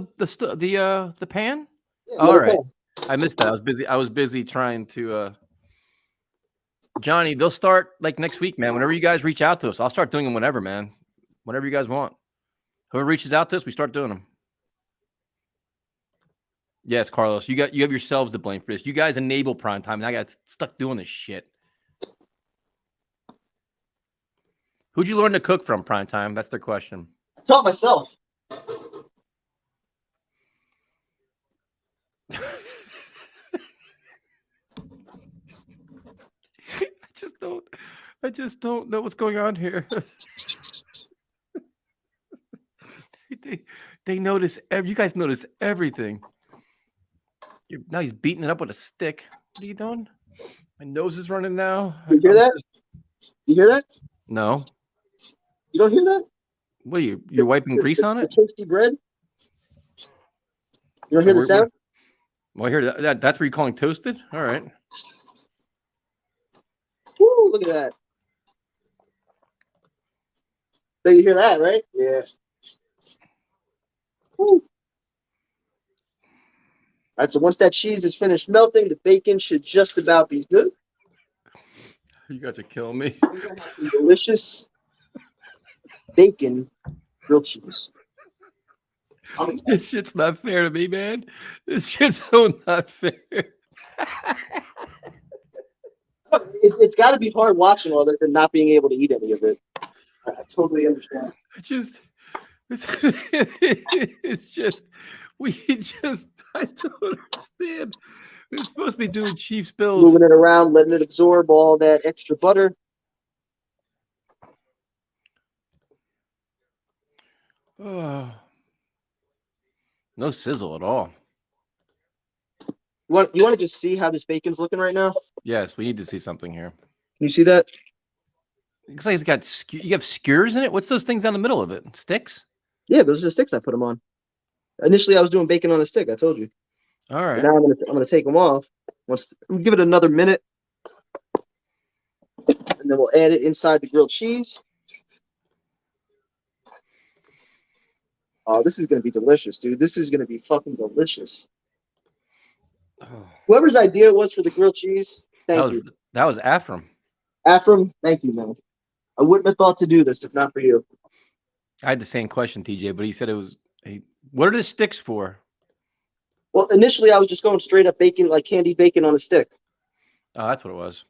pan? Yeah, All right. pan. I missed that. I was busy trying to Johnny, they'll start like next week, man. Whenever you guys reach out to us, I'll start doing them whenever, man. Whenever you guys want. Whoever reaches out to us, we start doing them. Yes, Carlos, you have yourselves to blame for this. You guys enable prime time, and I got stuck doing this shit. Who'd you learn to cook from, prime time? That's their question. I taught myself. I just don't know what's going on here. they notice. You guys notice everything. Now he's beating it up with a stick. What are you doing? My nose is running now. You hear that? You hear that? No. You don't hear that? What are you're wiping grease on it? The toasty bread. You don't hear the sound? Well, I hear that. That's what you're calling toasted? All right. Woo, look at that. So you hear that, right? Yeah. Woo. All right, so once that cheese is finished melting, the bacon should just about be good. You guys are killing me. Delicious bacon grilled cheese. This shit's not fair to me, man. This shit's so not fair. It's got to be hard watching all this and not being able to eat any of it. I totally understand. I don't understand. We're supposed to be doing Chiefs Bills. Moving it around, letting it absorb all that extra butter. Oh. No sizzle at all. You want to just see how this bacon's looking right now? Yes, we need to see something here. Can you see that? Looks like it's got you have skewers in it. What's those things down the middle of it? Sticks? Yeah, those are the sticks I put them on. Initially, I was doing bacon on a stick. I told you. All right. But now I'm gonna take them off. Give it another minute, and then we'll add it inside the grilled cheese. Oh, this is gonna be delicious, dude. This is gonna be fucking delicious. Oh. Whoever's idea it was for the grilled cheese, thank you. That was Afram. Afram, thank you, man. I wouldn't have thought to do this if not for you. I had the same question, TJ, but he said it was. What are the sticks for? Well, initially I was just going straight up bacon, like candied bacon on a stick. Oh, that's what it was.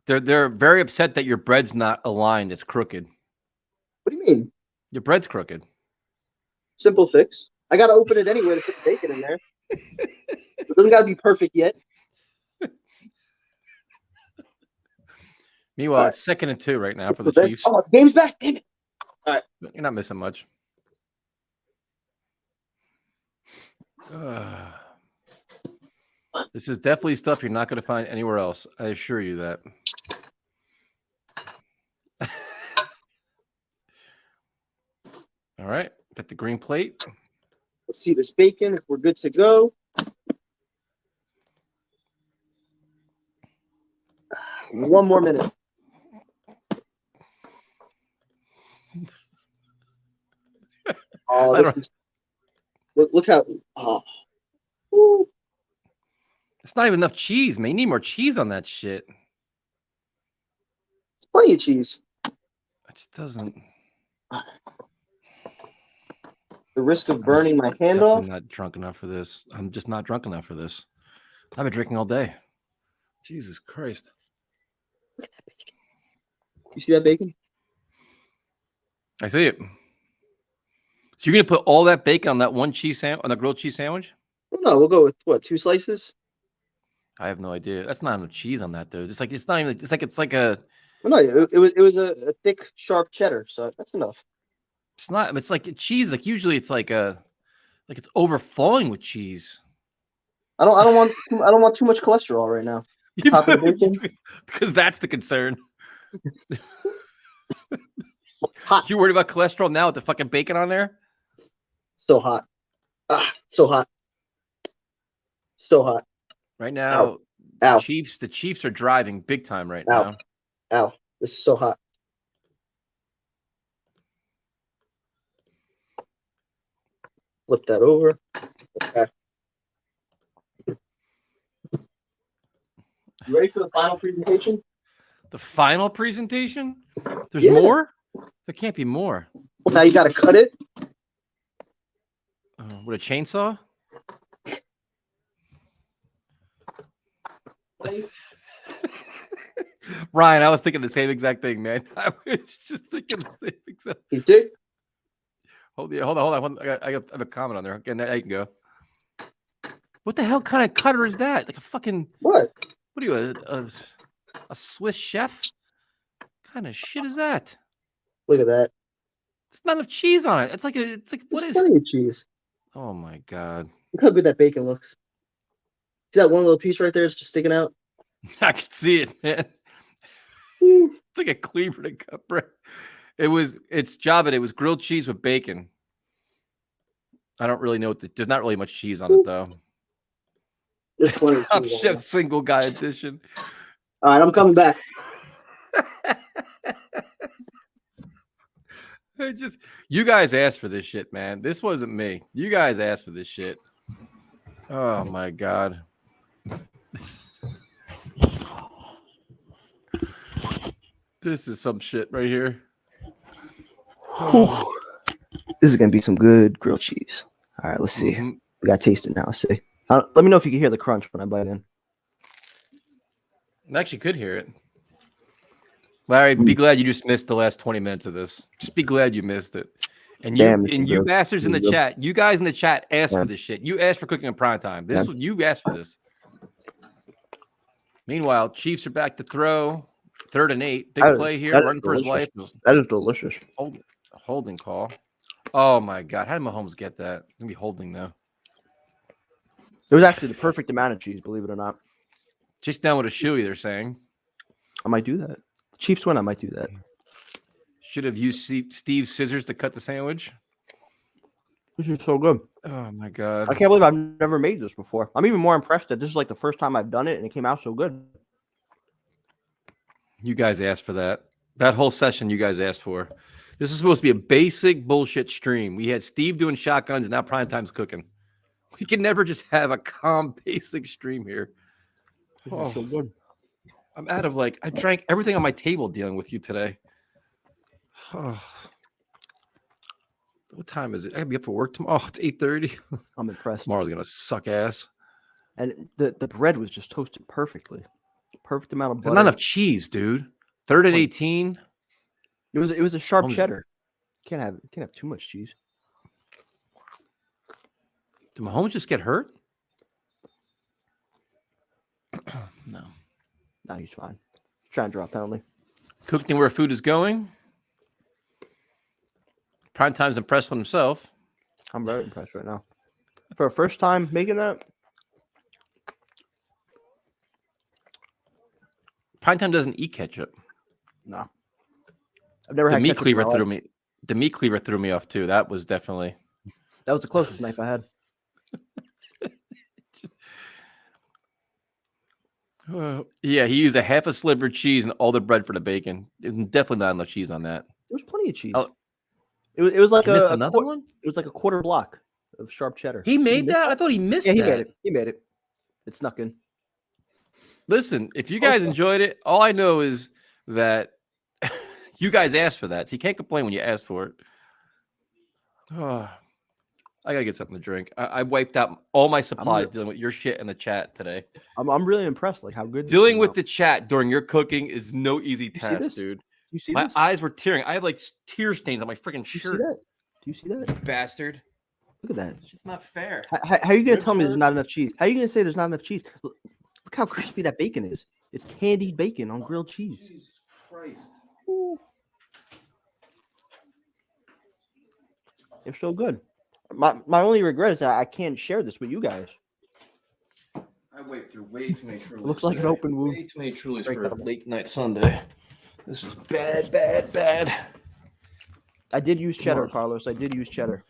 They're very upset that your bread's not aligned. It's crooked. What do you mean? Your bread's crooked. Simple fix. I got to open it anyway to put the bacon in there. It doesn't got to be perfect yet. Meanwhile, it's 2nd and 2 right now for the Chiefs. Oh, game's back. Damn it. All right. You're not missing much. This is definitely stuff you're not going to find anywhere else. I assure you that. All right. Got the green plate. Let's see this bacon if we're good to go. One more minute. Oh, look how. Oh. Woo. It's not even enough cheese, man. You need more cheese on that shit. It's plenty of cheese. It just doesn't. The risk of burning my hand off. I'm not drunk enough for this. I'm just not drunk enough for this. I've been drinking all day. Jesus Christ. Look at that bacon. You see that bacon? I see it. So you're gonna put all that bacon on that one cheese on the grilled cheese sandwich? Well, no, we'll go with what, 2 slices? I have no idea. That's not enough cheese on that, dude. It's not even. It's like a. Well, no, it was a thick, sharp cheddar, so that's enough. It's not. It's like cheese. Like usually, it's like it's overflowing with cheese. I don't want too much cholesterol right now. Top of bacon. Because that's the concern. It's hot. You worried about cholesterol now with the fucking bacon on there? So hot. So hot. So hot. Right now, Ow. The Chiefs are driving big time right Ow. now. Ow. This is so hot. Flip that over. Okay. You ready for the final presentation? The final presentation? There's Yeah. more? There can't be more. Now you got to cut it. With a chainsaw? Ryan, I was thinking the same exact thing, man. I was just thinking the same exact. You see? Hold on. I have a comment on there. Okay, now you can go. What the hell kind of cutter is that? Like a fucking What? what are you a Swiss chef? What kind of shit is that? Look at that. It's not enough cheese on it. It's like what There's is? plenty of cheese. Oh my god! Look how good that bacon looks. See that one little piece right there? It's just sticking out. I can see it, man. It's like a cleaver to cut bread. It's Java. It was grilled cheese with bacon. I don't really know there's not really much cheese on it though. There's plenty of Top cheese on Chef there. single guy edition. All right, I'm coming back. You guys asked for this shit, man. This wasn't me. You guys asked for this shit. Oh my god. This is some shit right here. This is gonna be some good grilled cheese. All right, let's see. Mhm. We got to taste it now. Let's see. Let me know if you can hear the crunch when I bite in. I actually could hear it. Larry, be glad you just missed the last 20 minutes of this. Just be glad you missed it. And you Damn, this is and you good. bastards in the This is good. chat, you guys in the chat asked Yeah. for this shit. You asked for cooking in prime time. This Yeah. you asked for this. Meanwhile, Chiefs are back to throw. 3rd and 8. Big That is- play here, that is running for his life. delicious. That is delicious. Holding call. Oh my god, how did Mahomes get that? It's gonna be holding though. It was actually the perfect amount of cheese, believe it or not. Just down with a shoey, they're saying. I might do that. The Chiefs win, I might do that. Should have used Steve's scissors to cut the sandwich. This is so good. Oh my god. I can't believe I've never made this before. I'm even more impressed that this is like the first time I've done it and it came out so good. You guys asked for that. That whole session you guys asked for. This is supposed to be a basic bullshit stream. We had Steve doing shotguns and now Primetime's cooking. We can never just have a calm, basic stream here. This Oh. is so good. I'm out of I drank everything on my table dealing with you today. Oh. What time is it? I gotta be up for work tomorrow. Oh, it's 8:30. I'm impressed. Tomorrow's gonna suck ass. And the bread was just toasted perfectly. Perfect amount of There's butter. not enough cheese, dude. 3rd and 18. It was a sharp Mahomes- cheddar. Can't have too much cheese. Did Mahomes just get hurt? No. No, he's fine. Trying to draw a penalty. Cooking where food is going. Primetime's impressed with himself. I'm very impressed right now. For a first time making that, Primetime doesn't eat ketchup. no. I've never The had meat ketchup in my cleaver threw life. me. The meat cleaver threw me off too. That was definitely. That was the closest knife I had. Yeah, he used a half a sliver of cheese and all the bread for the bacon. There's definitely not enough cheese on that. There was plenty of cheese. Oh. It was like He missed a another quar- one. It was like a quarter block of sharp cheddar. He made missed that. I thought he missed Yeah, he that. made it. He made it. It snuck in. Listen, if you Close guys enough. enjoyed it, all I know is that you guys asked for that, so you can't complain when you asked for it. Oh, I gotta get something to drink. I wiped out all my supplies dealing with your shit in the chat today. I'm really impressed. Like how good. this Dealing came with out. the chat during your cooking is no easy You see task, this? dude. You see My this? eyes were tearing. I have tear stains on my freaking Do you see shirt. that? Do you see that? Bastard. Look at that. It's not fair. How are you gonna Good tell me there's bird. not enough cheese? How are you gonna say there's not enough cheese? Look how crispy that bacon is. It's candied bacon on grilled cheese. Jesus Christ. They're so good. My only regret is that I can't share this with you guys. I wait through way too many Trulies. Looks like an today. open wound. Way too many Trulies Break for a up. late night Sunday. This is bad, bad, bad. I did use cheddar, on. Carlos. I did use cheddar.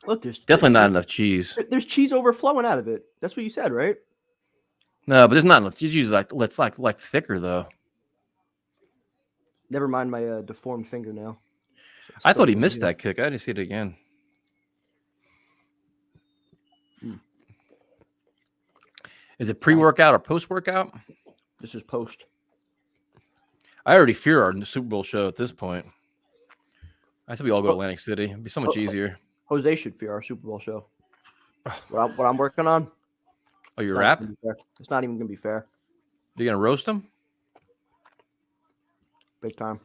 Look, there's Definitely not enough cheese. There's cheese overflowing out of it. That's what you said, right? No, but there's not enough. Cheese let's like thicker though. Never mind my deformed fingernail. I Still thought he good missed here. that kick. I didn't see it again. Is it pre-workout or post-workout? This is post. I already fear our Super Bowl show at this point. I said we all go to Atlantic City. It'd be so much easier. Jose should fear our Super Bowl show. What I'm working on. Oh, your Not rap? even gonna be fair. It's not even gonna be fair. You're gonna roast them? Big time.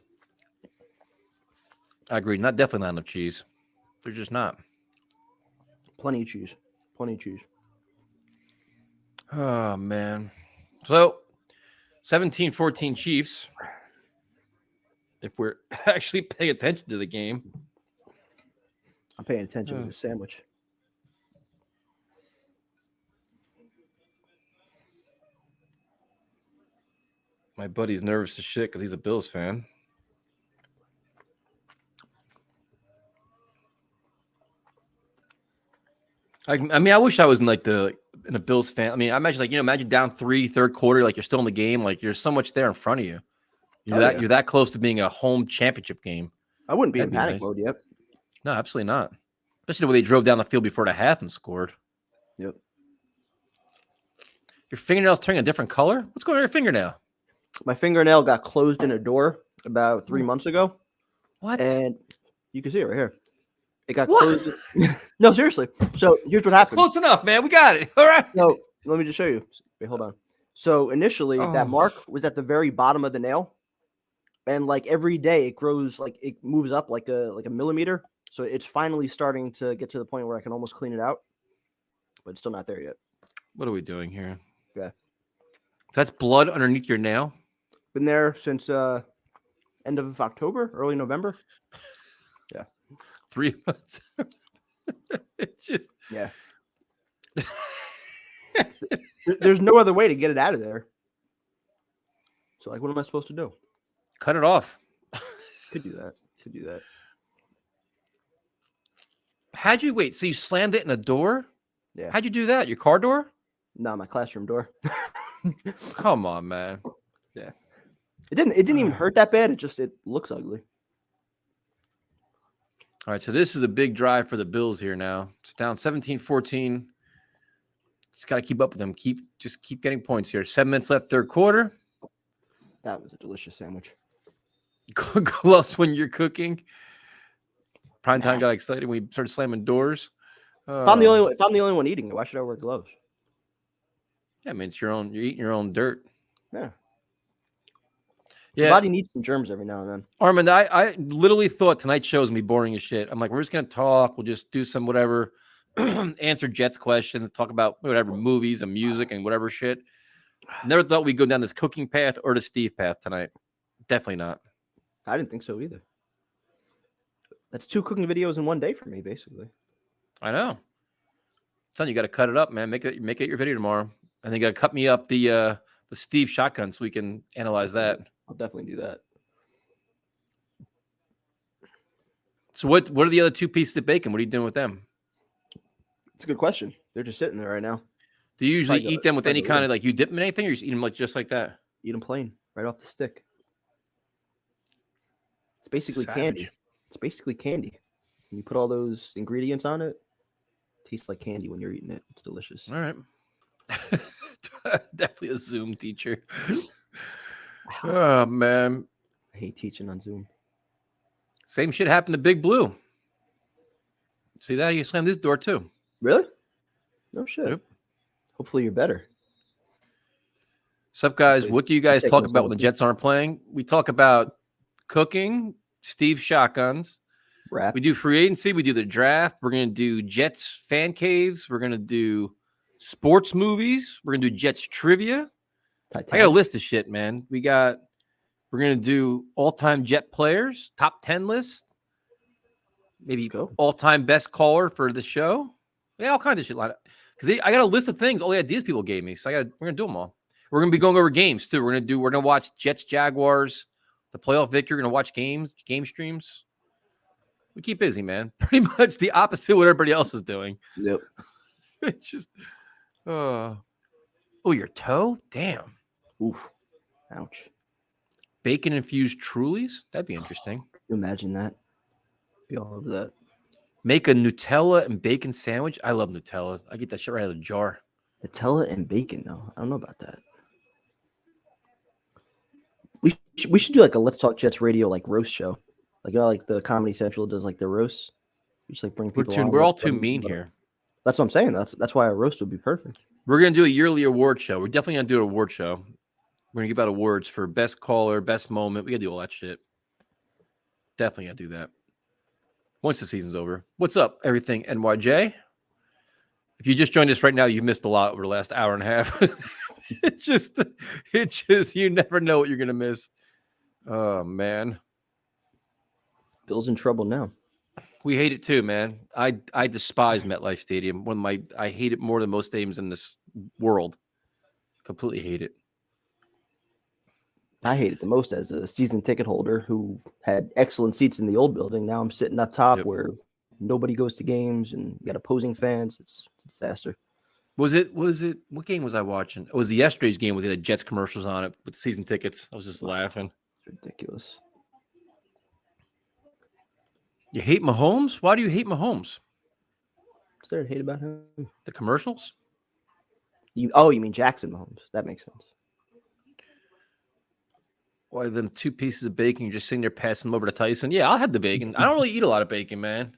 I agree. Definitely not enough cheese. There's just not. Plenty of cheese. Plenty of cheese. Oh man. So 17-14 Chiefs. If we're actually paying attention to the game. I'm paying attention to the sandwich. My buddy's nervous as shit because he's a Bills fan. I mean, I wish I was in a Bills fan. I mean, I imagine imagine down 3, third quarter, like you're still in the game, like there's so much there in front of you. You're that close to being a home championship game. I wouldn't be That'd in panic mode yet. No, absolutely not. Especially the way they drove down the field before the half and scored. Yep. Your fingernail's turning a different color? What's going on with your fingernail? My fingernail got closed in a door about 3 months ago. What? And you can see it right here. It got closed. No, seriously. So here's what happened. Close enough, man. We got it. All right. So let me just show you. Wait, hold on. So initially, that mark was at the very bottom of the nail, and like every day it grows, like it moves up like a millimeter. So it's finally starting to get to the point where I can almost clean it out, but it's still not there yet. What are we doing here? Yeah. So that's blood underneath your nail? Been there since end of October, early November. Yeah. 3 months. It's just yeah. There's no other way to get it out of there. So like, what am I supposed to do? Cut it off. Could do that. How'd you wait? So you slammed it in a door? Yeah. How'd you do that? Your car door? No, my classroom door. Come on, man. Yeah. It didn't even hurt that bad. It looks ugly. All right, so this is a big drive for the Bills here now. It's down 17-14. Just got to keep up with them. Keep getting points here. 7 minutes left, third quarter. That was a delicious sandwich. Gloves when you're cooking. Primetime got excited when we started slamming doors. If I'm the only one eating it, why should I wear gloves? Yeah, I mean, it's you're eating your own dirt. Yeah. Yeah. The body needs some germs every now and then. Armand, I literally thought tonight's show was going to be boring as shit. I'm like, we're just going to talk. We'll just do some whatever, answer Jets questions, talk about whatever movies and music and whatever shit. Never thought we'd go down this cooking path or the Steve path tonight. Definitely not. I didn't think so either. That's 2 cooking videos in one day for me, basically. I know. Son, you got to cut it up, man. Make it your video tomorrow. And then you got to cut me up the Steve shotgun so we can analyze that. I'll definitely do that. So what are the other 2 pieces of bacon? What are you doing with them? It's a good question. They're just sitting there right now. Do you usually eat them with any kind of, like, you dip them in anything, or you just eat them just like that? Eat them plain, right off the stick. It's basically Savage. candy. It's basically candy. When you put all those ingredients on it, it tastes like candy when you're eating it. It's delicious. All right. Definitely a Zoom teacher. Oh, man. I hate teaching on Zoom. Same shit happened to Big Blue. See that? You slammed this door too. Really? No shit. Yep. Hopefully you're better. Sup, guys? What do you guys talk those about when the Jets aren't playing? We talk about cooking, Steve shotguns. Rap. We do free agency. We do the draft. We're going to do Jets fan caves. We're going to do sports movies. We're going to do Jets trivia. Titanic. I got a list of shit, man. We're going to do all-time Jet players, top 10 list. Maybe all-time best caller for the show. Yeah, all kinds of shit. Because I got a list of things, all the ideas people gave me. So we're going to do them all. We're going to be going over games, too. We're going to watch Jets, Jaguars, the playoff victory. We're going to watch game streams. We keep busy, man. Pretty much the opposite of what everybody else is doing. Yep. It's just, oh, your toe? Damn. Oof. Ouch. Bacon-infused Trulies? That'd be interesting. Can you imagine that? Be all over that. Make a Nutella and bacon sandwich. I love Nutella. I get that shit right out of the jar. Nutella and bacon, though. I don't know about that. We should do like a Let's Talk Jets radio like roast show, like like the Comedy Central does like the roast. We just like bring people on. We're all too mean here. That's what I'm saying. That's why a roast would be perfect. We're gonna do a yearly award show. We're definitely gonna do an award show. We're gonna give out awards for best caller, best moment. We gotta do all that shit. Definitely gotta do that. Once the season's over. What's up, everything NYJ? If you just joined us right now, you've missed a lot over the last hour and a half. It just you never know what you're gonna miss. Oh man. Bill's in trouble now. We hate it too, man. I despise MetLife Stadium. I hate it more than most stadiums in this world. Completely hate it. I hate it the most as a season ticket holder who had excellent seats in the old building. Now I'm sitting up top where nobody goes to games and you got opposing fans. It's a disaster. Was it what game was I watching? It was yesterday's game with the Jets commercials on it with season tickets. I was just laughing. It's ridiculous. You hate Mahomes? Why do you hate Mahomes? What's there to hate about him? The commercials? You mean Jackson Mahomes? That makes sense. Why them 2 pieces of bacon? You're just sitting there passing them over to Tyson. Yeah, I'll have the bacon. I don't really eat a lot of bacon, man.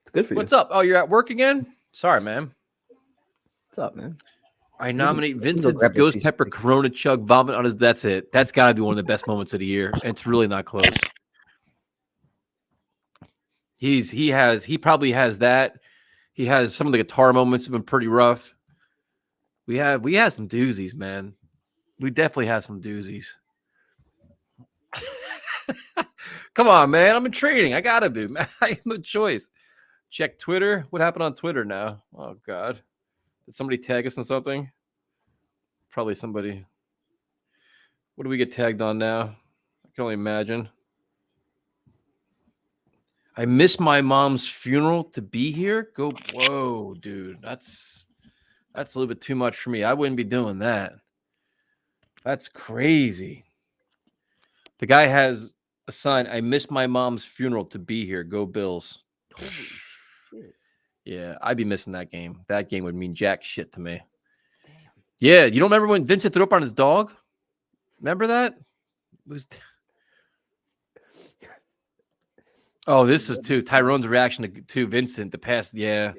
It's good for you. What's up? Oh, you're at work again? Sorry, man. What's up, man? I nominate Vincent's Ghost Pepper Corona Chug vomit on his. That's it. That's got to be one of the best moments of the year. And it's really not close. He probably has that. He has some of the guitar moments have been pretty rough. We have some doozies, man. We definitely have some doozies. Come on, man. I'm in training. I gotta be, man. I have no choice. Check Twitter. What happened on Twitter now? Oh God. Did somebody tag us on something? Probably somebody. What do we get tagged on now? I can only imagine. I miss my mom's funeral to be here. Whoa, dude. That's a little bit too much for me. I wouldn't be doing that. That's crazy. The guy has a sign. I miss my mom's funeral to be here. Go Bills. Holy shit. Yeah, I'd be missing that game. That game would mean jack shit to me. Damn. Yeah, you don't remember when Vincent threw up on his dog? Remember that? It was. Oh, this was too Tyrone's reaction to Vincent. The past, yeah.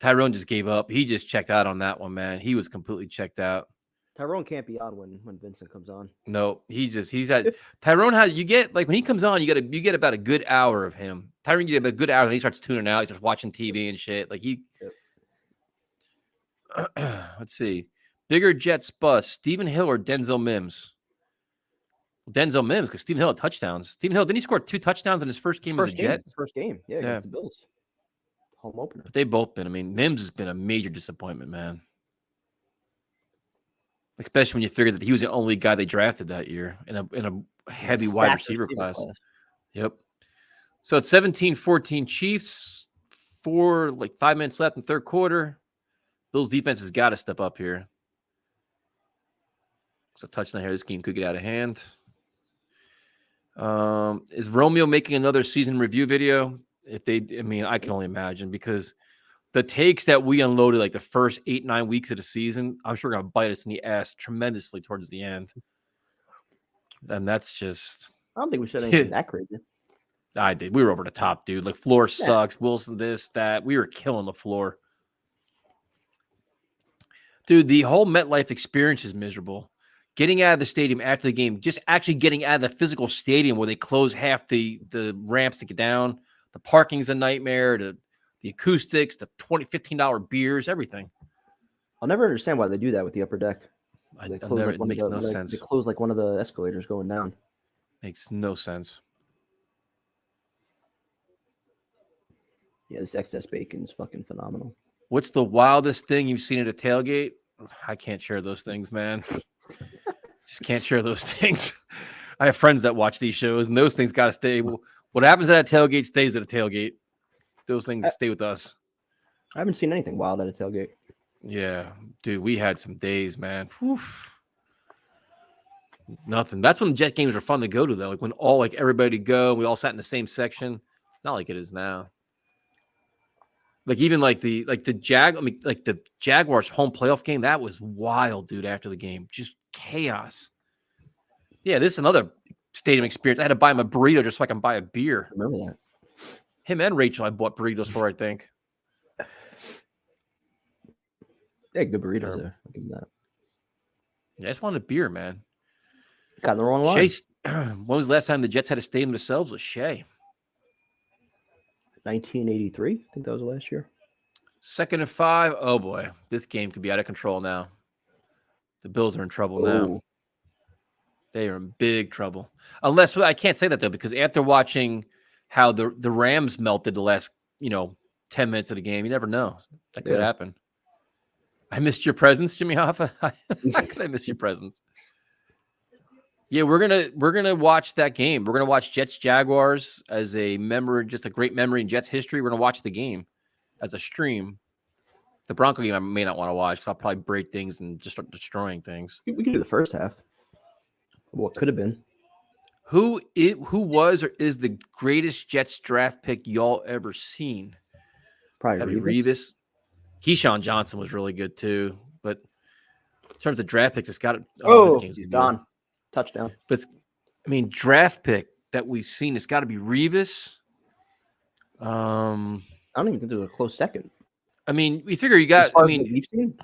Tyrone just gave up. He just checked out on that one, man. He was completely checked out. Tyrone can't be on when Vincent comes on. No, he's had Tyrone has you get like when he comes on, you get about a good hour of him. Tyrone, you get a good hour, and he starts tuning out. He's just watching TV and shit. Like let's see, bigger Jets bust: Stephen Hill or Denzel Mims? Denzel Mims, because Stephen Hill had touchdowns. Stephen Hill, didn't he score 2 touchdowns in his first game as a Jet? His first game, yeah, against the Bills. Home opener. But they've both been. I mean, Mims has been a major disappointment, man. Especially when you figure that he was the only guy they drafted that year in a heavy wide receiver class. Yep. So it's 17-14 Chiefs. 5 minutes left in the third quarter. Bills defense has got to step up here. It's a touchdown here. This game could get out of hand. Is Romeo making another season review video? I can only imagine, because the takes that we unloaded like the first 8-9 weeks of the season, I'm sure going to bite us in the ass tremendously towards the end. And that's just. I don't think we should have anything that crazy. I did. We were over the top, dude. Like, floor sucks. Wilson, this, that. We were killing the floor. Dude, the whole MetLife experience is miserable. Getting out of the stadium after the game, just actually getting out of the physical stadium where they close half the ramps to get down. The parking's a nightmare. The acoustics, the $15 beers, everything. I'll never understand why they do that with the upper deck. It makes no sense. They close like one of the escalators going down. Makes no sense. Yeah, this excess bacon is fucking phenomenal. What's the wildest thing you've seen at a tailgate? I can't share those things, man. Just can't share those things. I have friends that watch these shows, and those things got to stay. What happens at a tailgate stays at a tailgate. Those things stay with us. I haven't seen anything wild at a tailgate. Yeah, dude, we had some days, man. Oof. Nothing. That's when Jet games were fun to go to, though. Like when everybody go, we all sat in the same section. Not like it is now. Like even like the Jaguars home playoff game, that was wild, dude. After the game, just chaos. Yeah, this is another stadium experience. I had to buy him a burrito just so I can buy a beer. Remember that? Him and Rachel, I bought burritos for. I think. Yeah, good burrito there. I'll give him that. Yeah, I just wanted a beer, man. Got in the wrong line. Shea, when was the last time the Jets had a stadium themselves? Was Shea. 1983. I think that was the last year. 2nd and 5. Oh boy, this game could be out of control now. The Bills are in trouble now. They are in big trouble. Unless I can't say that though, because after watching how the Rams melted the last 10 minutes of the game, you never know. That could happen. I missed your presence, Jimmy Hoffa. How could I miss your presence? Yeah, we're gonna watch that game. We're gonna watch Jets Jaguars as a memory, just a great memory in Jets history. We're gonna watch the game as a stream. The Bronco game I may not want to watch because I'll probably break things and just start destroying things. We can do the first half. What could have been? Who was or is the greatest Jets draft pick y'all ever seen? Probably Revis. Keyshawn Johnson was really good too, but in terms of draft picks, it's got to. Oh, he's gone. Touchdown. But draft pick that we've seen, it's got to be Revis. I don't even think there's a close second. I mean, we figure you got. We've seen.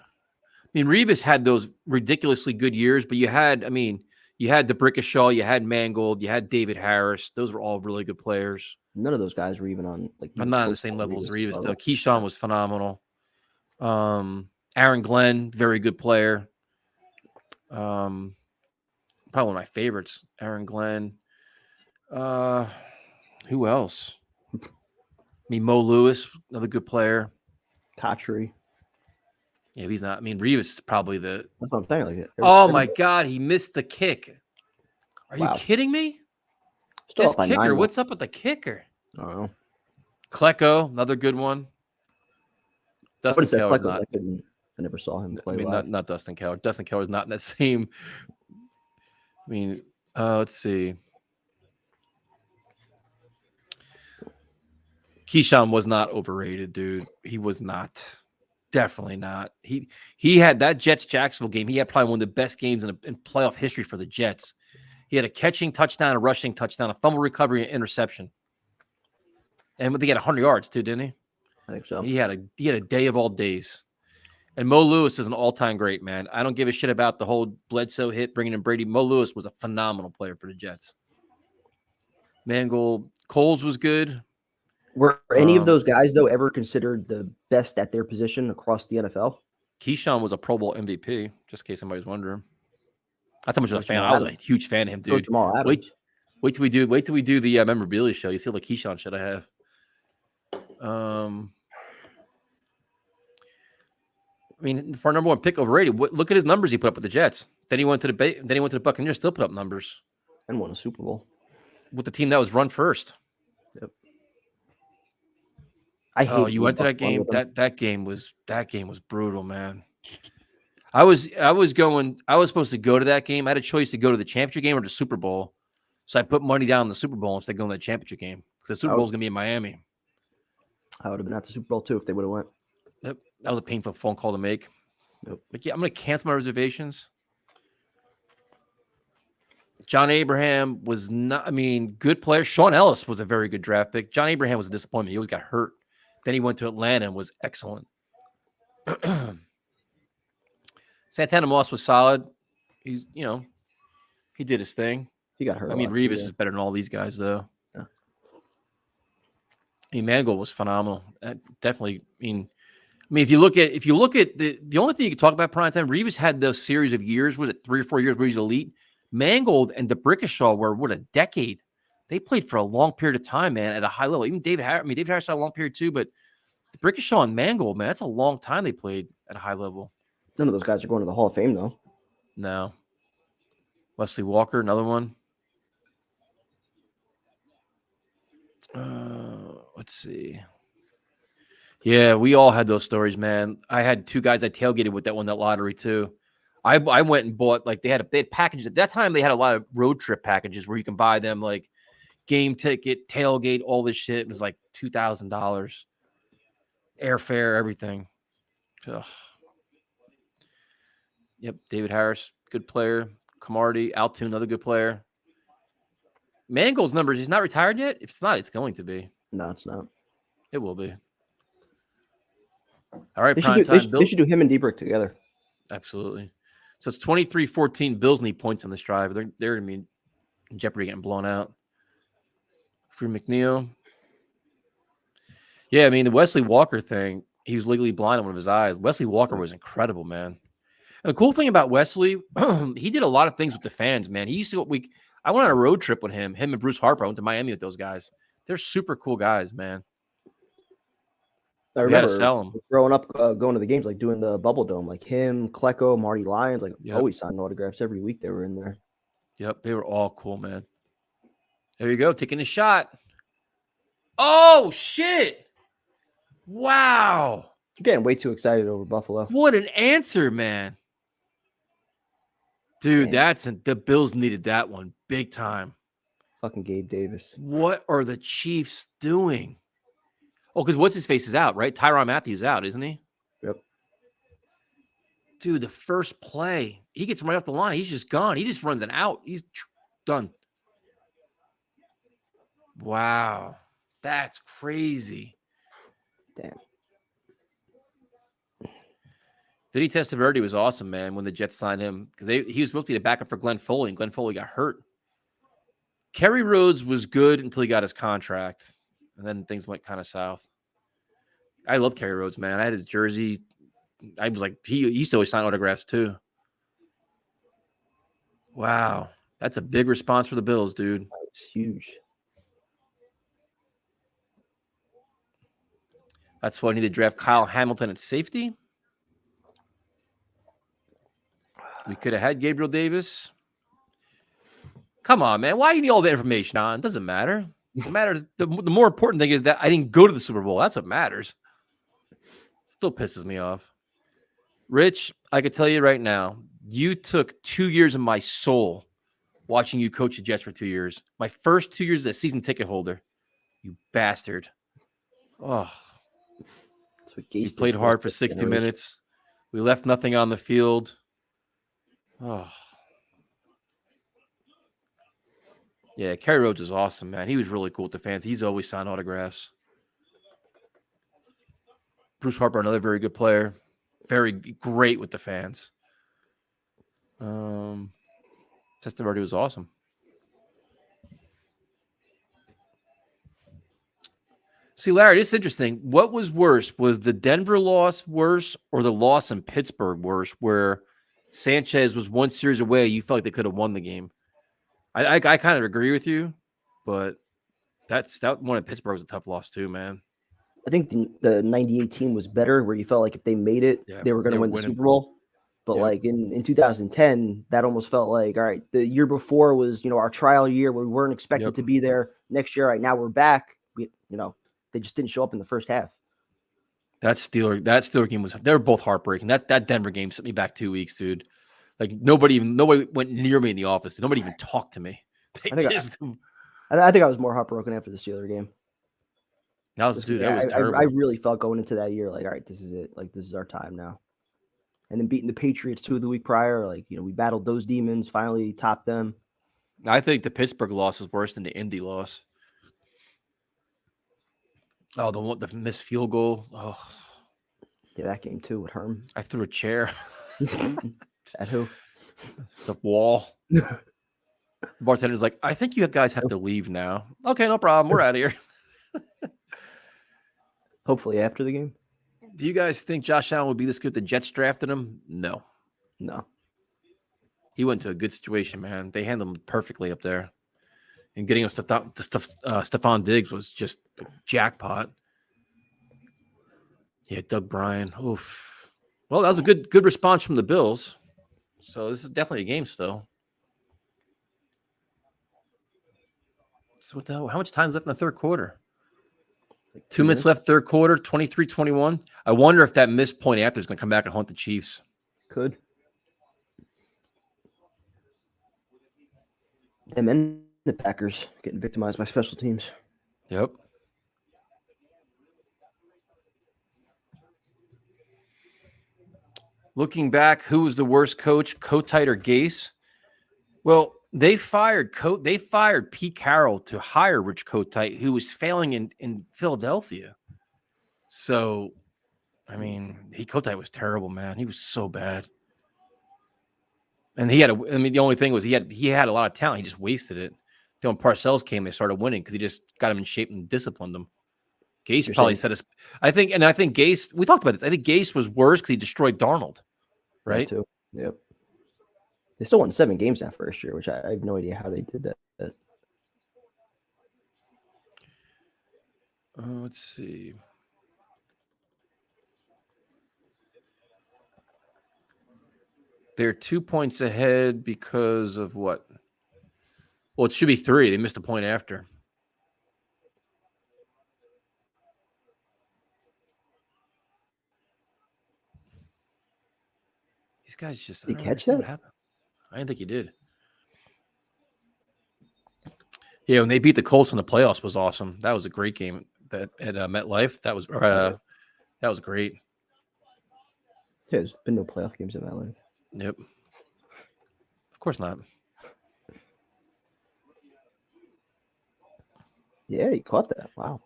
Revis had those ridiculously good years, but you had the Brickashaw, you had Mangold, you had David Harris. Those were all really good players. None of those guys were even on I'm not on the same level as Revis though. Keyshawn was phenomenal. Aaron Glenn, very good player. Probably one of my favorites. Aaron Glenn. Who else? Mo Lewis, another good player. Kotchery. Yeah, he's not. Revis is probably the. That's what I'm saying. Oh my God, he missed the kick. Are you kidding me? Still This kicker. What's up with the kicker? I don't know. Klecko, another good one. Dustin Keller's not. I never saw him play. Not Dustin Keller. Dustin Keller's not in that same. Let's see. Keyshawn was not overrated, dude. He was not. Definitely not. He had that Jets Jacksonville game. He had probably one of the best games in playoff history for the Jets. He had a catching touchdown, a rushing touchdown, a fumble recovery, and interception. And they got 100 yards too, didn't he? I think so. He had a day of all days. And Mo Lewis is an all-time great, man. I don't give a shit about the whole Bledsoe hit, bringing in Brady. Mo Lewis was a phenomenal player for the Jets. Mangold, Coles was good. Were any of those guys, though, ever considered the best at their position across the NFL? Keyshawn was a Pro Bowl MVP, just in case somebody's wondering. That's how much of a fan I was. A huge fan of him, dude. Wait till we do the memorabilia show. You see what Keyshawn should I have? For our number one pick overrated. Look at his numbers he put up with the Jets. Then he went to the Buccaneers, still put up numbers and won a Super Bowl with the team that was run first. Yep. You went to that game. That game was brutal, man. I was supposed to go to that game. I had a choice to go to the championship game or the Super Bowl. So I put money down on the Super Bowl instead of going to the championship game. Because the Super Bowl is going to be in Miami. I would have been at the Super Bowl too if they would have went. Yep. That was a painful phone call to make. Yep. But yeah, I'm going to cancel my reservations. John Abraham was not, good player. Sean Ellis was a very good draft pick. John Abraham was a disappointment. He always got hurt. Then he went to Atlanta and was excellent. Santana Moss was solid. He did his thing. He got hurt. Revis is better than all these guys, though. Yeah. Mangold was phenomenal. Definitely. If you look at the only thing you can talk about prime time, Revis had those series of years. Was it 3 or 4 years where he's elite? Mangold and DeBrickashaw were a decade. They played for a long period of time, man, at a high level. Even David Harris. David Harris had a long period too, but DeBrickashaw and Mangold, man, that's a long time they played at a high level. None of those guys are going to the Hall of Fame, though. No. Wesley Walker, another one. Let's see. Yeah, we all had those stories, man. I had 2 guys I tailgated with that won that lottery too. I went and bought they had packages at that time. They had a lot of road trip packages where you can buy them game ticket, tailgate, all this shit. It was like $2,000. airfare, everything. Ugh. Yep, David Harris, good player. Camardi, Altoon, another good player. Mangold's numbers, he's not retired yet? If it's not, it's going to be. No, it's not. It will be. All right, They prime should, time. they should do him and Debrick together. Absolutely. So it's 23-14. Bills need points on this drive. They're going to be in jeopardy getting blown out. Free McNeil. Yeah, I mean, the Wesley Walker thing, he was legally blind in one of his eyes. Wesley Walker was incredible, man. And the cool thing about Wesley, he did a lot of things with the fans, man. He used to I went on a road trip with him and Bruce Harper. I went to Miami with those guys. They're super cool guys, man. I We had to remember sell him. growing up, going to the games, like doing the Bubble Dome, like him, Klecko, Marty Lyons, like Yep. always signing autographs every week. They were in there. Yep, they were all cool, man. There you go, taking a shot. Oh, shit. Wow. You're getting way too excited over Buffalo. What an answer, man. Dude, Man. the Bills needed that one big time. Fucking Gabe Davis. What are the Chiefs doing? Oh, because what's his face is out, right? Tyrann Mathieu out, isn't he? Yep. Dude, the first play, he gets right off the line. He's just gone. He just runs an out. He's done. Wow. That's crazy. Damn. Vinny Testaverde was awesome, man, when the Jets signed him. Because he was supposed to be the backup for Glenn Foley, and Glenn Foley got hurt. Kerry Rhodes was good until he got his contract. And then things went kind of south. I love Kerry Rhodes, man. I had his jersey. I was like, he used to always sign autographs too. Wow. That's a big response for the Bills, dude. That was huge. That's why I need to draft Kyle Hamilton at safety. We could have had Gabriel Davis. Come on, man. Why do you need all the information on? It doesn't matter. It matters. The more important thing is that I didn't go to the Super Bowl. That's what matters. Still pisses me off. Rich, I could tell you right now, you took 2 years of my soul watching you coach the Jets for 2 years. My first 2 years as a season ticket holder. You bastard. Oh, That's what we Gase played did to hard us for this 60 generation. minutes. We left nothing on the field. Oh. Yeah, Kerry Rhodes is awesome, man. He was really cool with the fans. He's always signed autographs. Bruce Harper, another very good player. Very great with the fans. Testaverde was awesome. See, Larry, this is interesting. What was worse? Was the Denver loss worse or the loss in Pittsburgh worse, where Sanchez was one series away? You felt like they could have won the game. I kind of agree with you, but that one in Pittsburgh was a tough loss too, man. I think the 98 team was better, where you felt like if they made it, Yeah, they were going they to were win the winning. Super Bowl. But Yeah. like in 2010, that almost felt like, all right, the year before was, our trial year where we weren't expected Yep. to be there. Next year, right now we're back. They just didn't show up in the first half. That Steeler game they were both heartbreaking. That Denver game sent me back 2 weeks, dude. Like nobody went near me in the office. Nobody even talked to me. They I think just I think I was more heartbroken after the Steeler game. that was Just 'cause that was terrible. I really felt going into that year like, all right, this is it. Like, this is our time now. And then beating the Patriots 2 the week prior, like, we battled those demons, finally topped them. I think the Pittsburgh loss is worse than the Indy loss. Oh, the missed field goal. Oh, Yeah, that game too with Herm. I threw a chair At who? the wall. The bartender's like, I think you guys have to leave now. Okay, no problem. We're out of here. Hopefully after the game. Do you guys think Josh Allen would be this good if the Jets drafted him? No. No. He went to a good situation, man. They handled him perfectly up there. And getting him Stephon Diggs was just a jackpot. Yeah, Doug Bryan. Oof. Well, that was a good response from the Bills. So this is definitely a game still. So what the hell? How much time's left in the third quarter? Like 2 minutes left, third quarter, 23-21. I wonder if that missed point after is going to come back and haunt the Chiefs. Could. Them and the Packers getting victimized by special teams. Yep. Looking back, who was the worst coach, Kotite or Gase? Well, they fired Pete Carroll to hire Rich Kotite, who was failing in Philadelphia. So, I mean, Kotite was terrible, man. He was so bad. And the only thing was he had a lot of talent. He just wasted it. Then when Parcells came, they started winning because he just got him in shape and disciplined them. Gase probably said us. I think Gase. We talked about this. I think Gase was worse because he destroyed Darnold. Right. That too. Yep. They still won 7 games that first year, which I have no idea how they did that. Let's see. They're 2 points ahead because of what? Well, it should be 3. They missed a point after. These guys just Did he catch that? I didn't think he did. Yeah, when they beat the Colts in the playoffs was awesome. That was a great game at MetLife. That was great. Yeah, there's been no playoff games in MetLife. Yep. Of course not. Yeah, he caught that. Wow.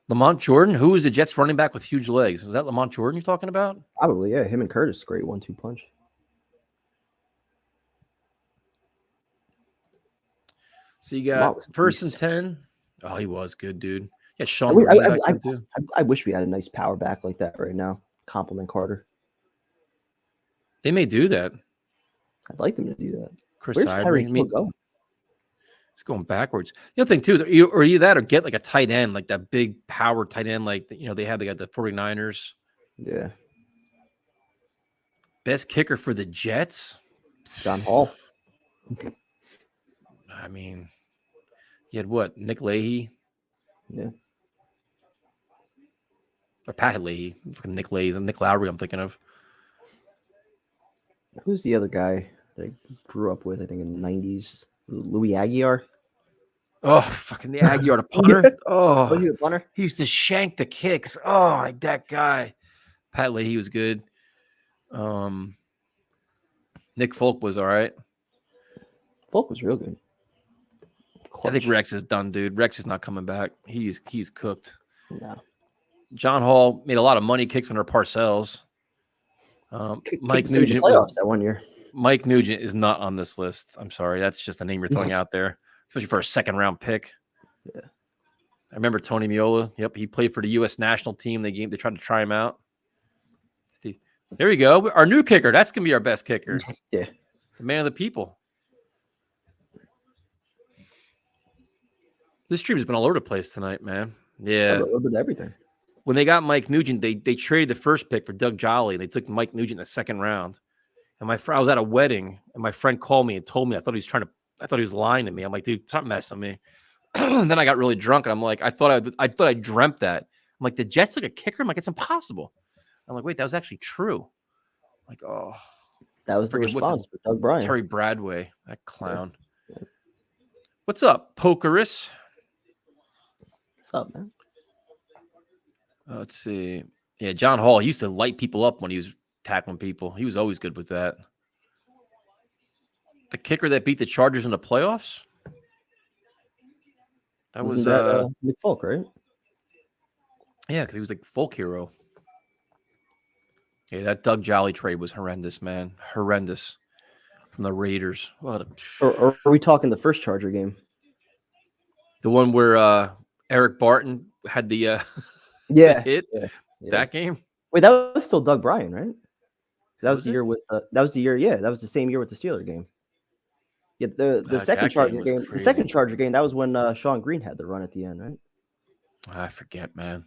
Lamont Jordan, who is the Jets running back with huge legs? Is that Lamont Jordan you're talking about? Probably, yeah. Him and Curtis, great 1-2 punch. So you got first and 10. Oh, he was good, dude. Yeah, Sean. I wish we had a nice power back like that right now. Compliment Carter. They may do that. I'd like them to do that. Chris Where's Ivory. Tyreek Hill going? It's going backwards. The other thing too is, either that or get like a tight end, like that big power tight end, like they got the 49ers. Yeah. Best kicker for the Jets, John Hall. I mean, you had what? Nick Leahy? Yeah. Or Pat Leahy. Nick Leahy. Nick Lowry, I'm thinking of. Who's the other guy that I grew up with, I think, in the 90s? Louis Aguiar? Oh, fucking the Aguiar, the punter. Oh, Was he a punter? he used to shank the kicks. Oh, like that guy. Pat Leahy was good. Nick Folk was all right. Folk was real good. I think Rex is done, dude. Rex is not coming back. He's cooked. No. John Hall made a lot of money kicks under Parcells. Mike Nugent playoffs that 1 year. Mike Nugent is not on this list. I'm sorry. That's just a name you're throwing out there, especially for a second round pick. Yeah. I remember Tony Miola. Yep. He played for the U.S. national team. They tried to try him out. Steve. There we go. Our new kicker. That's going to be our best kicker. Yeah. The man of the people. This stream has been all over the place tonight, man. Yeah. A little bit of everything. When they got Mike Nugent, they traded the first pick for Doug Jolly. They took Mike Nugent in the second round. And I was at a wedding, and my friend called me and told me I thought he was lying to me. I'm like, dude, stop messing with me. And then I got really drunk, and I'm like, I thought I dreamt that. I'm like, the Jets took a kicker. I'm like, it's impossible. I'm like, wait, that was actually true. I'm like, oh, that was the response for Doug Bryan. Terry Bradway, that clown. Yeah. What's up, Pokerus? What's up, man? Let's see. Yeah, John Hall. He used to light people up when he was tackling people. He was always good with that. The kicker that beat the Chargers in the playoffs? That was Nick Folk, right? Yeah, because he was like folk hero. Yeah, that Doug Jolly trade was horrendous, man. Horrendous. From the Raiders. What Or are we talking the first Charger game? the one where Eric Barton had the hit? Yeah. That game? Wait, that was still Doug Bryan, right? That was Was the it? year with that was the year. Yeah, that was the same year with the Steeler game. Yeah, the That second game Charger was game. The crazy. second Charger game. That was when Sean Green had the run at the end, right? I forget, man.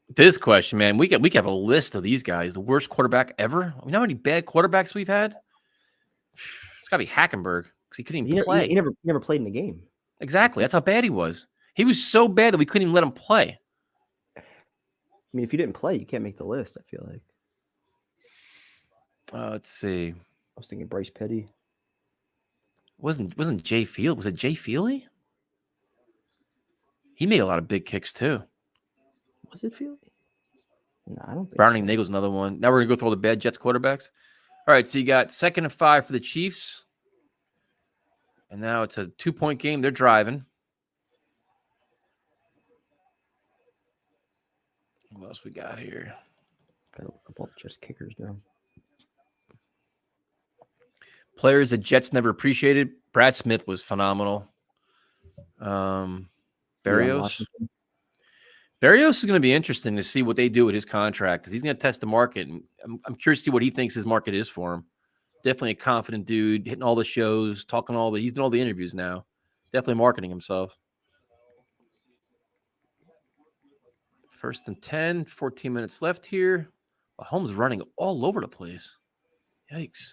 This question, man, we can have a list of these guys. The worst quarterback ever. You know how many bad quarterbacks we've had? It's got to be Hackenberg because he couldn't even play. He never played in the game. Exactly. That's how bad he was. He was so bad that we couldn't even let him play. I mean, if you didn't play, you can't make the list. I feel like. Let's see. I was thinking Bryce Petty. Wasn't Jay Field? Was it Jay Feely? He made a lot of big kicks too. Was it Feely? No, I don't think Browning so. Nagel's another one. Now we're going to go through all the bad Jets quarterbacks. All right, so you got 2nd and 5 for the Chiefs. And now it's a 2-point game. They're driving. What else we got here? Gotta look up all the Jets kickers now. Players the Jets never appreciated. Brad Smith was phenomenal. Leon Barrios. Washington. Barrios is going to be interesting to see what they do with his contract because he's going to test the market. And I'm curious to see what he thinks his market is for him. Definitely a confident dude, hitting all the shows, he's doing all the interviews now. Definitely marketing himself. 1st and 10, 14 minutes left here. Mahomes running all over the place. Yikes.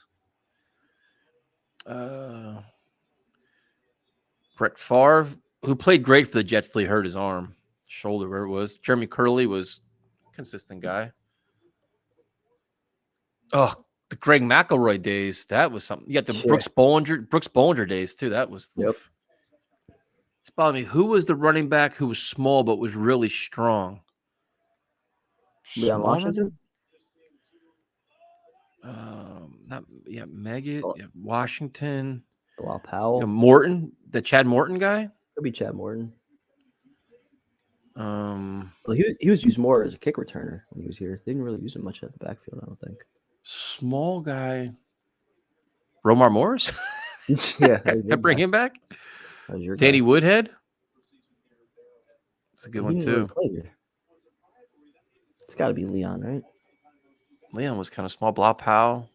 Brett Favre, who played great for the Jets till he hurt his arm, shoulder, where it was. Jeremy Curley was a consistent guy. Oh, the Greg McElroy days. That was something. You got the Yeah. Brooks Bollinger days, too. That was. Yep. Oof. It's bothering me. Who was the running back who was small but was really strong? Leon Washington? Meggett, Washington. Bilal Powell. Morton, the Chad Morton guy. Could be Chad Morton. Um, Well, he was used more as a kick returner when he was here. They didn't really use him much at the backfield, I don't think. small guy. Romar Morris. Yeah, Can I bring him back? That was your Danny guy. Woodhead. It's a good He one didn't really too. play here. It's got to be Leon, right? Leon was kind of small. Blau Powell.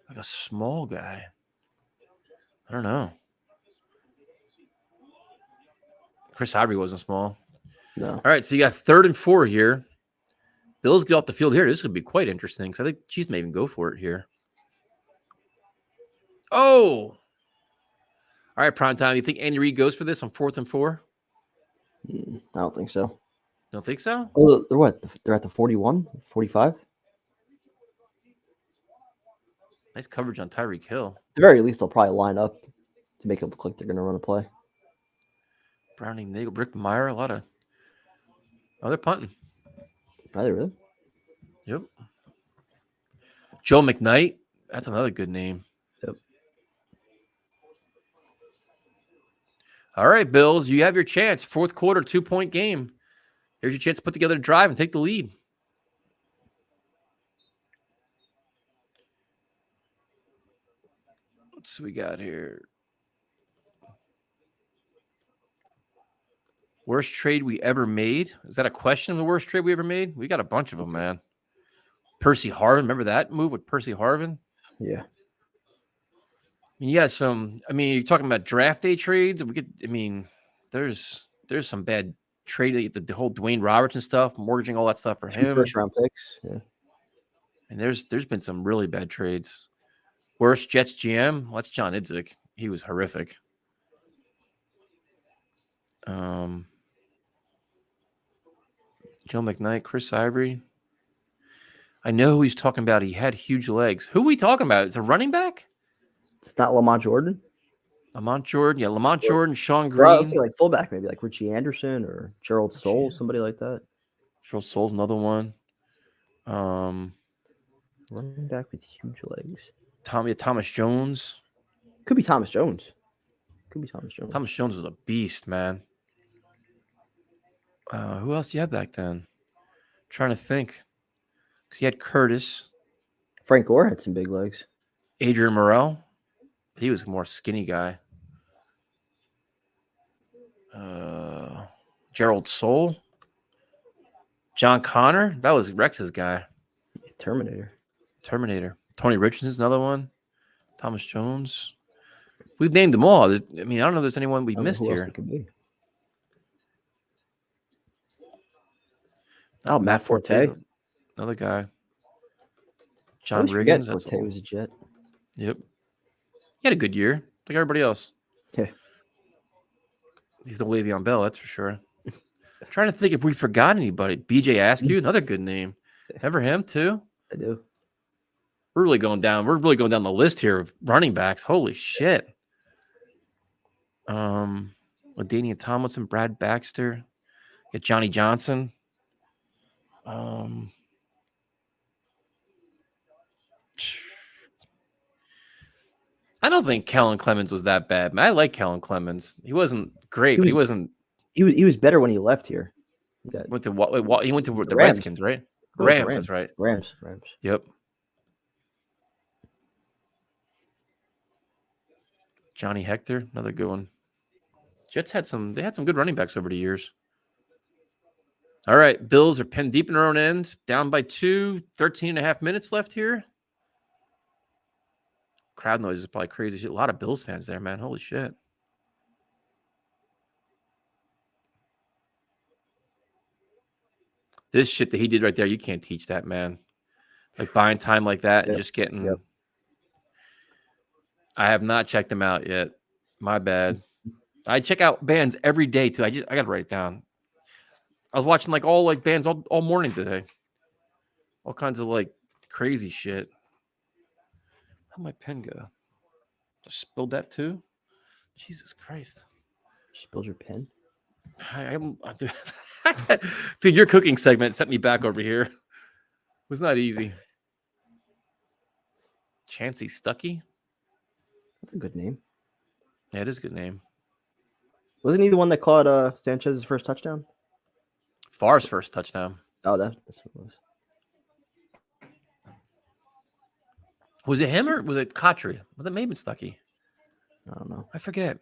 Like a small guy. I don't know. Chris Ivory wasn't small. No. All right, so you got 3rd and 4 here. Bills get off the field here. This could be quite interesting because I think Chiefs may even go for it here. Oh. All right, prime time. You think Andy Reid goes for this on 4th and 4? I don't think so. Don't think so? Oh, they're what? They're at the 41, 45? At Nice coverage on Tyreek Hill. the very least, they'll probably line up to make it look like they're going to run a play. Browning, Nagel, Brick Meyer, a lot of. Oh, they're punting. Are they really? Yep. Joe McKnight. That's another good name. Yep. All right, Bills, you have your chance. 4th quarter, 2-point game. Here's your chance to put together a drive and take the lead. What's we got here? Worst trade we ever made? Is that a question of the worst trade we ever made? We got a bunch of them, man. Percy Harvin. Remember that move with Percy Harvin? Yeah. Yeah, you're talking about draft day trades. There's some bad trade, the whole Dwayne Robertson stuff, mortgaging all that stuff for him. 2 first-round picks. Yeah. And there's been some really bad trades. Worst Jets GM? Well, that's John Idzik. He was horrific. Joe McKnight, Chris Ivory. I know who he's talking about. He had huge legs. Who are we talking about? Is it a running back? It's not Lamont Jordan. Lamont Jordan. Yeah, Lamont Jordan, Sean Or I was Green. thinking like fullback, maybe like Richie Anderson or Gerald Soule, somebody like that. Gerald Soule's another one. Running back with huge legs. Thomas Jones. Could be Thomas Jones. Thomas Jones was a beast, man. Who else do you have back then? Trying to think. He had Curtis. Frank Gore had some big legs. Adrian Morrell. He was a more skinny guy. Gerald Soule. John Connor. That was Rex's guy. Terminator. Tony Richardson's another one. Thomas Jones. We've named them all. I don't know if there's anyone we missed Who else here. it could be? Oh, Matt Forte. Another guy. I John always forget Riggins. That's Forte all. was a Jet. Yep. He had a good year, like everybody else. Yeah. He's the Le'Veon Bell, that's for sure. I'm trying to think if we forgot anybody. BJ Askew, another good name. Remember him too? I do. We're really going down the list here of running backs. Holy shit. LaDainian Tomlinson, Brad Baxter, get Johnny Johnson. I don't think Kellen Clemens was that bad. Man, I like Kellen Clemens. He wasn't great, but he wasn't. He was better when he left here. He Went to he went to the Rams. Redskins, right? Oh, it's Rams, that's right. Rams. Yep. Johnny Hector, another good one. Jets had some good running backs over the years. All right, Bills are pinned deep in their own ends, down by 2, 13 and a half minutes left here. Crowd noise is probably crazy shit. A lot of Bills fans there, man. Holy shit. This shit that he did right there, you can't teach that, man. Like buying time like that and just getting. Yep. I have not checked them out yet. My bad. I check out bands every day too. I gotta write it down. I was watching like all like bands all morning today. All kinds of like crazy shit. How'd my pen go? Just spilled that too? Jesus Christ. Spilled your pen? Dude, your cooking segment sent me back over here. It was not easy. Chancey Stuckey? That's a good name. Yeah, it is a good name. Wasn't he the one that caught Sanchez's first touchdown? Farr's first touchdown. Oh, that's what it was. Was it him or was it Cotry? Was it maybe Stuckey? I don't know. I forget.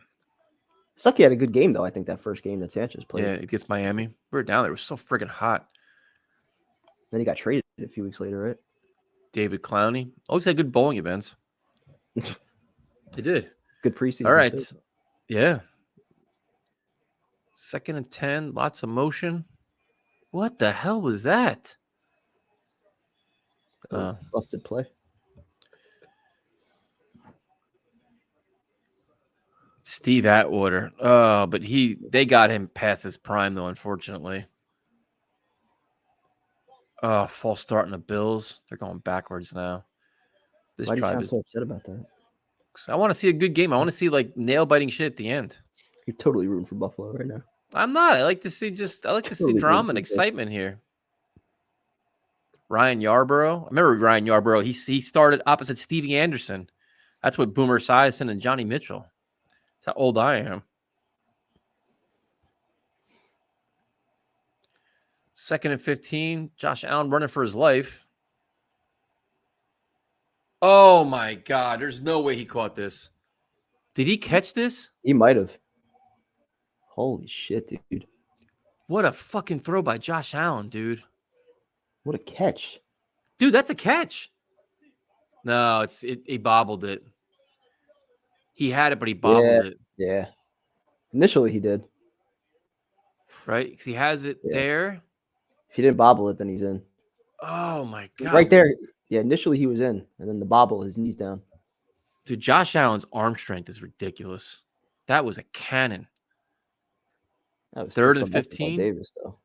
Stuckey had a good game, though. I think that first game that Sanchez played. Yeah, against Miami. We were down there. It was so friggin' hot. Then he got traded a few weeks later, right? David Clowney. Always had good bowling events. They did. Good preseason. All right. too. Yeah. 2nd and 10. Lots of motion. What the hell was that? Busted play. Steve Atwater. Oh, but they got him past his prime, though, unfortunately. Oh, false start in the Bills. They're going backwards now. This Why do you tribe sound is. so upset about that? I want to see a good game. I want to see like nail biting shit at the end. You're totally rooting for Buffalo right now. I'm not. I like to see drama and excitement here. Ryan Yarborough. I remember Ryan Yarborough. He started opposite Stevie Anderson. That's what Boomer Esiason and Johnny Mitchell. That's how old I am. 2nd and 15. Josh Allen running for his life. Oh my God! There's no way he caught this. Did he catch this? He might have. Holy shit, dude! What a fucking throw by Josh Allen, dude. What a catch! Dude, that's a catch. No, he bobbled it. He had it, but he bobbled it. Yeah. Initially, he did. Right? Because he has it there. If he didn't bobble it, then he's in. Oh my God! Right there. Yeah, initially he was in, and then the bobble, his knees down. Dude, Josh Allen's arm strength is ridiculous. That was a cannon. That was 3rd still and so much 15. about Davis, though.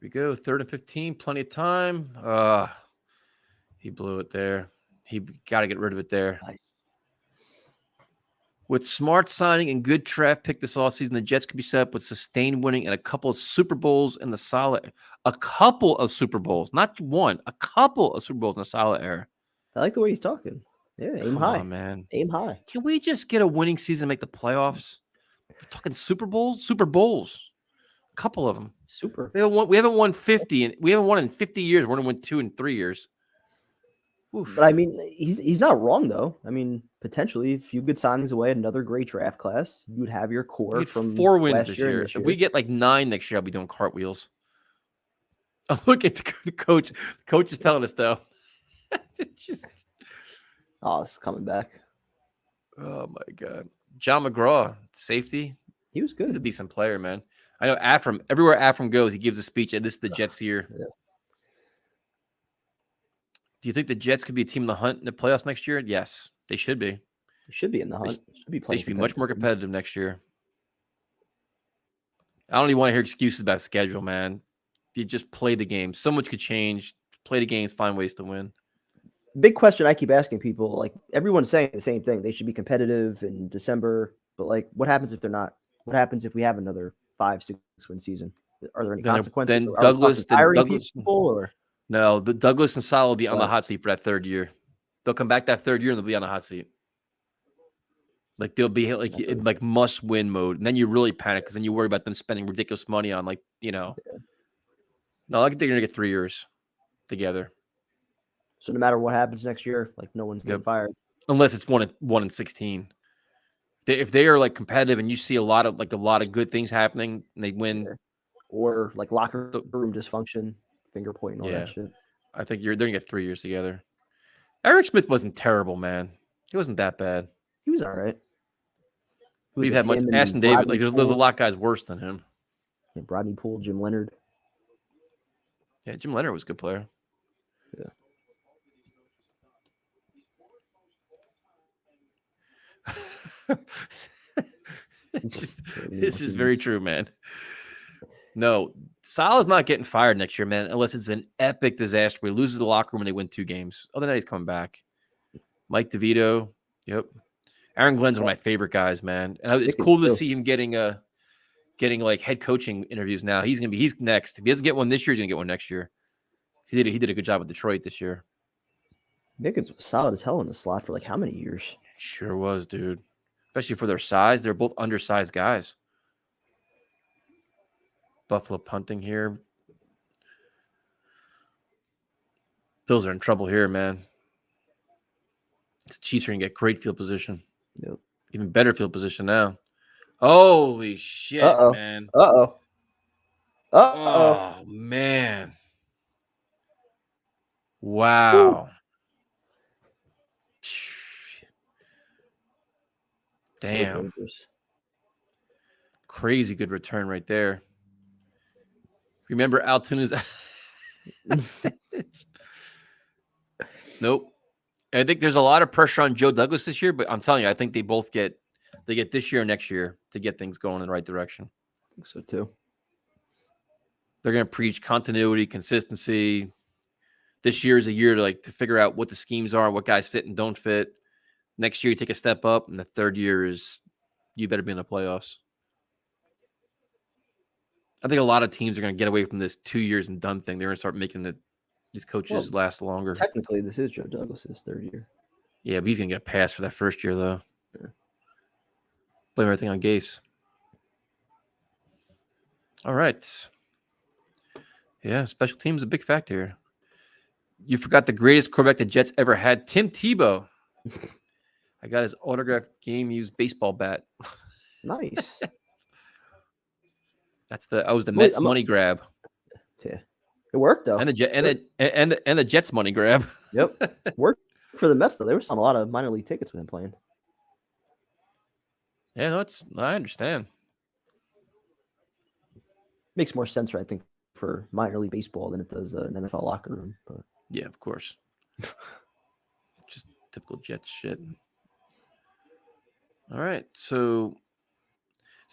Here we go. 3rd and 15. Plenty of time. He blew it there. He got to get rid of it there. Nice. With smart signing and good draft pick this offseason, the Jets could be set up with sustained winning and a couple of Super Bowls in the solid. A couple of Super Bowls, not one. A couple of Super Bowls in the solid era. I like the way he's talking. Yeah, aim Come high. on, man. Aim high. Can we just get a winning season and make the playoffs? We're talking Super Bowls. A couple of them. Super. We haven't won 50, and we haven't won in 50 years. We're gonna win 2 in 3 years. Oof. But I mean, he's not wrong though. I mean, potentially a few good signings away, another great draft class. You would have your core We had from 4 wins last this year. year. And this If we get like 9 next year, I'll be doing cartwheels. Oh, look at the coach. The coach is telling us though. It's just. Oh, it's coming back. Oh my God. John McGraw, safety. He was He's good. a decent player, man. I know Afram, everywhere Afram goes, he gives a speech, and this is the Jets year. Yeah. Do you think the Jets could be a team in the hunt in the playoffs next year? Yes, they should be. He should be in the hunt. Should be They playing should be much more competitive. competitive next year. I don't even want to hear excuses about schedule, man. You just play the game. So much could change. Play the games, find ways to win. big question I keep asking people, like everyone's saying the same thing. They should be competitive in December, but like, what happens if they're not? What happens if we have another 5-6 win season? Are there any consequences? Then Are we Douglas, talking firing Douglas. people, or No, the Douglas and Sal will be on the Right. hot seat for that third year. They'll come back that third year and they'll be on the hot seat. Like they'll be like That's in like must win mode, and then you really panic because then you worry about them spending ridiculous money on like No, I think they're gonna get 3 years together, so no matter what happens next year, like no one's getting Yep. fired. unless it's 1-16. If they are like competitive and you see a lot of good things happening and they win, Yeah. Or like locker So- room dysfunction, finger pointing, all Yeah. that shit. I think they're gonna get 3 years together. Eric Smith wasn't terrible, man. He wasn't that bad. He was all right. Who was We've it, had much him and Aston David. Rodney Like there's a Poole? lot guys worse than him. Yeah, Rodney Poole, Jim Leonard. Yeah, Jim Leonard was a good player. Yeah. This is very true, man. No, Salah's not getting fired next year, man, unless it's an epic disaster where he loses the locker room and they win 2 games. Other than that, he's coming back. Mike DeVito. Yep. Aaron Glenn's one of my favorite guys, man. And it's cool to see him getting like head coaching interviews now. He's next. If he doesn't get one this year, he's gonna get one next year. He did a good job with Detroit this year. Mickens was solid as hell in the slot for like how many years? Sure was, dude. Especially for their size. They're both undersized guys. Buffalo punting here. Bills are in trouble here, man. The Chiefs are going to get great field position. Yep. Even better field position now. Holy shit, man. Uh-oh. Oh, man. Wow. Damn. Crazy good return right there. Remember Altuna's? Nope. I think there's a lot of pressure on Joe Douglas this year, but I'm telling you, I think they get this year or next year to get things going in the right direction. I think so too. They're going to preach continuity, consistency. This year is a year to figure out what the schemes are, what guys fit and don't fit. Next year, you take a step up, and the third year is you better be in the playoffs. I think a lot of teams are going to get away from this 2 years and done thing. They're going to start making these coaches last longer. Technically, this is Joe Douglas's third year. Yeah, but he's going to get a pass for that first year, though. Yeah. Blame everything on Gase. All right. Yeah, special teams is a big factor here. You forgot the greatest quarterback the Jets ever had, Tim Tebow. I got his autographed game-used baseball bat. Nice. I was the Mets money grab. Yeah, it worked though. And the Jets money grab. Yep, worked for the Mets though. They were selling a lot of minor league tickets with him playing. Yeah, no, I understand. Makes more sense, I think, for minor league baseball than it does an NFL locker room. But yeah, of course. Just typical Jets shit. All right, so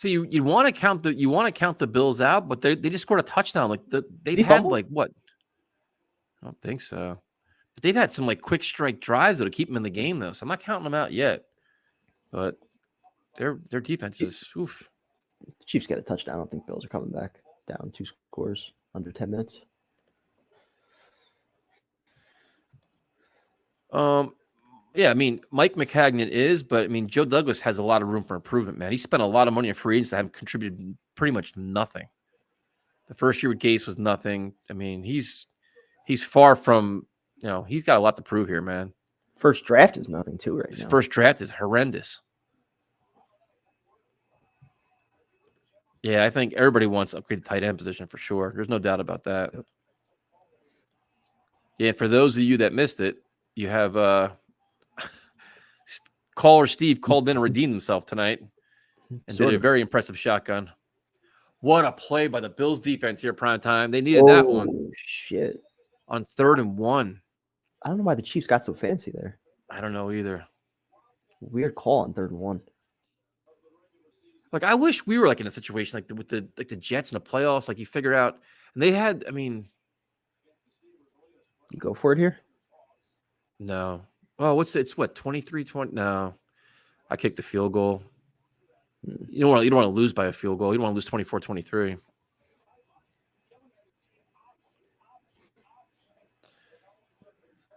you want to count the Bills out, but they just scored a touchdown. Like they've had fumbled? like what? I don't think so. But they've had some like quick strike drives that'll keep them in the game though. So I'm not counting them out yet. But their defense is oof. The Chiefs get a touchdown. I don't think Bills are coming back down 2 scores under 10 minutes. Yeah, I mean, Mike McCagnon is, but I mean, Joe Douglas has a lot of room for improvement, man. He spent a lot of money on free agents that have contributed pretty much nothing. The first year with Gase was nothing. I mean, he's far from, he's got a lot to prove here, man. First draft is nothing too right His now. first draft is horrendous. Yeah, I think everybody wants to upgrade the tight end position for sure. There's no doubt about that. Yep. Yeah, for those of you that missed it, you have caller Steve called in and redeemed himself tonight and did a very impressive shotgun. What a play by the Bills defense here, prime time. They needed that one. Oh, shit. On 3rd and 1. I don't know why the Chiefs got so fancy there. I don't know either. Weird call on 3rd and 1. Like, I wish we were like in a situation like with the Jets in the playoffs. Like, you figure out, and they had, I mean, you go for it here. No. Oh, it's what 23-20? No, I kicked the field goal. You don't want to lose by a field goal. You don't want to lose 24-23.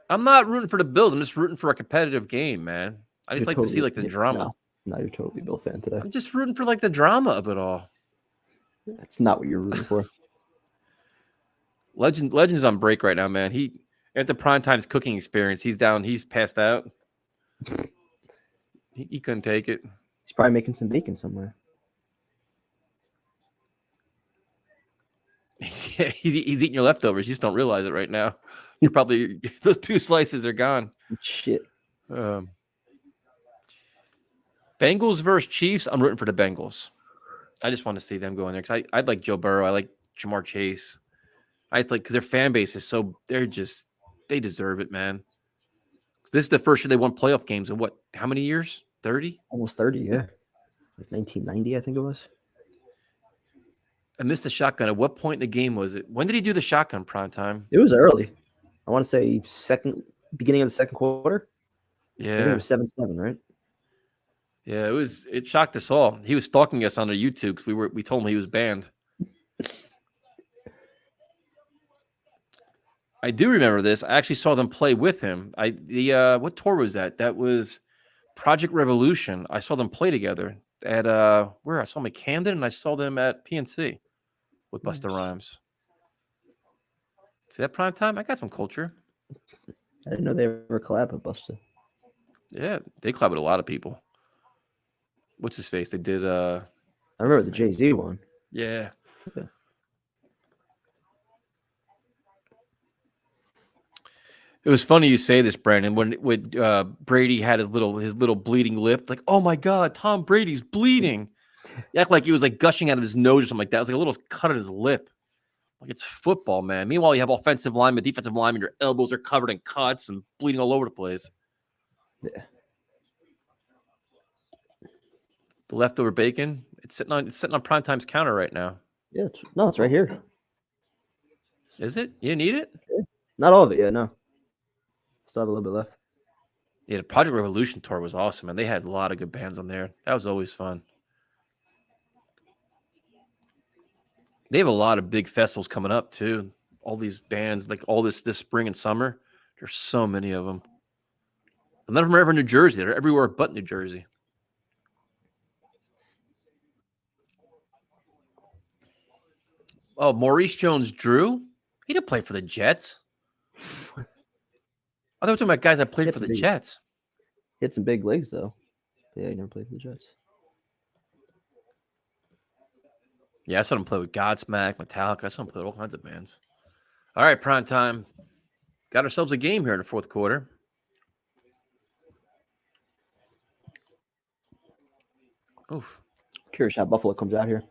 I'm not rooting for the Bills. I'm just rooting for a competitive game, man. I just like to see like the drama. No, you're totally a Bill fan today. I'm just rooting for like the drama of it all. That's not what you're rooting for. Legend's on break right now, man. He at the Primetime's cooking experience. He's down. He's passed out. He couldn't take it. He's probably making some bacon somewhere. Yeah, he's eating your leftovers. You just don't realize it right now. You're probably those 2 slices are gone. Shit. Bengals versus Chiefs. I'm rooting for the Bengals. I just want to see them go in there because I'd like Joe Burrow. I like Jamar Chase. I just like because their fan base is so they deserve it, man. This is the first year they won playoff games in what? How many years? 30? Almost 30, yeah. Like 1990, I think it was. I missed the shotgun. At what point in the game was it? When did he do the shotgun prime time? It was early. I want to say beginning of the second quarter. I think it Yeah. was 7-7, right? Yeah, it shocked us all. He was stalking us on our YouTube because we told him he was banned. I do remember this. I actually saw them play with him. What tour was that? That was Project Revolution. I saw them play together at where I saw them at Camden and I saw them at PNC with Busta Rhymes. See that prime time? I got some culture. I didn't know they ever collab with Busta. Yeah, they collab with a lot of people. What's his face? They did I remember the Jay-Z one. yeah. Okay. It was funny you say this, Brandon. When Brady had his little bleeding lip, like, oh my God, Tom Brady's bleeding. You act like he was like gushing out of his nose or something like that. It was like a little cut on his lip. Like it's football, man. Meanwhile, you have offensive linemen, defensive linemen, your elbows are covered in cuts and bleeding all over the place. Yeah. The leftover bacon, it's sitting on Primetime's counter right now. Yeah, it's right here. Is it? You didn't eat it? Not all of it, yeah, no. Still have a little bit left. Yeah, the Project Revolution tour was awesome, and they had a lot of good bands on there. That was always fun. They have a lot of big festivals coming up too. All these bands, like all this spring and summer. There's so many of them. And none of them are ever in New Jersey. They're everywhere but New Jersey. Oh, Maurice Jones-Drew? He didn't play for the Jets. I thought we were talking about guys that played for the Jets. He had some big legs, though. Yeah, he never played for the Jets. Yeah, I saw him play with Godsmack, Metallica. I saw him play with all kinds of bands. All right, prime time. Got ourselves a game here in the fourth quarter. Oof. Curious how Buffalo comes out here.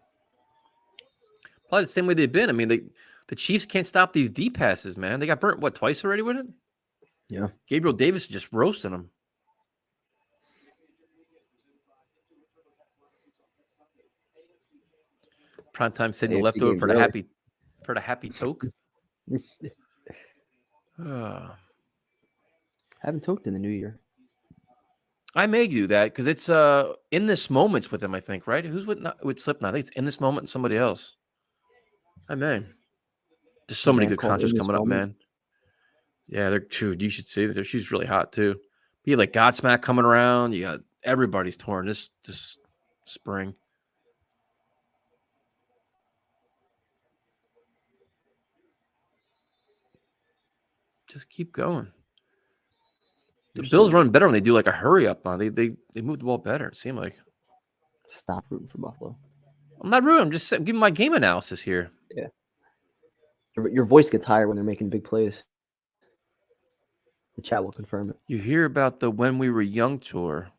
Probably the same way they've been. I mean, the Chiefs can't stop these deep passes, man. They got burnt, what, twice already with it? Yeah. Gabriel Davis is just roasting them. Primetime said the AFC leftover game for the early. happy toke. Haven't toked in the new year. I may do that because it's in this moments with him, I think, right? Who's with Slipknot? I think it's in this moment and somebody else. I may. There's so many good concerts coming up, man. Yeah, they're dude, you should see that. She's really hot too. You have like Godsmack coming around. You got everybody's touring this spring. Just keep going. The Bills run better when they do like a hurry up on. They move the ball better. It seemed like. Stop rooting for Buffalo. I'm not rooting. I'm just giving my game analysis here. Yeah. Your voice gets higher when they're making big plays. The chat will confirm it. You hear about the When We Were Young tour.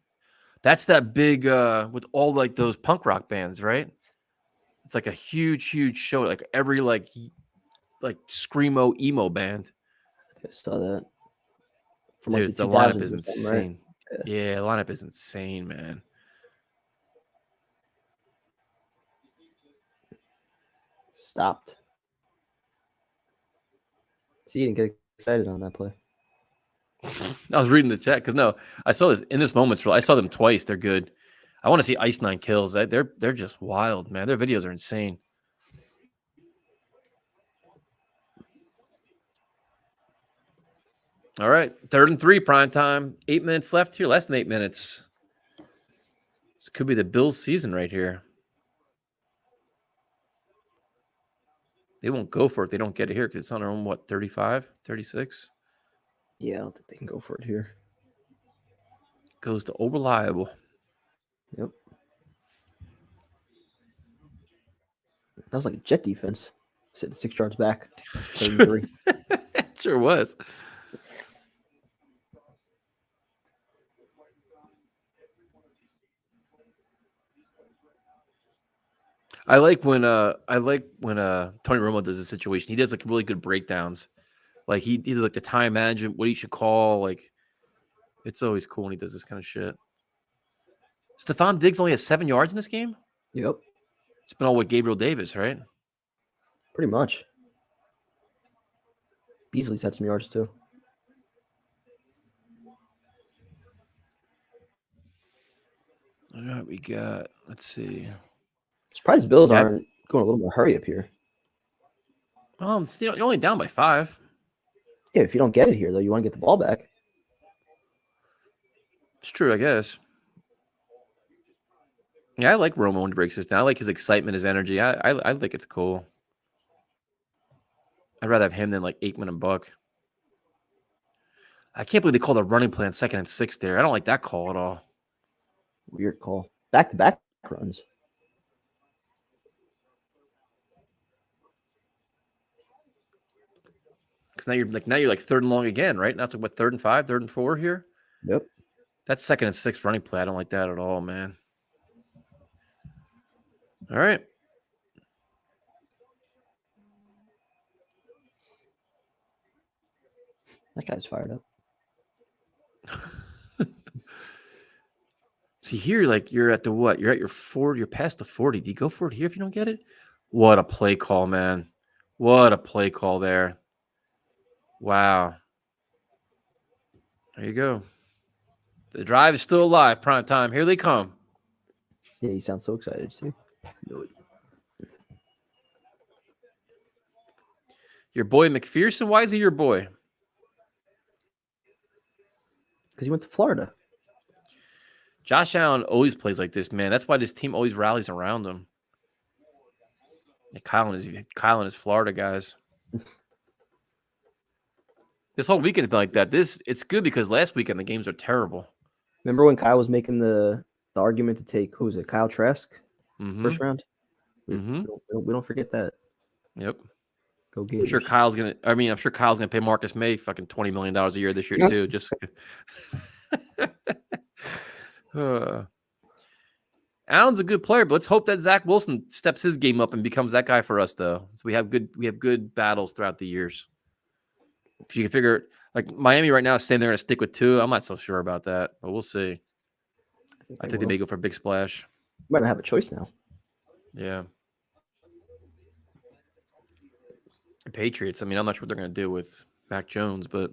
That's that big with all like those punk rock bands, right? It's like a huge show. Like every like screamo emo band. I saw that. From Dude, like the 2000s lineup is or something, insane. right? Yeah, the lineup is insane, man. Stopped. See, you didn't get excited on that play. I was reading the chat because no, I saw this in this moment. I saw them twice. They're good. I want to see Ice 9 kills. They're just wild, man. Their videos are insane. All right, 3rd and 3 prime time. 8 minutes left here. Less than 8 minutes. This could be the Bills' season right here. They won't go for it if they don't get it here because it's on their own, 35, 36? Yeah, I don't think they can go for it here. Goes to Reliable. Yep. That was like a Jet defense. Sitting 6 yards back. 33. Sure was. I like when Tony Romo does this situation. He does like really good breakdowns. Like he does like the time management, what he should call. Like it's always cool when he does this kind of shit. Stephon Diggs only has 7 yards in this game. Yep. It's been all with Gabriel Davis, right? Pretty much. Beasley's had some yards too. All right, we got. Let's see. Surprised the Bills aren't going a little more hurry up here. You're only down by 5. Yeah, if you don't get it here, though, you want to get the ball back. It's true, I guess. Yeah, I like Romo when he breaks this down. I like his excitement, his energy. I think it's cool. I'd rather have him than like Aikman and Buck. I can't believe they called a running play on 2nd and 6 there. I don't like that call at all. Weird call. Back-to-back runs. Because now you're like 3rd and long again, right? Now it's like what, 3rd and 5, 3rd and 4 here? Yep. That's 2nd and 6 running play. I don't like that at all, man. All right. That guy's fired up. See here, you're at the what? You're at your 40. You're past the 40. Do you go for it here if you don't get it? What a play call, man! What a play call there! Wow. There you go. The drive is still alive. Prime time. Here they come. Yeah, you sound so excited, too. Your boy McPherson. Why is he your boy? Because he went to Florida. Josh Allen always plays like this, man. That's why this team always rallies around him. Yeah, Kyle and his Florida guys. This whole weekend's been like that. It's good because last weekend the games are terrible. Remember when Kyle was making the argument to take, who was it, Kyle Trask? First round? Mm-hmm. We don't forget that. Yep. Go get I'm sure Kyle's gonna pay Marcus May fucking $20 million a year this year too. Just Allen's a good player, but let's hope that Zach Wilson steps his game up and becomes that guy for us, though. So we have good battles throughout the years. Because you can figure, like Miami right now is saying they're going to stick with 2. I'm not so sure about that, but we'll see. I think they may go for a big splash. Might not have a choice now. Yeah. The Patriots. I mean, I'm not sure what they're going to do with Mac Jones, but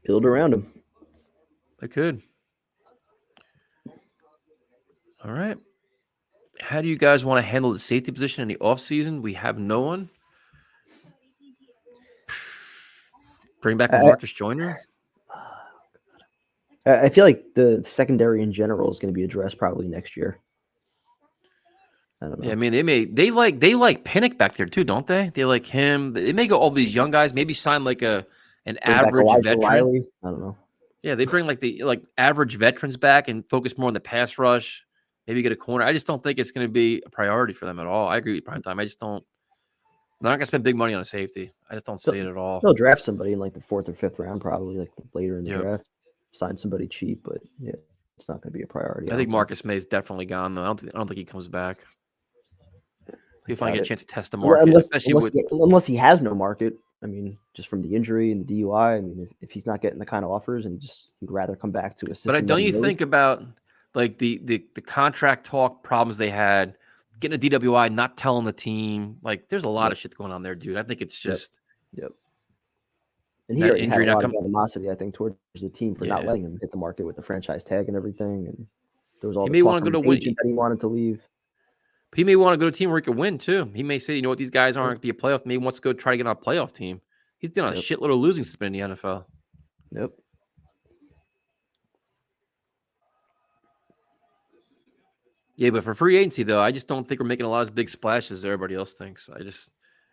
build around him. they could. All right. How do you guys want to handle the safety position in the offseason? We have no one. Bring back Marcus Joyner. I feel like the secondary in general is going to be addressed probably next year. I don't know. Yeah, I mean, they like Pinnock back there too, don't they? They like him. They may go all these young guys. Maybe sign like an average veteran. Riley. I don't know. Yeah, they bring like average veterans back and focus more on the pass rush. Maybe get a corner. I just don't think it's going to be a priority for them at all. I agree with prime time. I just don't. They're not going to spend big money on a safety. I just don't see it at all. They'll draft somebody in like the 4th or 5th round, probably like later in the draft. Sign somebody cheap, but yeah, it's not going to be a priority. I think Marcus May's definitely gone though. I don't think he comes back. He'll finally get a chance to test the market, unless he has no market. I mean, just from the injury and the DUI. I mean, if he's not getting the kind of offers, and he'd rather come back to a system. But don't you think about like the contract talk problems they had, getting a DWI, not telling the team? Like, there's a lot of shit going on there, dude. I think it's just, And he That already had injury a not lot of coming. animosity, I think, towards the team for not Yeah. letting him hit the market with the franchise tag and everything. And there was all He the may talk wanna from go his to win. agent that he wanted to leave. He may want to go to a team where he can win too. He may say, you know what, these guys aren't going to be a playoff. Maybe he wants to go try to get on a playoff team. He's done a Yep. shitload of losing since been in the NFL. Yep. Yeah, but for free agency though, I just don't think we're making a lot of big splashes as everybody else thinks.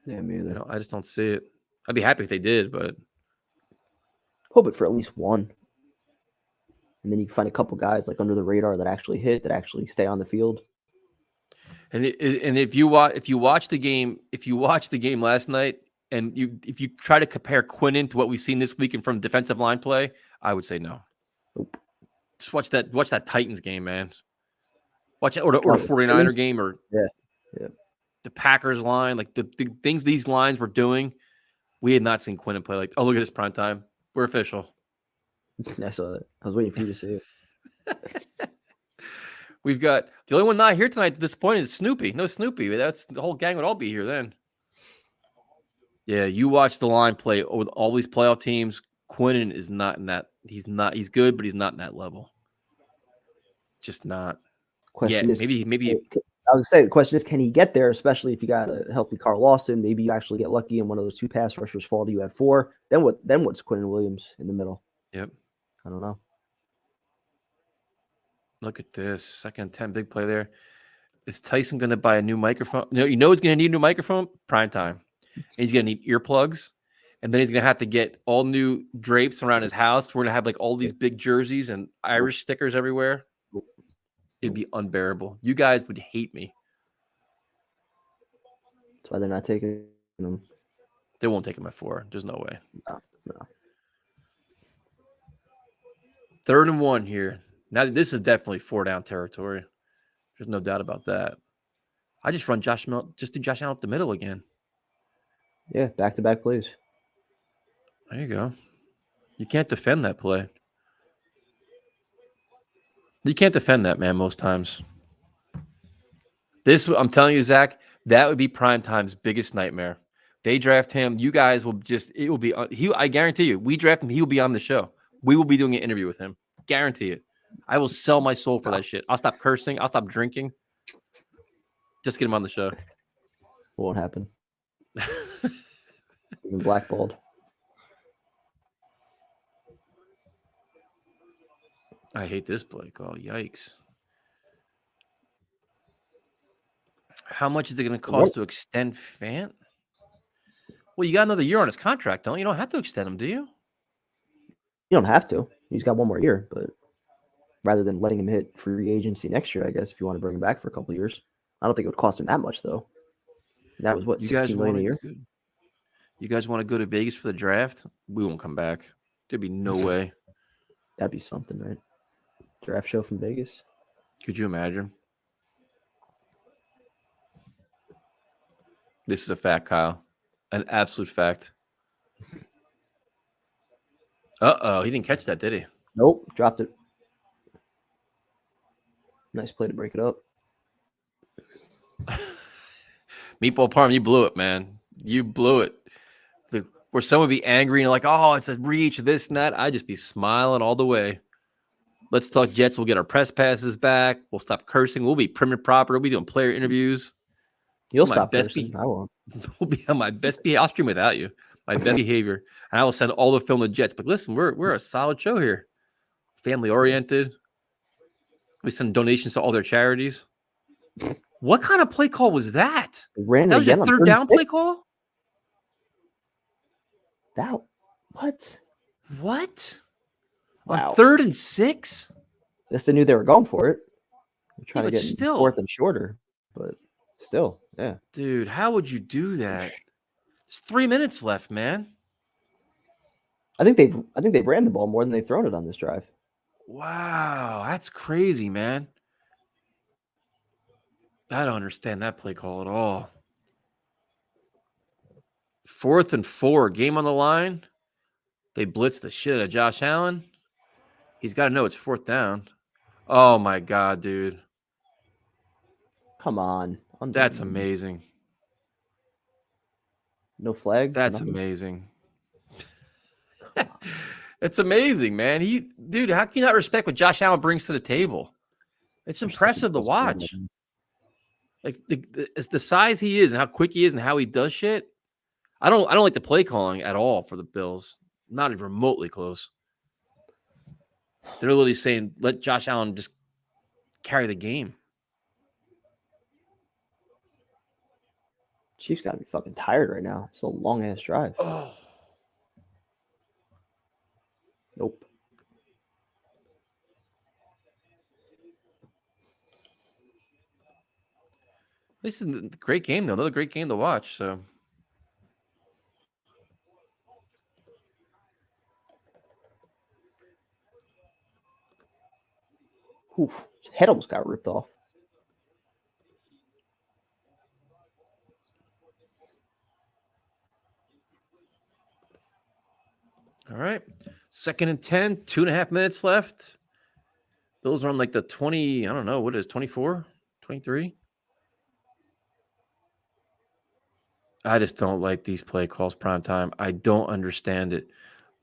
Yeah, me either. I just don't see it. I'd be happy if they did, but Hope it for at least one. And then you can find a couple guys like under the radar that actually hit, that actually stay on the field. and if you watch the game last night, and if you try to compare Quinnen to what we've seen this weekend from defensive line play, I would say no. Nope. Just watch that Titans game, man. Watch it, or the Oh, 49er Simmons? game, or Yeah. the Packers line, like the things these lines were doing. We had not seen Quinnen play like, oh, look at this prime time. We're official. I saw that. I was waiting for you to see it. We've got the only one not here tonight at this point is Snoopy. No Snoopy. That's the whole gang would all be here then. Yeah, you watch the line play with all these playoff teams. Quinnen is not in that. He's good, but he's not in that level. Just not. Question is, maybe. I was gonna say the question is, can he get there? Especially if you got a healthy Carl Lawson, maybe you actually get lucky and one of those two pass rushers fall to you at 4. Then what? Then what's Quinnen Williams in the middle? Yep. I don't know. Look at this 2nd and 10, big play there. Is Tyson going to buy a new microphone? You know he's going to need a new microphone. Prime time. And he's going to need earplugs, and then he's going to have to get all new drapes around his house. We're going to have like all these big jerseys and Irish stickers everywhere. It'd be unbearable. You guys would hate me. That's why they're not taking him. They won't take him at 4. There's no way. No. 3rd and 1 here. Now this is definitely 4 down territory. There's no doubt about that. I just run Josh Allen up the middle again. Yeah, back-to-back plays. There you go. You can't defend that play. You can't defend that, man, most times. I'm telling you, Zach, that would be Primetime's biggest nightmare. They draft him. You guys will it will be, I guarantee you, we draft him, he will be on the show. We will be doing an interview with him. Guarantee it. I will sell my soul for that shit. I'll stop cursing. I'll stop drinking. Just get him on the show. Won't happen. Even blackballed. I hate this play call. Yikes. How much is it going to cost to extend Fant? Well, you got another year on his contract, don't you? You don't have to extend him, do you? You don't have to. He's got one more year, but rather than letting him hit free agency next year, I guess if you want to bring him back for a couple of years, I don't think it would cost him that much though. That was what, $16 million a year. You guys want to go to Vegas for the draft? We won't come back. There'd be no way. That'd be something, right? Draft show from Vegas. Could you imagine? This is a fact, Kyle. An absolute fact. Uh-oh, he didn't catch that, did he? Nope, dropped it. Nice play to break it up. Meatball Parm, you blew it, man. You blew it. Where someone would be angry and like, oh, it's a reach, this and that. I'd just be smiling all the way. Let's talk Jets. We'll get our press passes back. We'll stop cursing. We'll be prim and proper. We'll be doing player interviews. You'll stop cursing. I won't. We'll be on my best behavior. I'll stream without you. My best behavior. And I will send all the film to Jets. But listen, we're a solid show here. Family oriented. We send donations to all their charities. What kind of play call was that? That was your 3rd down play call? What? Wow. On 3rd and 6? I guess they knew they were going for it. They're trying to get still 4th and shorter, but still, yeah. Dude, how would you do that? There's 3 minutes left, man. I think they've ran the ball more than they've thrown it on this drive. Wow, that's crazy, man. I don't understand that play call at all. 4th and 4, game on the line. They blitz the shit out of Josh Allen. He's got to know it's 4th down. Oh, my God, dude. Come on. That's amazing. No flag? That's Nothing? amazing. It's amazing, man. Dude, how can you not respect what Josh Allen brings to the table? It's impressive to watch. Like it's the size he is and how quick he is and how he does shit. I don't like the play calling at all for the Bills. Not even remotely close. They're literally saying let Josh Allen just carry the game. Chiefs got to be fucking tired right now. It's a long ass drive. Oh, Nope. this is a great game though. Another great game to watch. So Oof. His head almost got ripped off. all right. 2nd and 10, 2.5 minutes left. Bills are on like the 20, I don't know, what is 24, 23? I just don't like these play calls prime time. I don't understand it.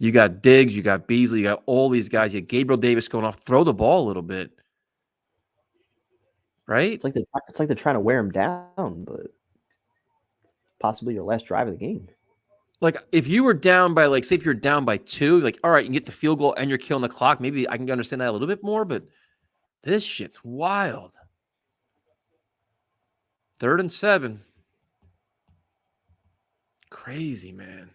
You got Diggs, you got Beasley, you got all these guys. You got Gabriel Davis going off. Throw the ball a little bit. Right? It's like they're trying to wear him down, but possibly your last drive of the game. Like if you were down by say if you're down by 2, like all right, you can get the field goal and you're killing the clock. Maybe I can understand that a little bit more, but this shit's wild. 3rd and 7. Crazy, man.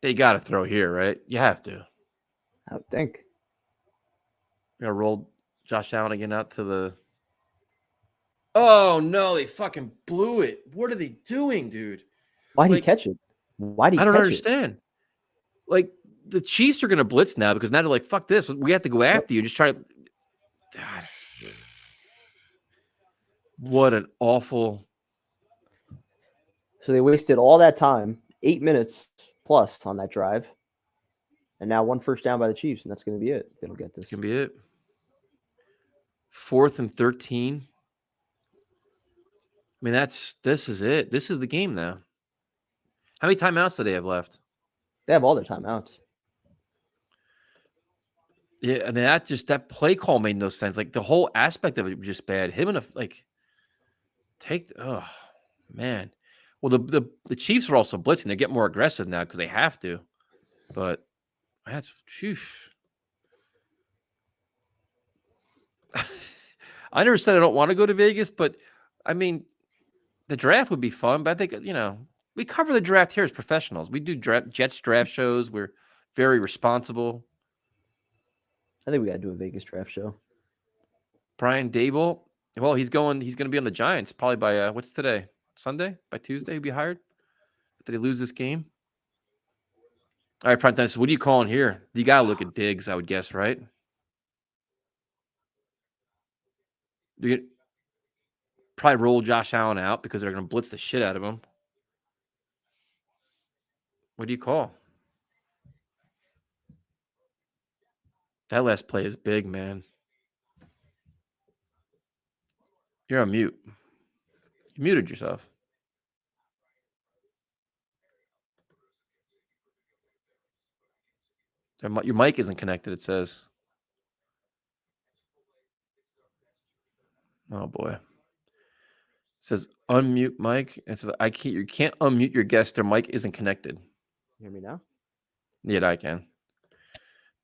They got to throw here, right? You have to. I would think. We're going to roll Josh Allen again out to the... Oh, no, they fucking blew it. What are they doing, dude? Why'd he catch it? Why'd he I don't catch understand. Like, the Chiefs are going to blitz now because now they're like, fuck this. We have to go after you. Just try to... God. What an awful... So they wasted all that time, 8 minutes plus on that drive. And now 1 first down by the Chiefs, and that's going to be it. They don't get this. That's going to be it. 4th and 13. I mean, this is it. This is the game now. How many timeouts do they have left? They have all their timeouts. Yeah, and that play call made no sense. Like the whole aspect of it was just bad. Him and oh man. Well, the Chiefs are also blitzing. They get more aggressive now because they have to. But that's I never said I don't want to go to Vegas, but I mean, the draft would be fun. But I think we cover the draft here as professionals. We do Jets draft shows. We're very responsible. I think we got to do a Vegas draft show. Brian Dable. Well, he's going to be on the Giants probably by what's today? Sunday? By Tuesday, he'll be hired. Did he lose this game? All right, Primetime. So what are you calling here? You got to look at Diggs, I would guess, right? You probably roll Josh Allen out because they're going to blitz the shit out of him. What do you call? That last play is big, man. You're on mute. You muted yourself. Your mic isn't connected, it says. Oh, boy. It says unmute mic. It says you can't unmute your guest. Their mic isn't connected. You hear me now? Yeah, I can.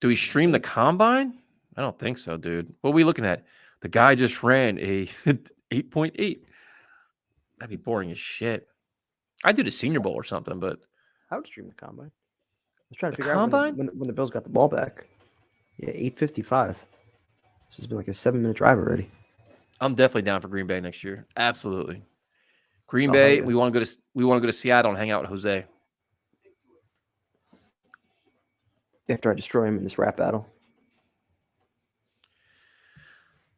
Do we stream the combine? I don't think so, dude. What are we looking at? The guy just ran a 8.8. That'd be boring as shit. I'd do the Senior Bowl or something, but I would stream the combine. I was trying to The figure out combine? when the Bills got the ball back. Yeah, 8:55. This has been like a 7-minute drive already. I'm definitely down for Green Bay next year. Absolutely. Green Oh, Bay, yeah. we want to go to Seattle and hang out with Jose. After I destroy him in this rap battle.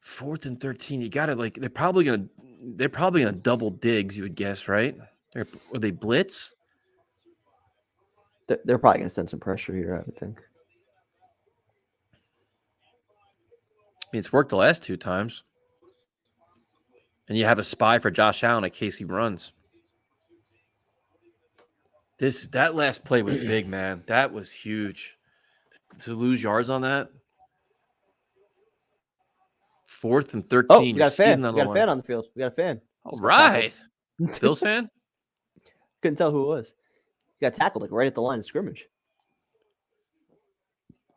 4th and 13. You got to they're probably gonna double Diggs, you would guess, right? Or they blitz? They're probably going to send some pressure here, I would think. I mean, it's worked the last 2 times. And you have a spy for Josh Allen in case he runs. That last play was big, man. That was huge. To lose yards on that. 4th and 13. Oh, we Your got a fan. season on We the got a line. fan on the field. We got a fan. All Just got tackled. right. Bills fan? Couldn't tell who it was. He got tackled like right at the line of scrimmage.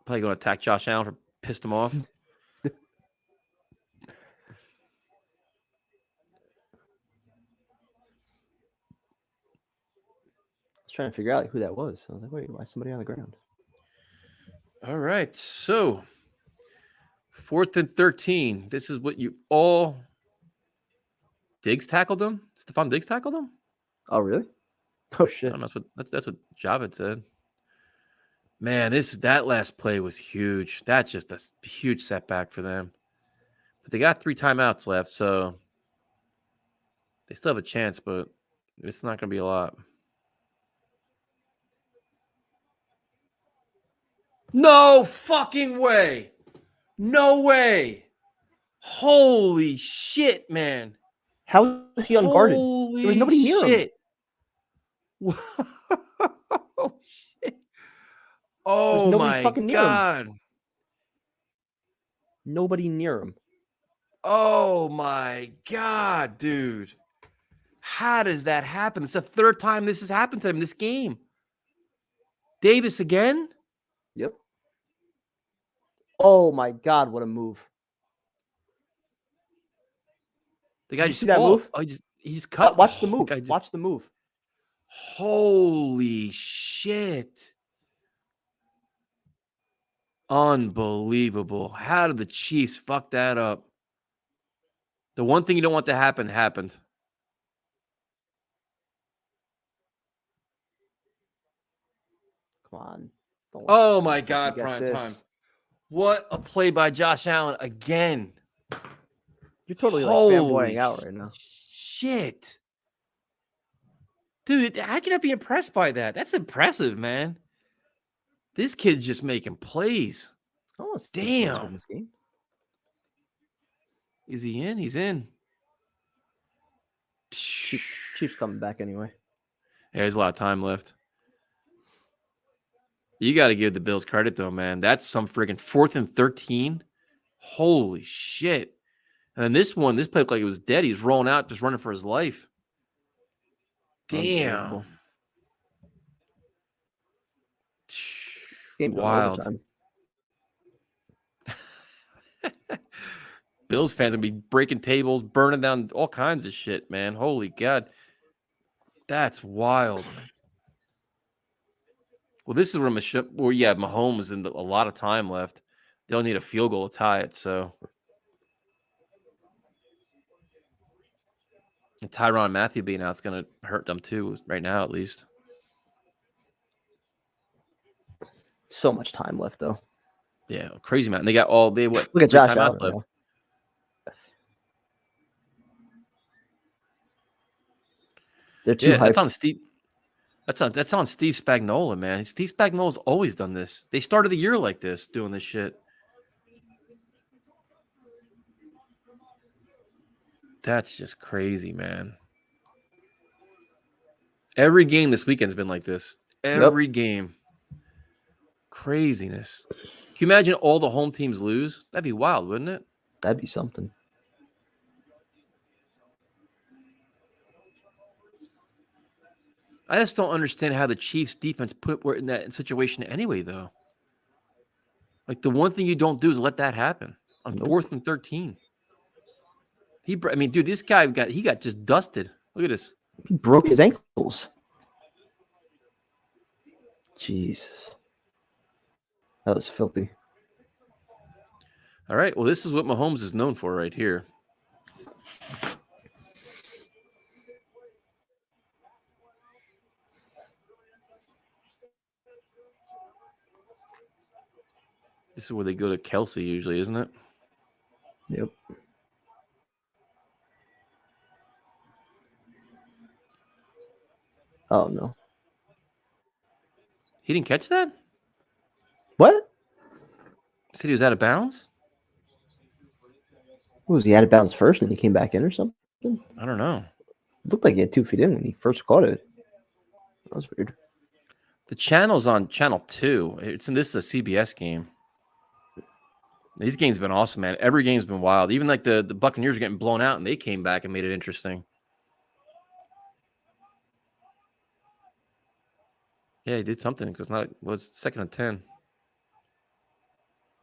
Probably going to attack Josh Allen for pissed him off. I was trying to figure out like who that was. I was like, wait, why is somebody on the ground? All right. So 4th and 13. This is what you all. Diggs tackled him. Stephon Diggs tackled him. Oh, really? Oh I shit! don't know. That's what Javed said. Man, that last play was huge. That's just a huge setback for them. But they got 3 timeouts left, so they still have a chance, but it's not going to be a lot. No fucking way. No way. Holy shit, man. How was he unguarded? Holy There was nobody near him. shit. Oh, shit. Oh, nobody my fucking near him. God. Nobody near him. Oh, my God, dude. How does that happen? It's the 3rd time this has happened to him this game. Davis again? Yep. Oh my God! What a move! The guy Did you just see that fall. move? Oh, he just cut. Watch the Oh, move. guy just- Watch the move. Holy shit. Unbelievable. How did the Chiefs fuck that up? The one thing you don't want to happen happened. Come on. Don't let Oh them my fucking God, get prime this. time. What a play by Josh Allen again. You're totally like Holy fanboying out right now. shit. Dude, how can I be impressed by that? That's impressive, man. This kid's just making plays. I want to see the Bills Damn. win this game. Is he in? He's in. Chiefs coming back anyway. Yeah, there's a lot of time left. You got to give the Bills credit, though, man. That's some friggin' 4th and 13. Holy shit. And then this play looked like it was dead. He's rolling out, just running for his life. Damn. Unbelievable. This game's going Wild. overtime. Bills fans gonna be breaking tables, burning down all kinds of shit, man. Holy God. That's wild. Well, this is where Mahomes and a lot of time left. They'll need a field goal to tie it, so. And Tyrann Mathieu being out is going to hurt them too, right now at least. So much time left though. Yeah, crazy, man. They got all day. What? Look at 3 Josh timeouts Allen. left. Now. They're too Yeah, hyped. that's on Steve. That's on Steve Spagnuolo, man. Steve Spagnuolo's always done this. They started the year like this, doing this shit. That's just crazy, man. Every game this weekend's been like this. Every game. Craziness. Can you imagine all the home teams lose? That'd be wild, wouldn't it? That'd be something. I just don't understand how the Chiefs defense were in that situation anyway, though. Like, the one thing you don't do is let that happen on 4th and 13. Dude, this guy got just dusted. Look at this. He broke his ankles. Jesus. That was filthy. All right. Well, this is what Mahomes is known for right here. This is where they go to Kelsey usually, isn't it? Yep. Oh, no. He didn't catch that? What? Said he was out of bounds? What, was he out of bounds first and he came back in or something? I don't know. It looked like he had 2 feet in when he first caught it. That was weird. The channel's on channel 2. This is a CBS game. These games have been awesome, man. Every game's been wild. Even like the Buccaneers are getting blown out, and they came back and made it interesting. Yeah, he did something because it's second and 10. Look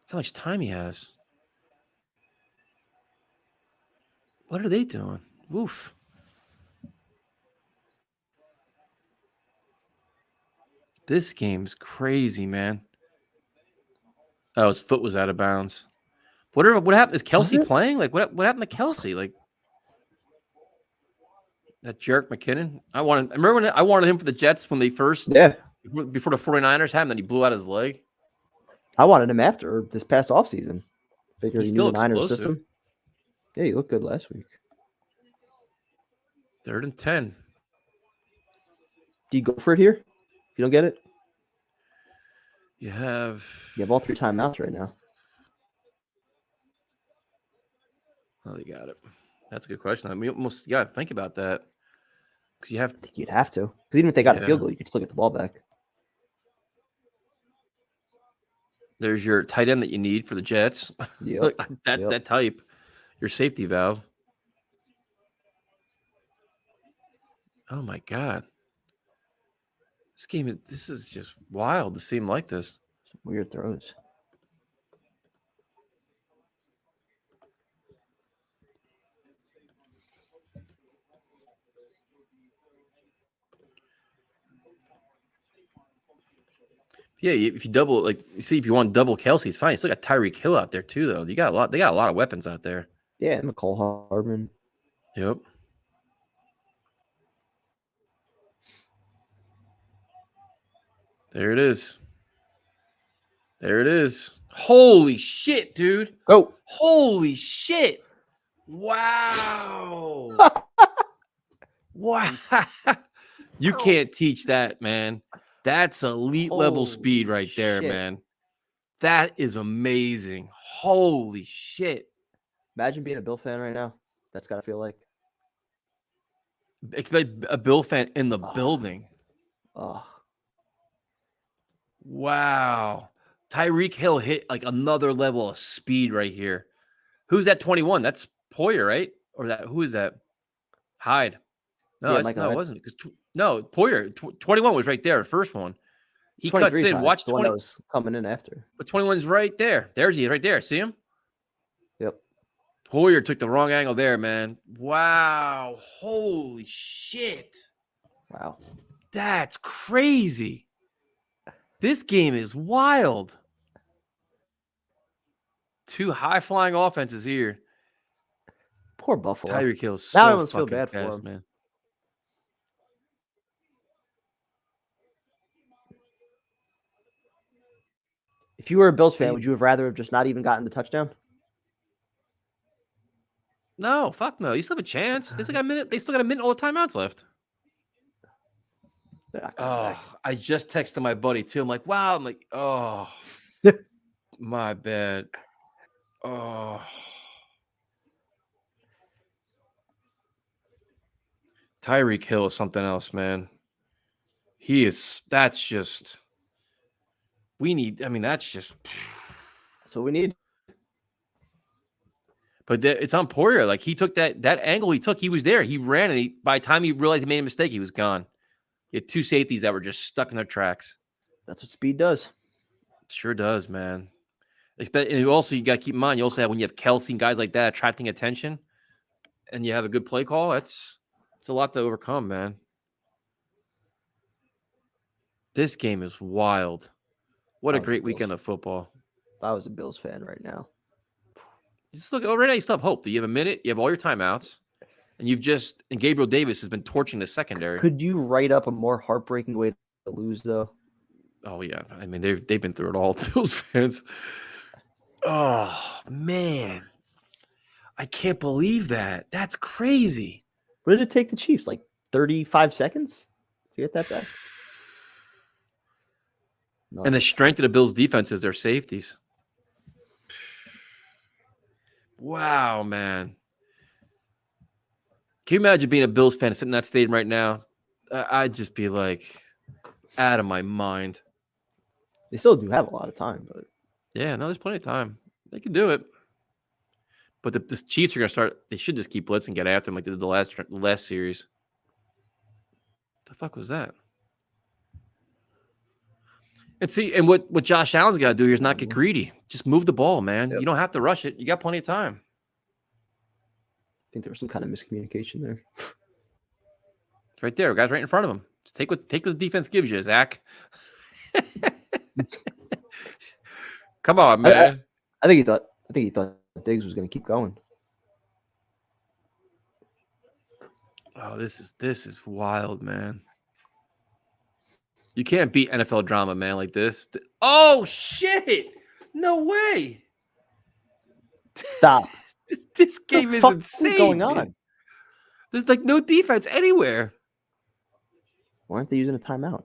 how much time he has. What are they doing? Woof. This game's crazy, man. Oh, his foot was out of bounds. What happened? Is Kelsey playing? Like what happened to Kelsey? Like that jerk McKinnon? I remember when I wanted him for the Jets when they first before the 49ers had him, then he blew out his leg. I wanted him after this past offseason. Figured He's he knew still the Niners explosive. system. Yeah, he looked good last week. 3rd and 10. Do you go for it here? If you don't get it? You have all 3 timeouts right now. Oh, you got it. That's a good question. I mean, you got to think about that. You'd have to. Because even if they got a field goal, you could still get the ball back. There's your tight end that you need for the Jets. Yeah. that type. Your safety valve. Oh, my God. This is just wild to see him like this. Some weird throws. Yeah, if you double, like, see, if you want double Kelsey, it's fine. You still got Tyreek Hill out there too, though. They got a lot of weapons out there. Yeah, McCall Hardman. Yep. There it is. Holy shit, dude. Go. Holy shit. Wow. Wow. You can't teach that, man. That's elite level speed right there, man. That is amazing. Holy shit. Imagine being a Bill fan right now. That's got to feel like. Expect a Bill fan in the building. Oh. Wow. Tyreek Hill hit like another level of speed right here. Who's that 21? That's Poyer, right? Or who is that? Hyde. No, it wasn't. No, Poyer. 21 was right there, the first one. He cuts in. Watch 20. One that was coming in after. But 21's right there. There's he right there. See him? Yep. Poyer took the wrong angle there, man. Wow. Holy shit. Wow. That's crazy. This game is wild. 2 high-flying offenses here. Poor Buffalo. Tyreek Hill's so now I almost feel fucking bad fast, for him. man. If you were a Bills fan, would you have rather have just not even gotten the touchdown? No, fuck no. You still have a chance. They still got a minute. They still got a minute. All the timeouts left. Oh, I just texted my buddy too. I'm like, wow. I'm like, oh, my bad. Oh, Tyreek Hill is something else, man. That's just. That's just. That's what we need. But it's on Poyer. Like he took that angle he took. He was there. He ran, and by the time he realized he made a mistake, he was gone. You had 2 safeties that were just stuck in their tracks. That's what speed does. It sure does, man. And you got to keep in mind, you also have when you have Kelsey and guys like that attracting attention, and you have a good play call. It's a lot to overcome, man. This game is wild. What a great weekend of football. If I was a Bills fan right now. Just look, right now you still have hope. You have a minute. You have all your timeouts. And Gabriel Davis has been torching the secondary. Could you write up a more heartbreaking way to lose, though? Oh, yeah. I mean, they've been through it all, Bills fans. Oh, man. I can't believe that. That's crazy. What did it take the Chiefs? Like 35 seconds to get that back? No. And the strength of the Bills' defense is their safeties. Wow, man. Can you imagine being a Bills fan sitting in that stadium right now? I'd just be like, Out of my mind. They still do have a lot of time, but Yeah, no, there's plenty of time. They can do it. But the Chiefs are going to start. They should just keep blitzing and get after them like they did the last series. The fuck was that? And see, and what Josh Allen's got to do here is not get greedy. Just move the ball, man. Yep. You don't have to rush it. You got plenty of time. I think there was some kind of miscommunication there. It's right there, guys, right in front of him. Just take what the defense gives you, Zach. Come on, man. I think he thought Diggs was going to keep going. Oh, this is wild, man. You can't beat NFL drama, man, like this. Oh shit! No way. Stop. This game is fuck insane. is going man. on? There's like no defense anywhere. Why aren't they using a timeout?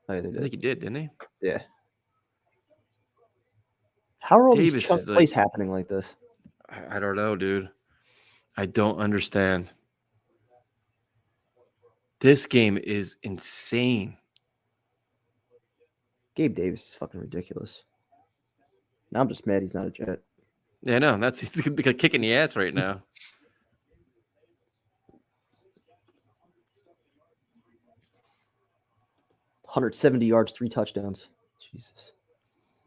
Oh, yeah, they I did. think he did, didn't he? Yeah. How are all Davis these chunk is plays like- happening like this? I don't know, dude. I don't understand. This game is insane. Gabe Davis is fucking ridiculous. Now I'm just mad he's not a Jet. Yeah, no, he's gonna be a kick in the ass right now. $170 yards, 3 touchdowns. Jesus.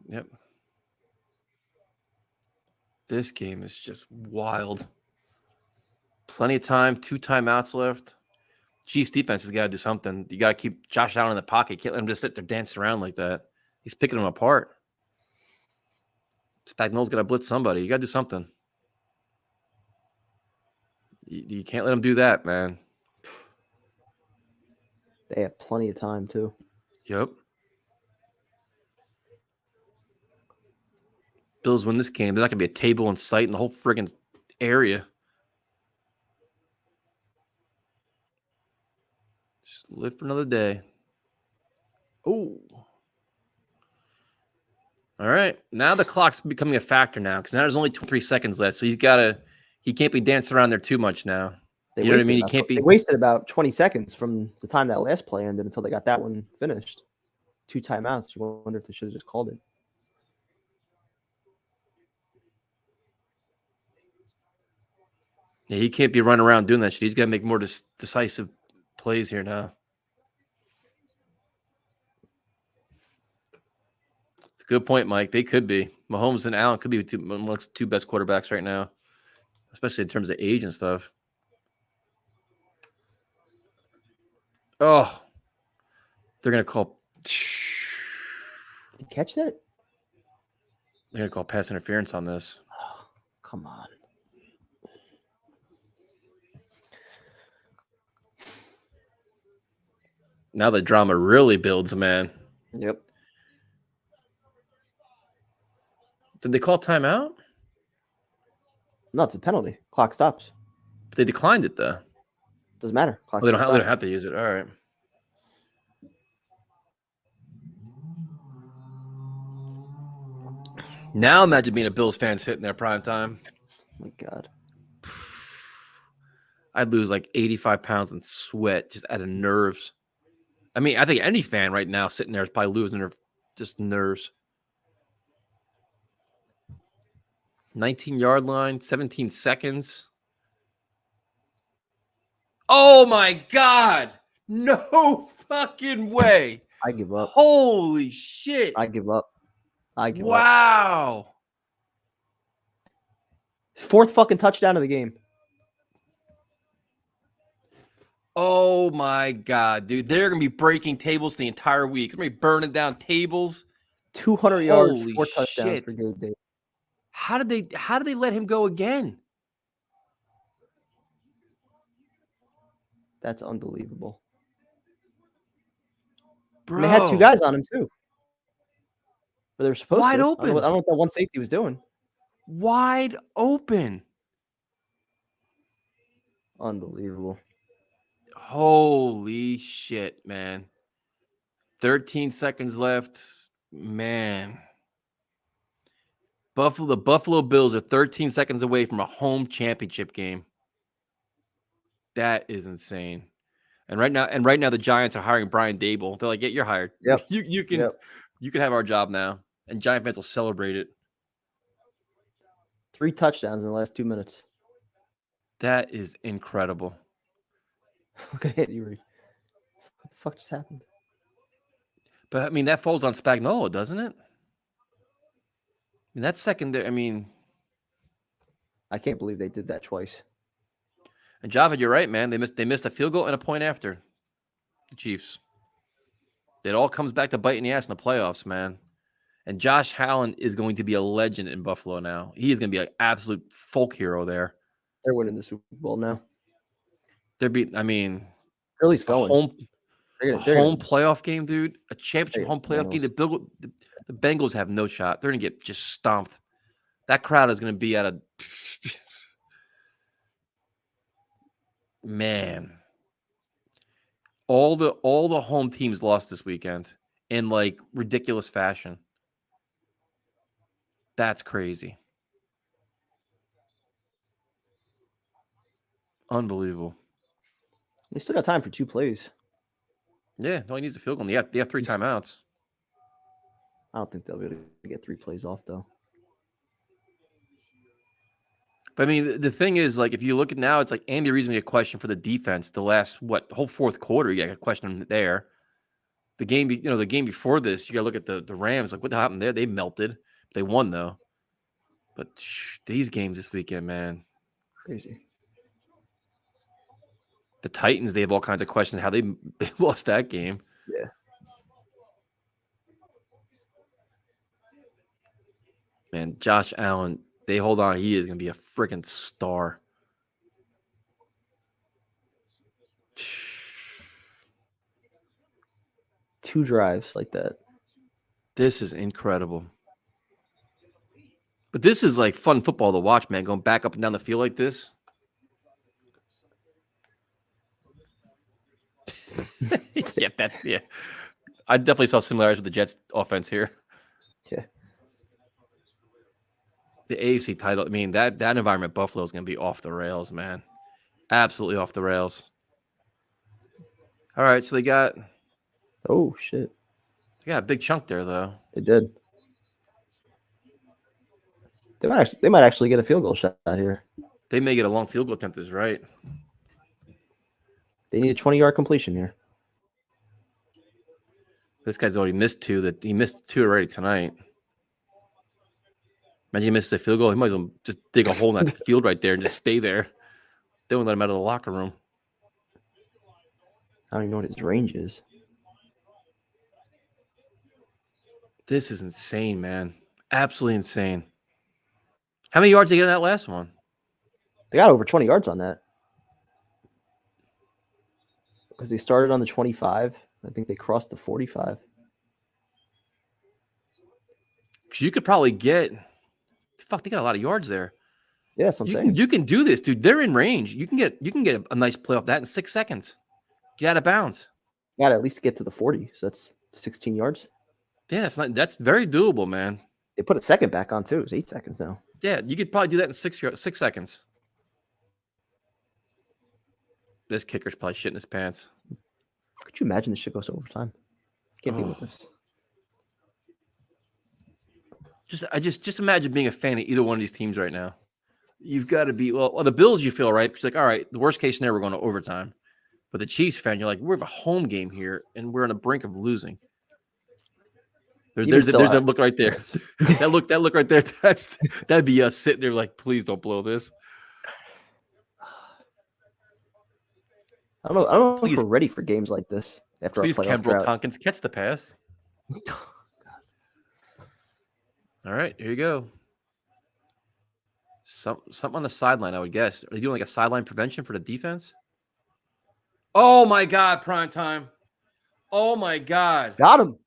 Yep. This game is just wild. Plenty of time, 2 timeouts left. Chiefs defense has got to do something. You got to keep Josh Allen in the pocket. Can't let him just sit there dancing around like that. He's picking them apart. Spagnola's got to blitz somebody. You got to do something. You can't let him do that, man. They have plenty of time, too. Yep. Bills win this game. There's not going to be a table in sight in the whole friggin' area. Just live for another day. Oh. All right. Now the clock's becoming a factor now because now there's only 3 seconds left. So he can't be dancing around there too much now. They You know what I wasted mean? He about- can't be. They wasted about 20 seconds from the time that last play ended until they got that one finished. 2 timeouts. You wonder if they should have just called it. Yeah, he can't be running around doing that shit. He's got to make more decisive plays here now. It's a good point, Mike. They could be. Mahomes and Allen could be amongst 2 best quarterbacks right now, especially in terms of age and stuff. Oh, they're going to call. Did you catch that? They're going to call pass interference on this. Oh, come on. Now the drama really builds, man. Yep. Did they call timeout? No, it's a penalty. Clock stops. But they declined it, though. Doesn't matter. Clock Oh, they don't stops. have to use it. All right. Now imagine being a Bills fan sitting there prime time. Oh my God. I'd lose like 85 pounds in sweat just out of nerves. I mean, I think any fan right now sitting there is probably losing their just nerves. 19-yard line, 17 seconds. Oh my God. No fucking way. I give up. Holy shit. I give up. I give up. Wow. 4th fucking touchdown of the game. Oh my God, dude. They're going to be breaking tables the entire week. They're going to be burning down tables. 200 yards, Holy 4 touchdowns shit. for Gabe Davis. How did they let him go again? That's unbelievable. Bro. And they had 2 guys on him too. But they were supposed Wide to. open. I don't know what that one safety was doing. Wide open. Unbelievable. Holy shit, man. 13 seconds left. Man. The Buffalo Bills are 13 seconds away from a home championship game. That is insane. And right now, the Giants are hiring Brian Dable. They're like, "Yeah, you're hired. Yep. You can Yep. you can have our job now." And Giant fans will celebrate it. 3 touchdowns in the last 2 minutes. That is incredible. Look at Andy Reid. What the fuck just happened? But I mean, that falls on Spagnuolo, doesn't it? I mean, that's secondary. I mean, I can't believe they did that twice. and Java, you're right, man. They missed a field goal and a point after the Chiefs. It all comes back to biting the ass in the playoffs, man. And Josh Allen is going to be a legend in Buffalo now. He is going to be an absolute folk hero there. They're winning the Super Bowl now. They're beating. I mean, They're at least a going. home They're home gonna- playoff game, dude. A championship They're home playoff game. Bengals. The Bengals have no shot. They're going to get just stomped. That crowd is going to be at a man. All the home teams lost this weekend in like ridiculous fashion. That's crazy. Unbelievable. We still got time for 2 plays. Yeah, all he needs is a field goal. They have 3 timeouts. I don't think they'll be able to get 3 plays off though. But I mean, the thing is, like, if you look at now, it's like Andy Reid's gonna get a question for the defense. The last whole fourth quarter, you got a question there. The game before this, you got to look at the Rams. Like, what happened there? They melted. They won though. But these games this weekend, man. Crazy. The Titans, they have all kinds of questions how they lost that game. Yeah. Man, Josh Allen, they hold on. He is going to be a freaking star. Two drives like that. This is incredible. But this is like fun football to watch, man. Going back up and down the field like this. Yeah. I definitely saw similarities with the Jets offense here. Yeah. The AFC title, I mean, that environment, Buffalo is going to be off the rails, man. Absolutely off the rails. All right, so they got Oh shit. a big chunk there, though. They did. They might actually get a field goal shot here. They may get a long field goal attempt, is right. They need a 20-yard completion here. This guy's already missed 2. He missed 2 already tonight. Imagine he misses a field goal. He might as well just dig a hole in that field right there and just stay there. They won't let him out of the locker room. I don't even know what his range is. This is insane, man. Absolutely insane. How many yards did they get in that last one? They got over 20 yards on that. Because they started on the 25. I think they crossed the 45. Because you could probably get... Fuck, they got a lot of yards there. Yeah, that's what I'm saying. You can do this, dude. They're in range. You can get a nice play off that in 6 seconds. Get out of bounds. Got to at least get to the 40. So that's 16 yards. Yeah, that's very doable, man. They put a second back on, too. It's 8 seconds now. Yeah, you could probably do that in 6 seconds. This kicker's probably shitting his pants. Could you imagine this shit goes to overtime? Can't deal with this. Just imagine being a fan of either one of these teams right now. You've got to be well. The Bills, you feel right because like, all right, the worst case scenario, we're going to overtime. But the Chiefs fan, you're like, we have a home game here, and we're on the brink of losing. There's that look right there. that look right there. That'd be us sitting there like, please don't blow this. I don't know if we're ready for games like this after Please, a playoff Kembrell drought. Tompkins, catch the pass. All right, here you go. Something on the sideline, I would guess. Are they doing like a sideline prevention for the defense? Oh my God, prime time. Oh my God. Got him.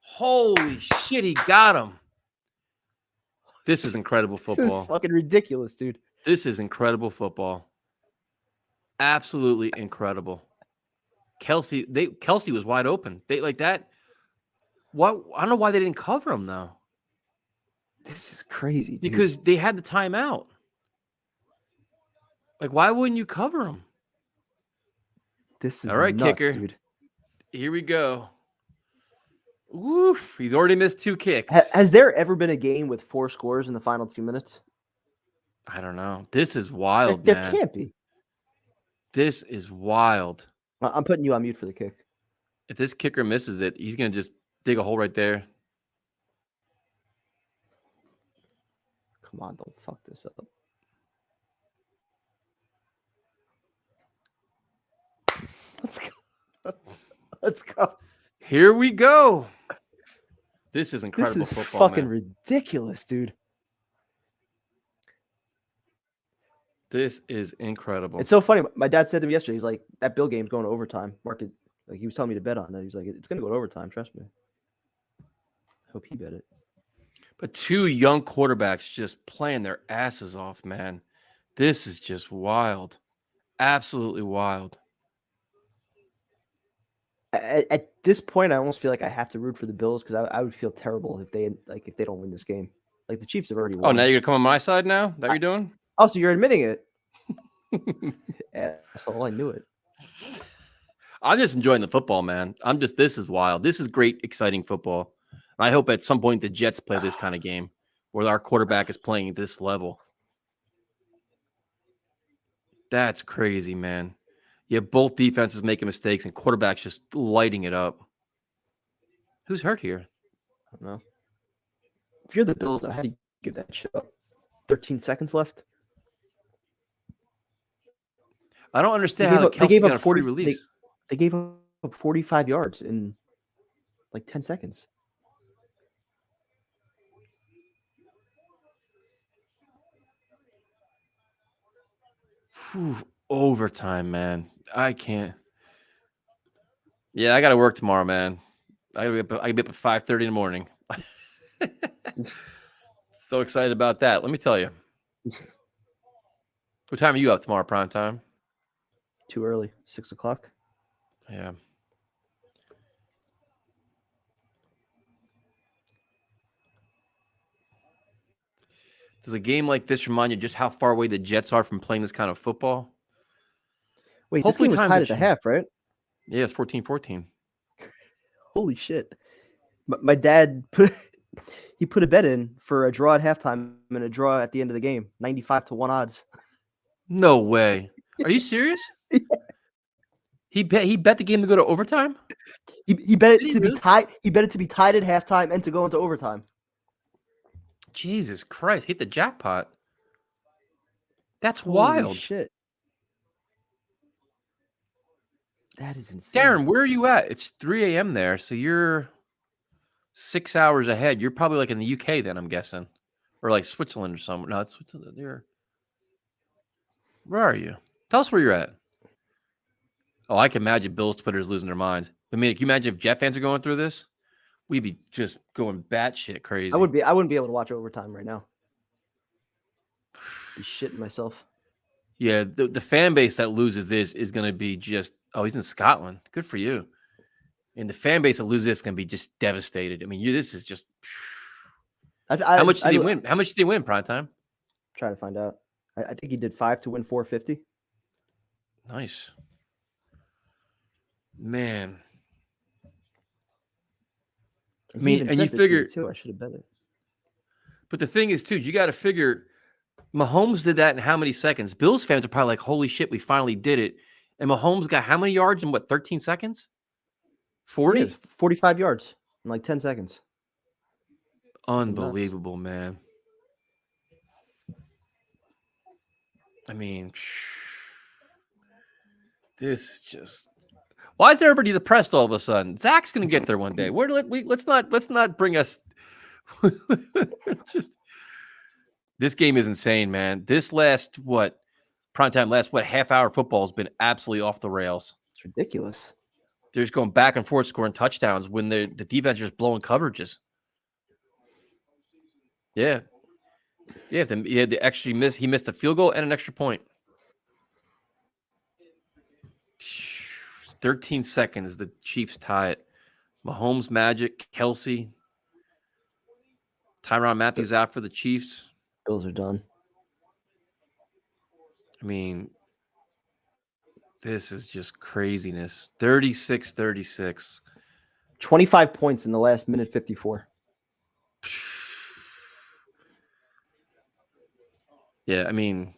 Holy shit, he got him. This is incredible football. This is fucking ridiculous, dude. This is incredible football. Absolutely incredible. Kelsey was wide open. They like that. What? I don't know why they didn't cover him though. This is crazy. Dude. Because they had the timeout. Like, why wouldn't you cover him? This is All right, nuts, kicker. dude. Here we go. Woof. He's already missed 2 kicks. Has there ever been a game with 4 scores in the final 2 minutes? I don't know. This is wild, There man. can't be. This is wild. I'm putting you on mute for the kick. If this kicker misses it, he's going to just dig a hole right there. Come on, don't fuck this up. Let's go. Let's go. Here we go. This is incredible This is football, fucking man. ridiculous, dude. This is incredible. It's so funny. My dad said to me yesterday, he's like, that Bill game's going to overtime. Market, like he was telling me to bet on it. He's like, it's going to go to overtime. Trust me. Hope he bet it. But 2 young quarterbacks just playing their asses off, man. This is just wild. Absolutely wild. At this point, I almost feel like I have to root for the Bills because I would feel terrible if they don't win this game. Like the Chiefs have already won. Oh, now you're going to come on my side now? That you're doing? Oh, so you're admitting it? Asshole, I knew it. I'm just enjoying the football, man. This is wild. This is great, exciting football. And I hope at some point the Jets play this kind of game where our quarterback is playing at this level. That's crazy, man. You have both defenses making mistakes and quarterbacks just lighting it up. Who's hurt here? I don't know. If you're the Bills, how do you give that shit up? 13 seconds left. I don't understand how they gave got up a free 40 release. They gave up 45 yards in like 10 seconds. Whew, overtime, man. I can't. Yeah, I got to work tomorrow, man. I gotta be up at 5:30 in the morning. So excited about that. Let me tell you. What time are you up tomorrow, prime time? Too early. 6 o'clock. Yeah. Does a game like this remind you just how far away the Jets are from playing this kind of football? Wait, Hopefully this game was times tied have at the changed. half, right? Yeah, it's 14-14. Holy shit. My dad put a bet in for a draw at halftime and a draw at the end of the game. 95-1 odds. No way. Are you serious? Yeah. He bet the game to go to overtime? He bet it Did he to be really? tied. He bet it to be tied at halftime and to go into overtime. Jesus Christ, hit the jackpot. That's Holy wild. shit. That is insane. Darren, where are you at? It's 3 a.m. there, so you're 6 hours ahead. You're probably like in the UK then, I'm guessing. Or like Switzerland or somewhere. No, it's Switzerland. Where are you? Tell us where you're at. Oh, I can imagine Bills Twitter's losing their minds. I mean, can you imagine if Jet fans are going through this? We'd be just going batshit crazy. I wouldn't be able to watch overtime right now. Be shitting myself. Yeah, the fan base that loses this is going to be just, oh, he's in Scotland. Good for you. And the fan base that loses this is going to be just devastated. I mean, this is just. How much did he win? How much did he win, primetime? Trying to find out. I think he did 5 to win 450. Nice. Man. And I mean, even and you sent it to me, figure- too. I should have bet it. But the thing is, too, you got to figure Mahomes did that in how many seconds? Bills fans are probably like, holy shit, we finally did it. And Mahomes got how many yards in 13 seconds? 40? Yeah, 45 yards in like 10 seconds. Unbelievable, man. I mean, this just. Why is everybody depressed all of a sudden? Zach's going to get there one day. Let's not bring us. Just this game is insane, man. This last half hour football has been absolutely off the rails. It's ridiculous. They're just going back and forth scoring touchdowns when the defense is just blowing coverages. Yeah. Yeah, he had the extra miss. He missed a field goal and an extra point. 13 seconds. The Chiefs tie it. Mahomes, Magic, Kelsey, Tyrann Matthews out for the Chiefs. Bills are done. I mean, This is just craziness. 36-36. 25 points in the last minute 54. Yeah, I mean,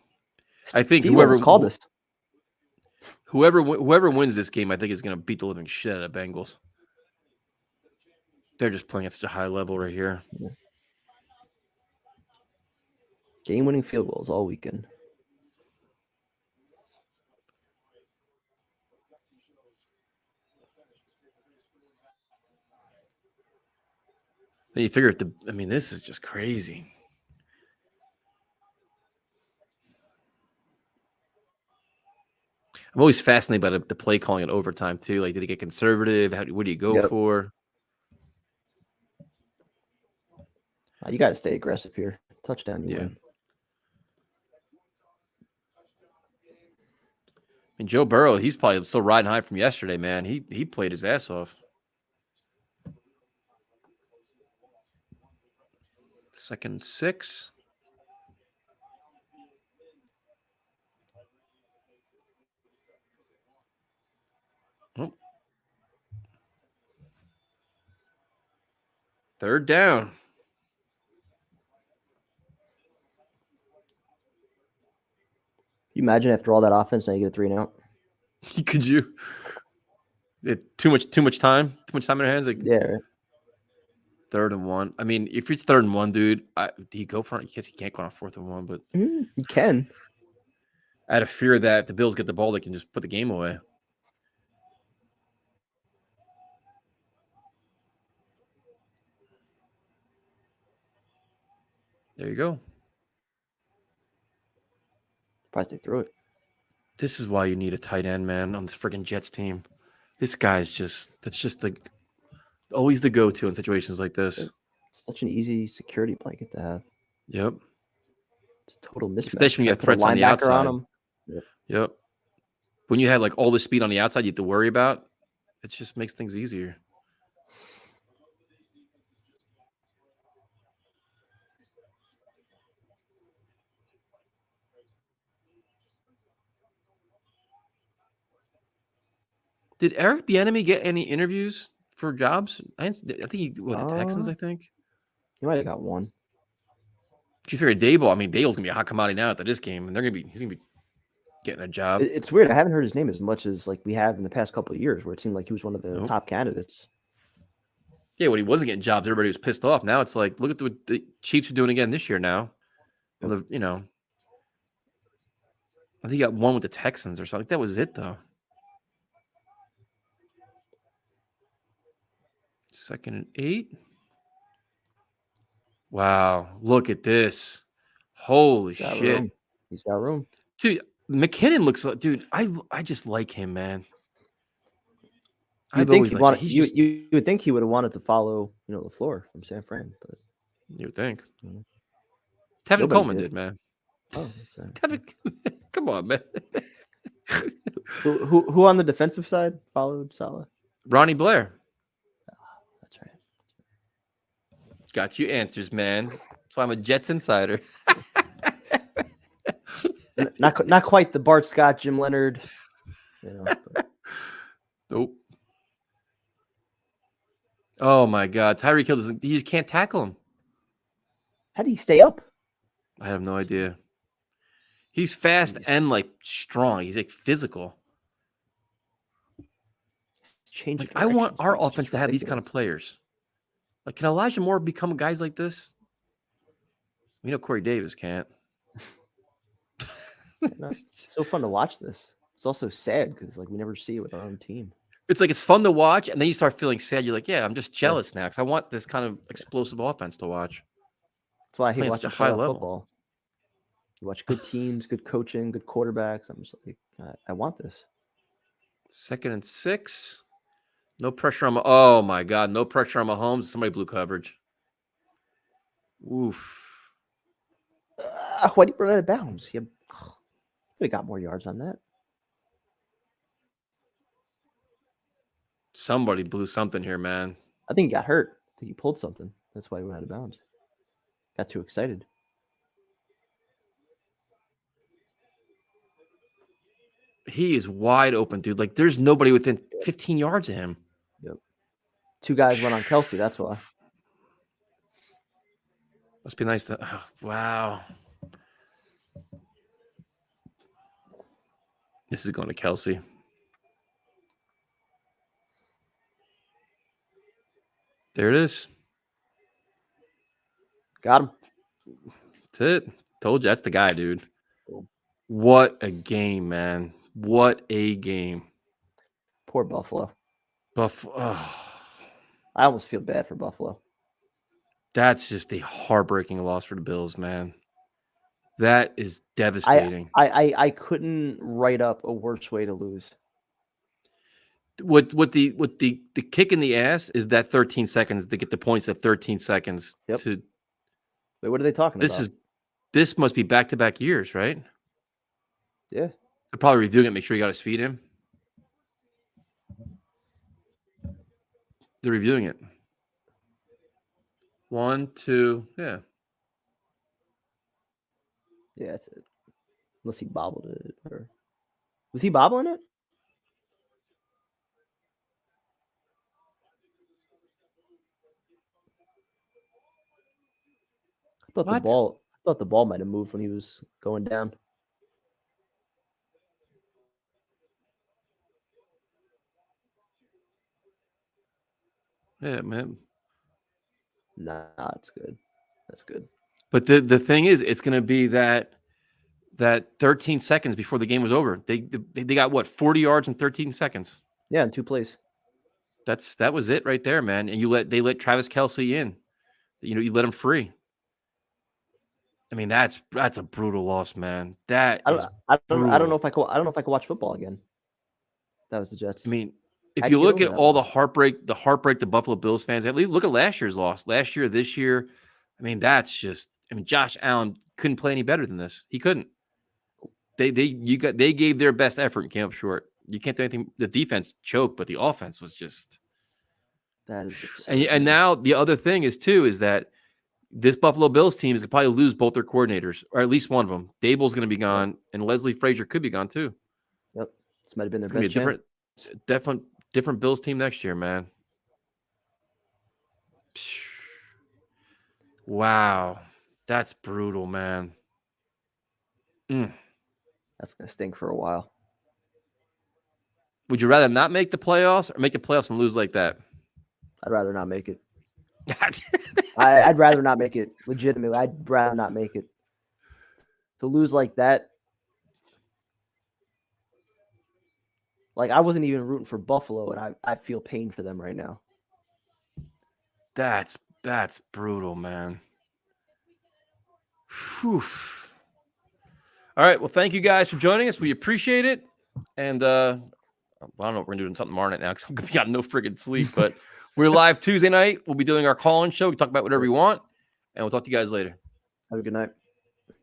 I think Steve almost called this. whoever wins this game, I think is going to beat the living shit out of Bengals. They're just playing at such a high level right here. Game-winning field goals all weekend. And you figure this is just crazy. I'm always fascinated by the play calling at overtime too. Like, did he get conservative? What do you go for? You got to stay aggressive here. Touchdown, you win. And Joe Burrow, he's probably still riding high from yesterday, man. He played his ass off. 2nd and 6. Oh. 3rd down. You imagine after all that offense, now you get a 3-and-out. Could you? Too much time. Too much time in their hands. Like, yeah. Right. 3rd and 1. I mean, if it's 3rd and 1, dude, do you go for it? I guess you can't go on 4th and 1, but you can. Out of fear that if the Bills get the ball, they can just put the game away. There you go. Surprised they threw it. This is why you need a tight end, man, on this freaking Jets team. This guy's that's just always the go-to in situations like this. It's such an easy security blanket to have. Yep. It's a total mismatch. Especially when you have threats on the outside. On him. Yep. When you have like all the speed on the outside you have to worry about, it just makes things easier. Did Eric Bieniemy get any interviews for jobs? I think the Texans, I think. He might have got one. You figure Daboll, Daboll's gonna be a hot commodity now after this game, and he's gonna be getting a job. It's weird. I haven't heard his name as much as like we have in the past couple of years, where it seemed like he was one of the top candidates. Yeah, when he wasn't getting jobs, everybody was pissed off. Now it's like, look at what the Chiefs are doing again this year now. Yep. I think he got one with the Texans or something. That was it, though. 2nd and 8. Wow, look at this. Holy shit. He's got room. Dude, McKinnon looks like, dude, I just like him, man. You would think he would have wanted to follow, LaFleur from San Fran, but you would think. Tevin Coleman did, man. Oh, Tevin, come on, man. Who on the defensive side followed Saleh? Ronnie Blair. That's right. Got you answers, man. That's why I'm a Jets insider. not quite the Bart Scott, Jim Leonard. Nope. Oh my God, Tyreek Hill he just can't tackle him. How did he stay up? I have no idea. He's fast and like strong. He's like physical. I want our offense to have these kind of players. Like, can Elijah Moore become guys like this? We know Corey Davis can't. It's so fun to watch this. It's also sad because we never see it with our own team. It's like it's fun to watch, and then you start feeling sad. You're like, yeah, I'm just jealous now because I want this kind of explosive offense to watch. That's why I hate watching high level football. You watch good teams, good coaching, good quarterbacks. I'm just like, I want this. 2nd and 6. No pressure on oh my God, no pressure on Mahomes. Somebody blew coverage. Oof. Why did he run out of bounds? He could have got more yards on that. Somebody blew something here, man. I think he got hurt. I think he pulled something. That's why he went out of bounds. Got too excited. He is wide open, dude. Like there's nobody within 15 yards of him. Yep. 2 guys went on Kelsey. That's why. Must be nice to. Oh, wow. This is going to Kelsey. There it is. Got him. That's it. Told you that's the guy, dude. What a game, man. What a game. Poor Buffalo. I almost feel bad for Buffalo. That's just a heartbreaking loss for the Bills, man. That is devastating. I couldn't write up a worse way to lose. What the kick in the ass is that 13 seconds to get the points at 13 seconds. Yep. To Wait, what are they talking about? This must be back-to-back years, right? Yeah. They're probably reviewing it, make sure you got his feet in. They're reviewing it. 1, 2, yeah. Yeah, that's it. Unless he bobbled it. Or was he bobbling it? I thought the ball might have moved when he was going down. Yeah, man. Nah, it's good. That's good. But the thing is, it's going to be that 13 seconds before the game was over. They got what, 40 yards in 13 seconds. Yeah, in 2 plays. That was it right there, man. And they let Travis Kelce in. You let him free. I mean, that's a brutal loss, man. I don't know if I could watch football again. That was the Jets. I mean, if you look at all the heartbreak the Buffalo Bills fans have, look at last year's loss. Last year, this year, I mean, Josh Allen couldn't play any better than this. He couldn't. They gave their best effort and came up short. You can't do anything. The defense choked, but the offense was just. That is. And now the other thing is that this Buffalo Bills team is going to probably lose both their coordinators, or at least one of them. Dable's going to be gone, and Leslie Frazier could be gone too. Yep, this might have been their best chance. Different Bills team next year, man. Wow, that's brutal, man. That's going to stink for a while. Would you rather not make the playoffs or make the playoffs and lose like that? I'd rather not make it. I'd rather not make it. Legitimately, I'd rather not make it. To lose like that. Like, I wasn't even rooting for Buffalo, and I feel pain for them right now. That's brutal, man. Whew. All right. Well, thank you guys for joining us. We appreciate it. And I don't know if we're doing something tomorrow night now because I'm going to be on no friggin' sleep. But we're live Tuesday night. We'll be doing our call-in show. We talk about whatever we want. And we'll talk to you guys later. Have a good night.